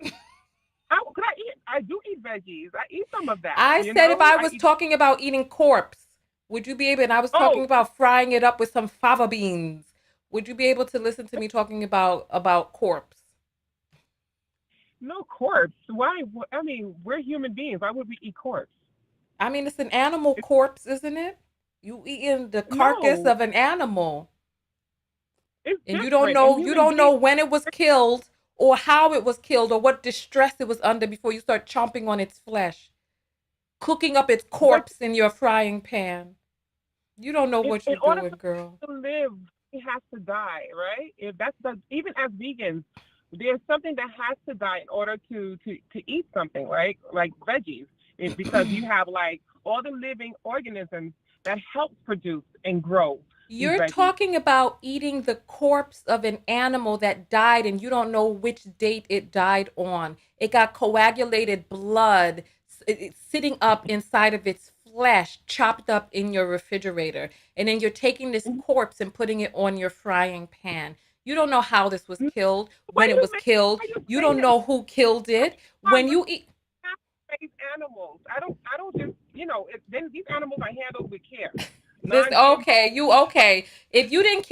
could I eat? I do eat veggies. I eat some of that. I You said if know, I I was eat. talking about eating corpse, would you be able? And I was Oh talking about frying it up with some fava beans. Would you be able to listen to me talking about corpse? no, corpse. Why? I mean, we're human beings. Why would we eat corpse? I mean, it's an animal It's, corpse, isn't it? You eating the carcass no, of an animal, it's and different. And you human don't know beings. when it was killed or how it was killed or what distress it was under before you start chomping on its flesh, cooking up its But corpse in your frying pan. You don't know what in you're order doing, girl. to live, he has to die, right? If that's the even as vegans, there's something that has to die in order to eat something, right? Like veggies, because you have like all the living organisms that help produce and grow these You're veggies. talking about eating the corpse of an animal that died and you don't know which date it died on. It got coagulated blood it's sitting up inside of its flesh, chopped up in your refrigerator. And then you're taking this corpse and putting it on your frying pan. You don't know how this was killed, when Wait it a was minute, killed. why are you You saying don't that? know who killed it. I When look you eat at these animals. I don't just then these animals are handled with care. this Non-GMO. okay. If you didn't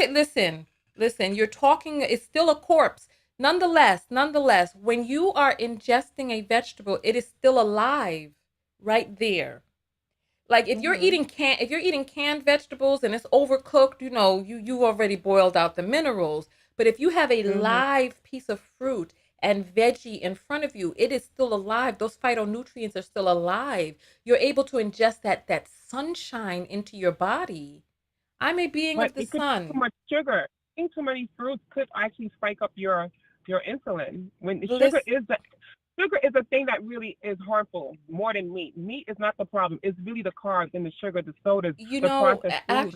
listen, you're talking it's still a corpse. Nonetheless, when you are ingesting a vegetable, it is still alive right there. Like Mhm. if you're eating canned vegetables and it's overcooked, you already boiled out the minerals. But if you have a Mhm. live piece of fruit and veggie in front of you, it is still alive. Those phytonutrients are still alive. You're able to ingest that sunshine into your body. I'm a being But of the it could be too sun. much sugar. Eating too many fruits could actually spike up your insulin. When the Listen, sugar is a thing that really is harmful more than meat. Meat is not the problem. It's really the carbs and the sugar, the sodas, the processed food.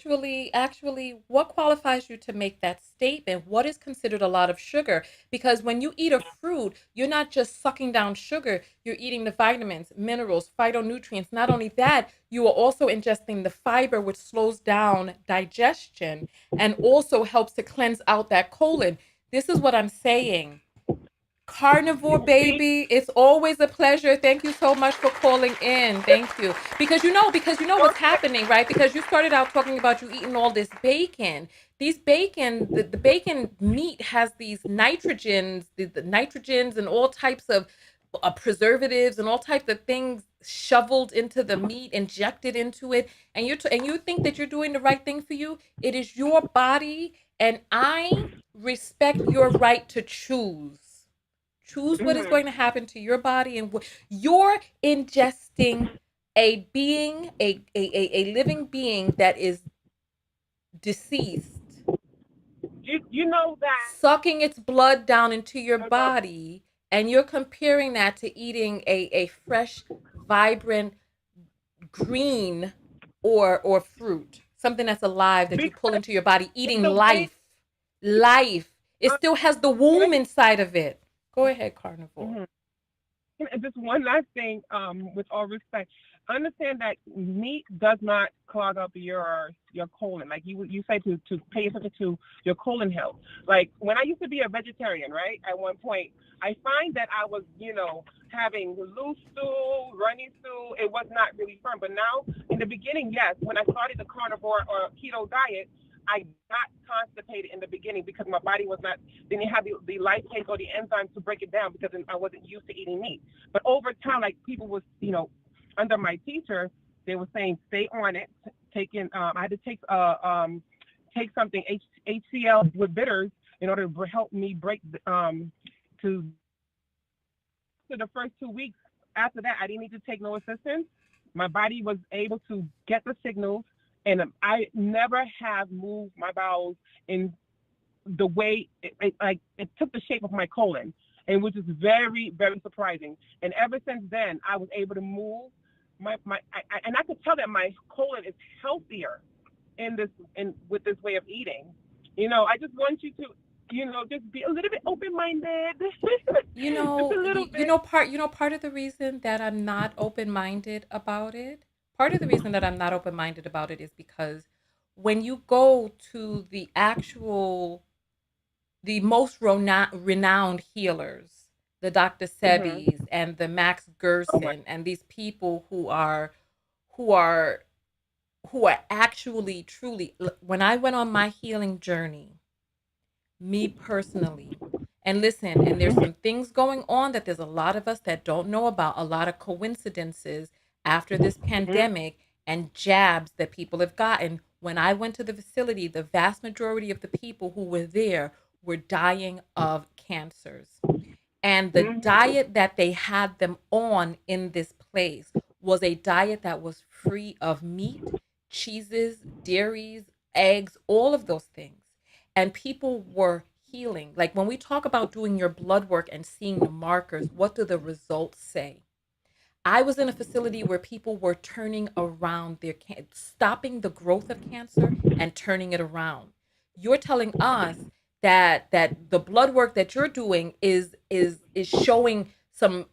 actually, what qualifies you to make that statement? What is considered a lot of sugar? Because when you eat a fruit, you're not just sucking down sugar, you're eating the vitamins, minerals, phytonutrients. Not only that, you are also ingesting the fiber, which slows down digestion and also helps to cleanse out that colon. This is what I'm saying. Carnivore See, baby, it's always a pleasure. Thank you so much for calling in. Thank you. Because you know what's happening, right? Because you started out talking about you eating all this bacon. The bacon meat has these the nitrogens and all types of preservatives and all types of things shoveled into the meat, injected into it, and and you think that you're doing the right thing for you. It is your body, and I respect your right to choose what is mhm. going to happen to your body and you're ingesting a living being that is deceased, You know that sucking its blood down into your about body, and you're comparing that to eating a fresh, vibrant green or fruit, something that's alive that you pull because into your body, in eating the way. life. It Uh, still has the can I womb just? inside of it. Go ahead, carnivore. Mhm. And just one last thing, with all respect, understand that meat does not clog up your colon. Like you say to pay attention to your colon health. Like when I used to be a vegetarian, right? At one point, I find that I was, having loose stool, runny stool. It was not really firm. But now, in the beginning, yes, when I started the carnivore or keto diet, I got constipated in the beginning because my body was not, didn't have the lipase or the enzymes to break it down because I wasn't used to eating meat. But over time, like people was, under my teacher, they were saying stay on it. Taking, I had to take something HCl with bitters in order to help me break to the first 2 weeks. After that, I didn't need to take no assistance. My body was able to get the signals and I never have moved my bowels in the way it took the shape of my colon, and which is very, very surprising. And ever since then, I was able to move and I could tell that my colon is healthier in with this way of eating. I just want you to, just be a little bit open minded. You Just know, a little bit. part of the reason that I'm not open-minded about it, part of the reason that I'm not open-minded about it is because when you go to the most renowned healers, the Dr. Mhm. Sebes and the Max Oh my. Gerson and these people who are who are actually truly, when I went on my healing journey, me personally, and listen, and there's Mhm. some things going on that there's a lot of us that don't know about, a lot of coincidences after this Mhm. pandemic and jabs that people have gotten. When I went to the facility, the vast majority of the people who were there were dying of cancers. And the Mhm. diet that they had them on in this place was a diet that was free of meat, cheeses, dairies, eggs, all of those things. And people were healing. Like when we talk about doing your blood work and seeing the markers, what do the results say? I was in a facility where people were turning around stopping the growth of cancer and turning it around. You're telling us that the blood work that you're doing is showing some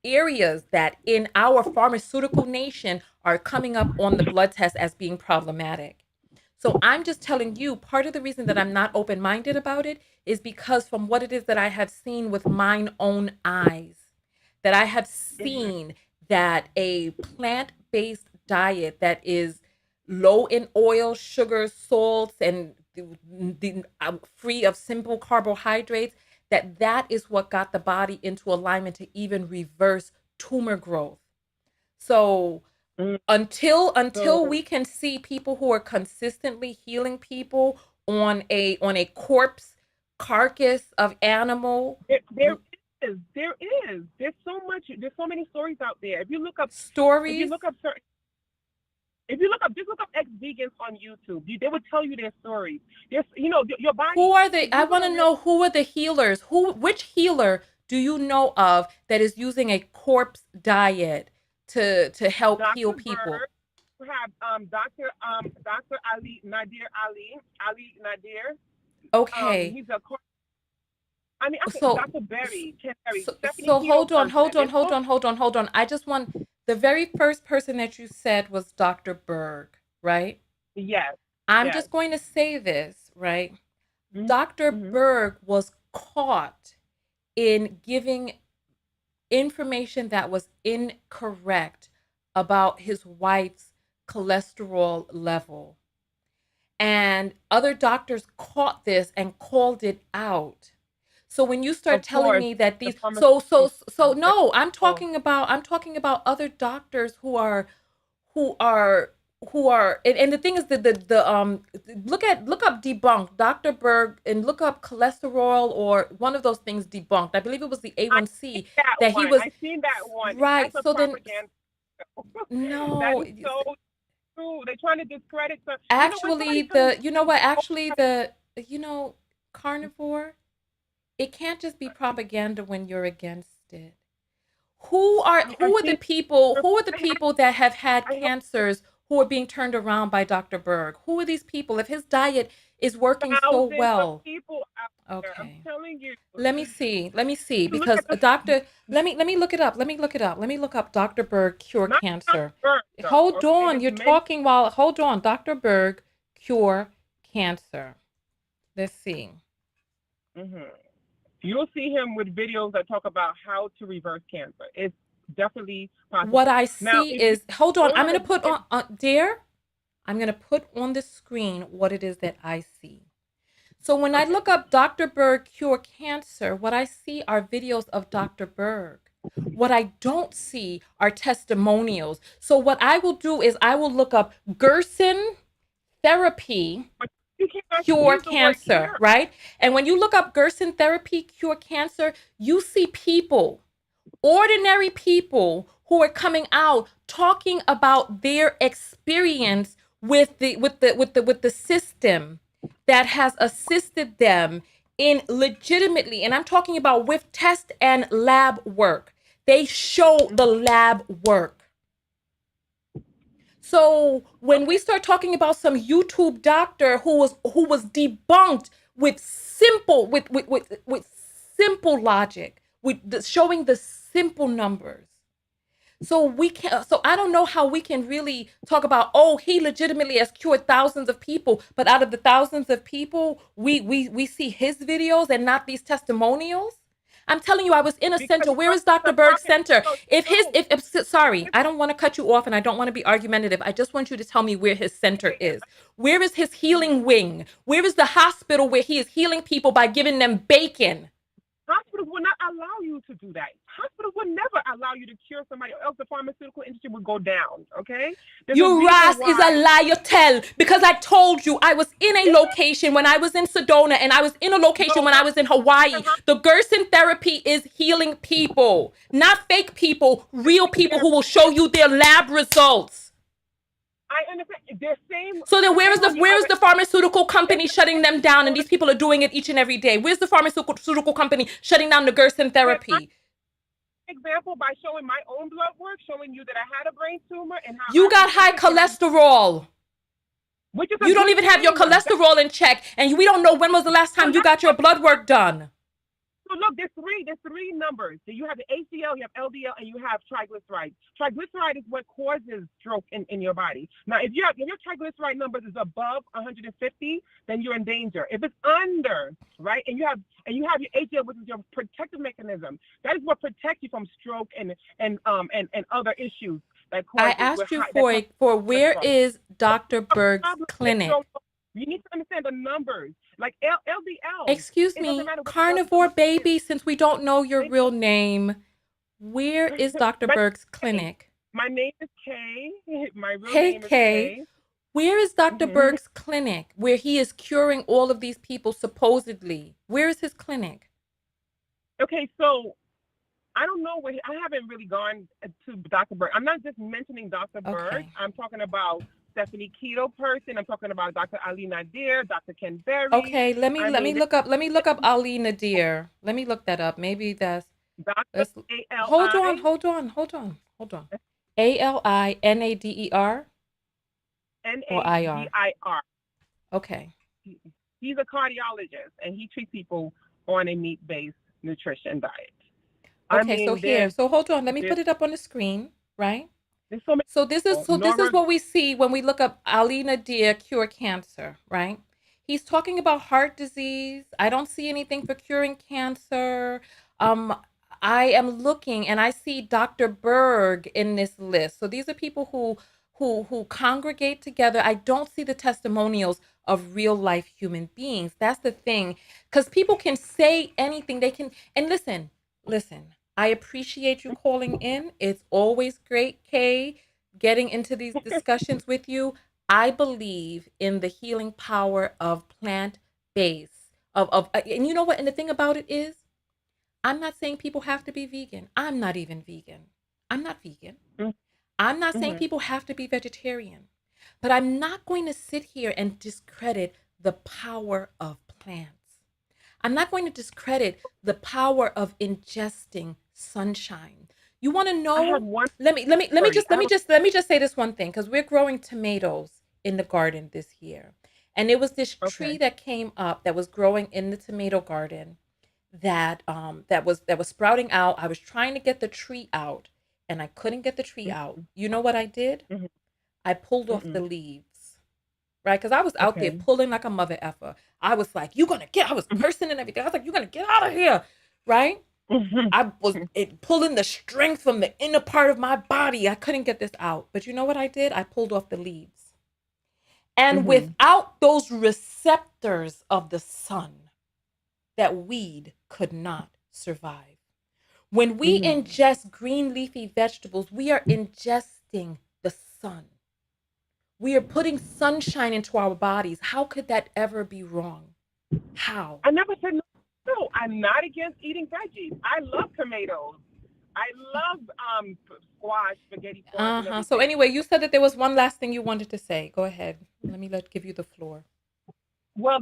areas that in our pharmaceutical nation are coming up on the blood test as being problematic. So I'm just telling you, part of the reason that I'm not open-minded about it is because from what it is that I have seen with mine own eyes, that I have Mhm. seen that a plant-based diet that is low in oil, sugar, salts, and free of simple carbohydrates, that is what got the body into alignment to even reverse tumor growth. So Mhm. until So we can see people who are consistently healing people on a corpse carcass of animal there is, there's so much, there's so many stories out there. If you stories. look up certain if you look up, just look up ex-vegans on YouTube. They would tell you their stories. There's, your body. Who are If the I you want to want to really, know who are the healers? Which healer do you know of that is using a corpse diet to help heal Dr. people? Berg, you have Dr. Ali Nadir. Okay. He's a. I mean, I think So Dr. Berry, Stephanie so Keto hold on, person. hold on, It's hold so. on, hold on, hold on. I just want the very first person that you said was Dr. Berg, right? Yes, I'm yes. just going to say this, right? Dr. Mm-hmm. Berg was caught in giving information that was incorrect about his wife's cholesterol level. And other doctors caught this and called it out. So when you start Of telling course, me that the these pharmaceutical. no, Oh, I'm talking about other doctors who are and the thing is that the look up debunked Dr. Berg and look up cholesterol or one of those things debunked. I believe it was the I A1C seen that that he one. was I seen that one. right. That's a So then propaganda. That no, is so true. They're trying to discredit some. When actually somebody comes, the you know what actually the you know carnivore, it can't just be propaganda when you're against it. I seen. Who are the people that have had I have cancers who are being turned around by Dr. Berg? Who are these people? If his diet is working so thousands of well. people out there. I'm Okay. telling you. Let me see Look because at a the doctor let me look it up. Let me look up Dr. Berg cure not Dr. cancer. Bird though. Hold Okay, on, there's you're many. talking while hold on. Dr. Berg cure cancer. Let's see. Hmm. You'll see him with videos that talk about how to reverse cancer. It's definitely What possible. I Now, see if you is hold on. don't I'm want going to to put get, on dear, I'm going to put on the screen what it is that I see. So when I okay, look up Dr. Berg cure cancer, what I see are videos of Dr. Berg. What I don't see are testimonials. So what I will do is I will look up Gerson therapy but you can't cure use the word cancer, cure. right? And when you look up Gerson therapy cure cancer, you see people, ordinary people who are coming out talking about their experience with the system that has assisted them in legitimately, and I'm talking about with test and lab work. They show the lab work. So when we start talking about some YouTube doctor who was debunked with simple logic, showing the simple numbers. So we can so I don't know how we can really talk about, oh, he legitimately has cured thousands of people, but out of the thousands of people, we see his videos and not these testimonials. I'm telling you, I was in a Because center. Where is Dr. Berg's center? Sorry, I don't want to cut you off and I don't want to be argumentative. I just want you to tell me where his center is. Where is his healing wing? Where is the hospital where he is healing people by giving them bacon? Hospitals will not allow you to do that. Hospitals will never allow you to cure somebody, or else the pharmaceutical industry would go down. Okay? Your ass is a liar, tell, because I told you I was in a location when I was in Sedona and I was in a location when I was in Hawaii. The Gerson therapy is healing people, not fake people, real people who will show you their lab results. I understand. They're same. So then where is the pharmaceutical company shutting them down, and these people are doing it each and every day? Where's the pharmaceutical company shutting down the Gerson therapy? Example, by showing my own blood work, showing you that I had a brain tumor and how you got high cholesterol. Which is you don't even have your cholesterol in check, and we don't know when was the last time you got your blood work done. So look, there's three numbers. So you have the HDL, you have LDL, and you have triglycerides. Triglyceride is what causes stroke in your body. Now, if your triglyceride numbers is above 150, then you're in danger. If it's under, right, and you have your HDL, which is your protective mechanism, that is what protects you from stroke and other issues. I asked you for where is Dr. Berg's clinic? You need to understand the numbers, like LDL. Excuse me, Carnivore baby, since we don't know your real name, where is Dr. Berg's clinic? My name is Kay. My real name is Kay. Where is Dr. Berg's clinic, where he is curing all of these people supposedly? Where is his clinic? Okay, so I don't know where I haven't really gone to Dr. Berg. I'm not just mentioning Dr. Berg. I'm talking about Stephanie Keto person. I'm talking about Dr. Ali Nadir, Dr. Ken Berry. Okay, let me look up Ali Nadir. Let me look that up. Maybe that's Dr. Hold on. ALINADER? NADIR. Okay. He's a cardiologist and he treats people on a meat-based nutrition diet. Okay, so hold on. Let me put it up on the screen, right? So this is what we see when we look up Ali Nadir cure cancer, right? He's talking about heart disease. I don't see anything for curing cancer. I am looking and I see Dr. Berg in this list. So these are people who congregate together. I don't see the testimonials of real life human beings. That's the thing, because people can say anything. They can, and listen. I appreciate you calling in. It's always great, Kay, getting into these discussions with you. I believe in the healing power of plant-based. And you know what? And the thing about it is, I'm not saying people have to be vegan. I'm not even vegan. I'm not vegan. I'm not saying people have to be vegetarian. But I'm not going to sit here and discredit the power of plants. I'm not going to discredit the power of ingesting sunshine. You want to know? Let me just say this one thing, because we're growing tomatoes in the garden this year, and it was this tree that came up that was growing in the tomato garden that was sprouting out. I was trying to get the tree out, and I couldn't get the tree out. You know what I did? I pulled off the leaves. Right? Because I was out there pulling like a mother effer. I was like, I was cursing and everything. I was like, you're going to get out of here. Right? I was pulling the strength from the inner part of my body. I couldn't get this out. But you know what I did? I pulled off the leaves. And without those receptors of the sun, that weed could not survive. When we ingest green leafy vegetables, we are ingesting the sun. We are putting sunshine into our bodies. How could that ever be wrong? How? I never said no. I'm not against eating veggies. I love tomatoes. I love squash, spaghetti squash, and So everything. anyway, you said that there was one last thing you wanted to say. Go ahead. Give you the floor. Well,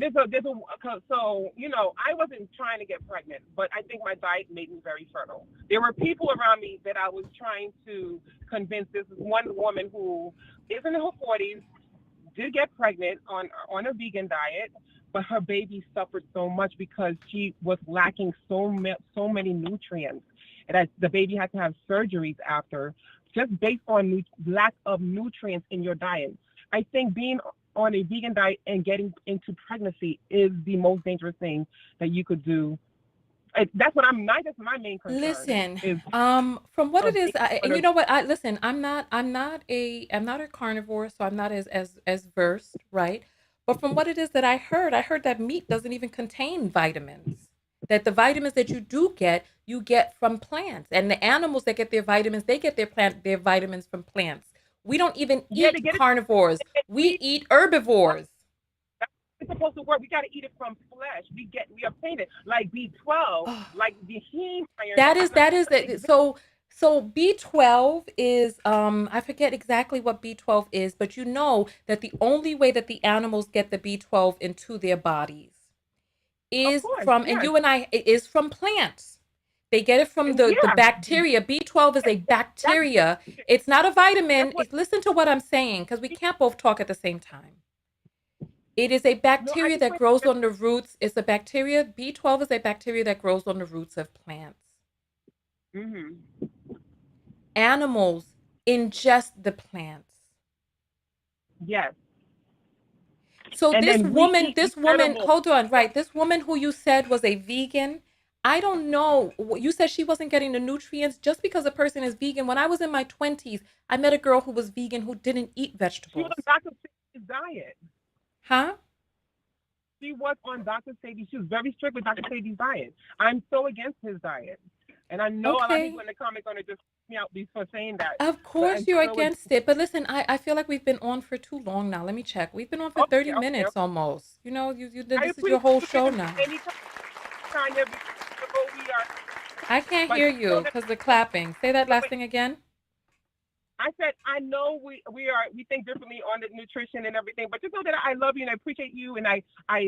so I wasn't trying to get pregnant, but I think my diet made me very fertile. There were people around me that I was trying to convince. This is one woman who is in her 40s, did get pregnant on a vegan diet, but her baby suffered so much because she was lacking so many nutrients, and the baby had to have surgeries after, just based on lack of nutrients in your diet. I think being on a vegan diet and getting into pregnancy is the most dangerous thing that you could do. That's my main concern Listen, is from what it of is, being on and a you know what? Listen. I'm not a carnivore, so I'm not as versed, right? But from what it is that I heard that meat doesn't even contain vitamins. That the vitamins that you get from plants, and the animals that get their vitamins, they get their vitamins from plants. We don't even yeah to eat get it. carnivores. We eat herbivores. It's supposed to work. We got to eat it from flesh. We obtain it like B12, like the heme iron. That is that. So B12 is I forget exactly what B12 is, but you know that the only way that the animals get the B12 into their bodies Of is course, from, and yes, you and I, it is from plants. They get it from and the yeah, bacteria. B12 is a that's bacteria. It's not a vitamin. what. Listen to what I'm saying, because we can't both talk at the same time. It is a No, I bacteria that explained. grows on the roots. It's a bacteria. B12 is a bacteria that grows on the roots of plants. Mm-hmm. Animals ingest the plants. Yes, So and then we eat this the woman, edible. hold on, right? This woman who you said was a vegan, I don't know. You said she wasn't getting the nutrients just because a person is vegan. When I was in my 20s, I met a girl who was vegan who didn't eat She was on vegetables. Dr. Sadie's diet. Huh? She was on Dr. Sadie. She was very strict with Dr. Sadie's diet. I'm so against his diet, and I know a lot of people Okay. in the comments are gonna just me out for saying that, Of but course I'm you're so against it. But listen, I feel like we've been on for too long now. Let me check. We've been on for 30 okay. minutes almost. You know, I this is your appreciate whole you show giving me now. any time because we are, I can't but hear just know you that. because the clapping. Say that last thing again. I said I know we think differently on the nutrition and everything, but just know that I love you and I appreciate you and I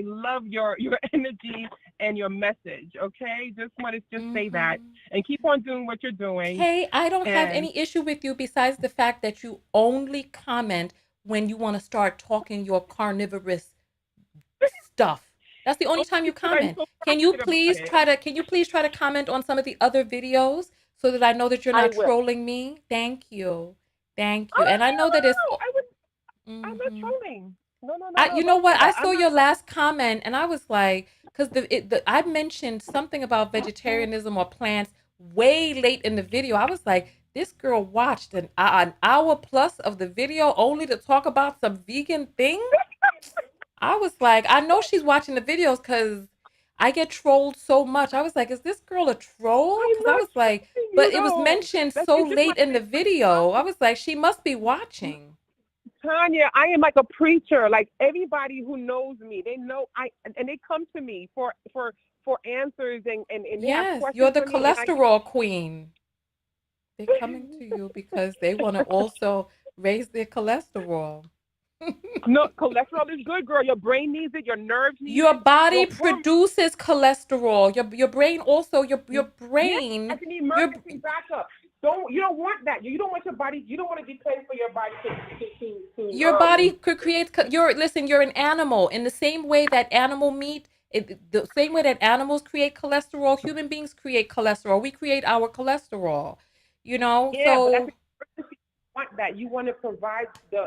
love your energy and your message. Okay, just want to just say that Mm-hmm. and keep on doing what you're doing. Hey, I don't have And any issue with you besides the fact that you only comment when you want to start talking your carnivorous stuff. That's the only time you only because I'm comment. so passionate about it, Can you please try to comment on some of the other videos so that I know that you're I not will. trolling me? Thank you. Thank you. Oh And I know that it's no, I would. I'm not mhm. trolling. No. You know Don't what? say I that. saw I'm not your last comment and I was like, because I mentioned something about trolling. vegetarianism or plants way late in the video. I was like, this girl watched an hour plus of the video only to talk about some vegan thing. I was like, I know she's watching the videos because I get trolled so much. I was like, is this girl a troll? I'm Because I not was like, trolling you but it was though. mentioned That's so it's just my late in the video. I was like, she must be watching. Tonya, I am like a preacher. Like everybody who knows me, they know and they come to me for answers and they have Yes, you're questions the for me and I cholesterol queen. They're coming to you because they want to also raise their cholesterol. no, cholesterol is good, girl. Your brain needs it, your nerves need Your it, body your hormones. produces cholesterol. Your brain also your Yeah, brain as an your emergency backup. You don't want that. You don't want your body. You don't want to depend for your body to your body could create your listen, you're an animal in the same way that animal meat the same way that animals create cholesterol, human beings create cholesterol. We create our cholesterol. You know? Yeah, but that's So emergency. You want that. You want to provide the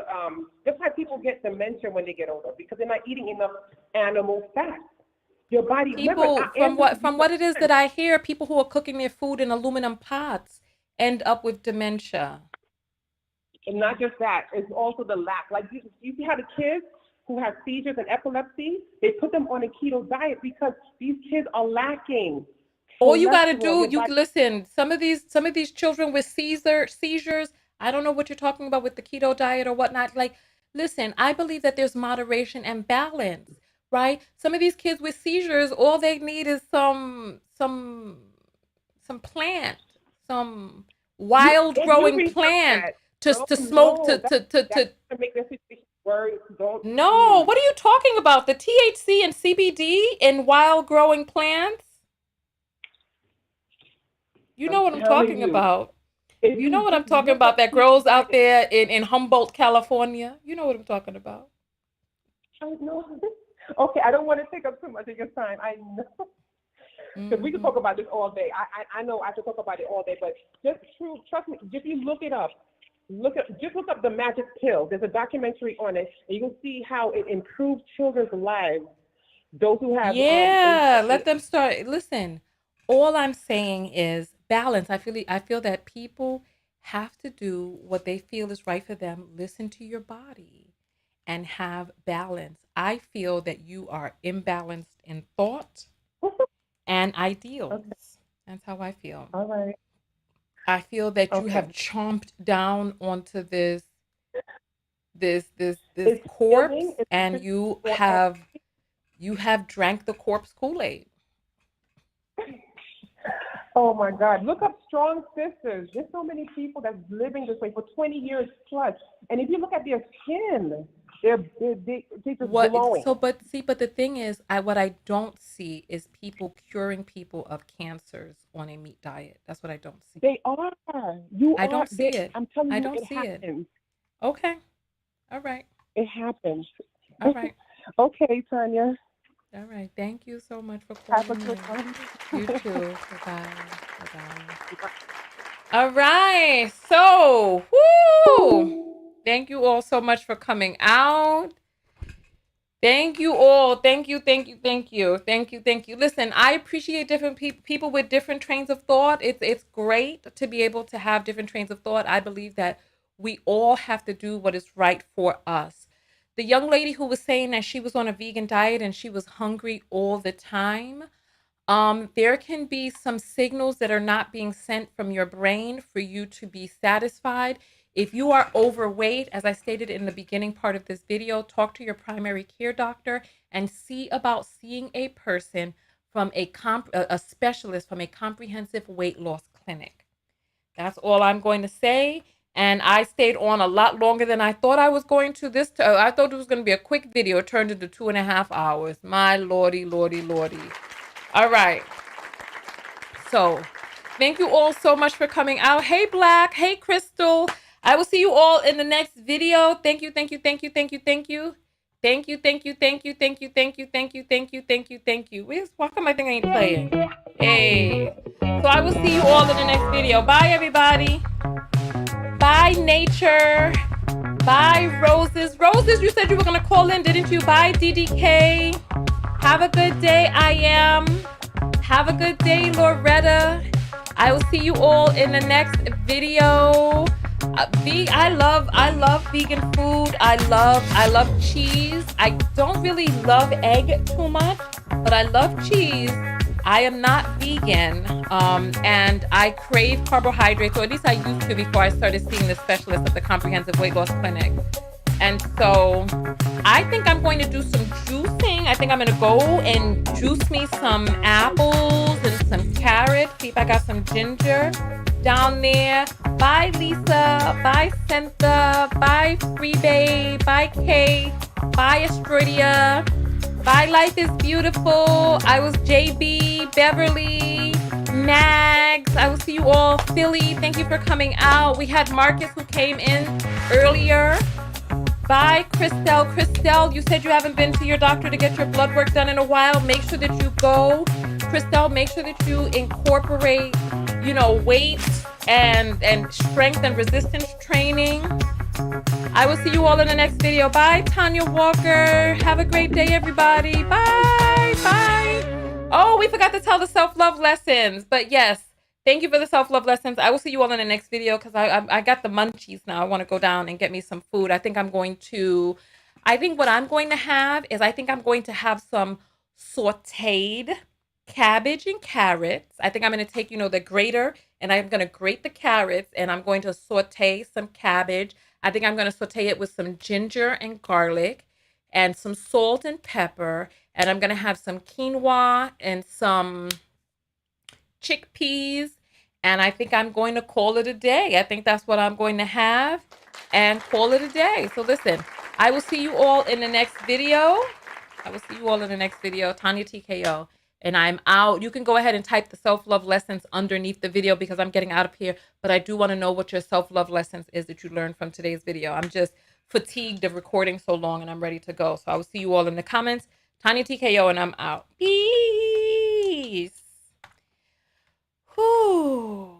just like people get dementia when they get older because they're not eating enough animal fat. Your body, remember, people our ancestors from used to what it is that I hear, people who are cooking their food in aluminum pots end up with dementia. and not just that, it's also the lack. Like you see how the kids who have seizures and epilepsy, they put them on a keto diet because these kids are lacking All you got to cholesterol. do, Your you body, listen, some of these children with seizures, I don't know what you're talking about with the keto diet or whatnot. Like, listen, I believe that there's moderation and balance, right? Some of these kids with seizures, all they need is some plant, some wild You growing research plant that. to No, smoke no, that's to make the situation worse. Don't. No, what are you talking about? The THC and CBD in wild growing plants? You know I'm what I'm telling talking you. about. If You know you what I'm just talking look about up that people's grows out diet, there in Humboldt, California. You know what I'm talking about. I know. Okay, I don't want to take up too much of your time. I know. Because we can talk about this all day. I know I could talk about it all day, but trust me, if you look it up, just look up the magic pill. There's a documentary on it, and you can see how it improves children's lives. Those who have Yeah, let them start. Listen, all I'm saying is balance. I feel that people have to do what they feel is right for them. Listen to your body and have balance. I feel that you are imbalanced in thought and okay, ideals. That's how I feel. all right, I feel that you have okay. chomped down onto this It's healing. corpse, It's and nutrition for all. you have drank the corpse Kool-Aid. Oh my God! Look up strong sisters. There's so many people that's living this way for 20 years plus, and if you look at their skin, they're just glowing. But the thing is, what I don't see is people curing people of cancers on a meat diet. That's what I don't see. They are. You I are. don't see it. I'm telling I you, don't it see it. happens. Okay. All right. It happens. All right. Okay, Tonya. All right. Thank you so much for Have a calling good in. one. You too. Bye-bye. Bye-bye. All right. So, whoo! Thank you all so much for coming out. Thank you all. Thank you. Thank you. Thank you. Thank you. Thank you. Listen, I appreciate different people with different trains of thought. It's great to be able to have different trains of thought. I believe that we all have to do what is right for us. The young lady who was saying that she was on a vegan diet and she was hungry all the time, there can be some signals that are not being sent from your brain for you to be satisfied. If you are overweight, as I stated in the beginning part of this video, talk to your primary care doctor and see about seeing a person from a specialist from a comprehensive weight loss clinic. That's all I'm going to say. And I stayed on a lot longer than I thought I was going to. I thought it was going to be a quick video. It turned into 2.5 hours. My lordy, lordy, lordy. All right. So thank you all so much for coming out. Hey, Black. Hey, Crystal. I will see you all in the next video. Thank you, thank you, thank you, thank you, thank you. Thank you, thank you, thank you, thank you, thank you, thank you, thank you, thank you, thank you. Why come my thing ain't playing? Hey. So I will see you all in the next video. Bye, everybody. Bye, nature. Bye, Roses. Roses, you said you were going to call in, didn't you? Bye, DDK. Have a good day, I am. Have a good day, Loretta. I will see you all in the next video. I love vegan food. I love cheese. I don't really love egg too much, but I love cheese. I am not vegan, and I crave carbohydrates, or at least I used to before I started seeing the specialist at the Comprehensive Weight Loss Clinic. And so I think I'm going to do some juicing. I think I'm going to go and juice me some apples and some carrots. See if I got some ginger down there. Bye, Lisa. Bye, Sentha. Bye, Freebay. Bye, Kate. Bye, Astridia. Bye, Life is Beautiful. I was JB, Beverly, Nags. I will see you all. Philly, thank you for coming out. We had Marcus who came in earlier. Bye, Christelle. Christelle, you said you haven't been to your doctor to get your blood work done in a while. Make sure that you go. Christelle, make sure that you incorporate, weight and strength and resistance training. I will see you all in the next video. Bye, Tonya Walker. Have a great day, everybody. Bye. Bye. Oh, we forgot to tell the self-love lessons. But yes, thank you for the self-love lessons. I will see you all in the next video because I got the munchies now. I want to go down and get me some food. I think what I'm going to have is I'm going to have some sauteed cabbage and carrots. I think I'm going to take, the grater, and I'm going to grate the carrots, and I'm going to saute some cabbage. I think I'm going to saute it with some ginger and garlic and some salt and pepper. And I'm going to have some quinoa and some chickpeas And I think I'm going to call it a day. I think that's what I'm going to have and call it a day. So listen, I will see you all in the next video. Tonya TKO. And I'm out. You can go ahead and type the self-love lessons underneath the video because I'm getting out of here. But I do want to know what your self-love lessons is that you learned from today's video. I'm just fatigued of recording so long and I'm ready to go. So I will see you all in the comments. Tonya TKO and I'm out. Peace. Whew.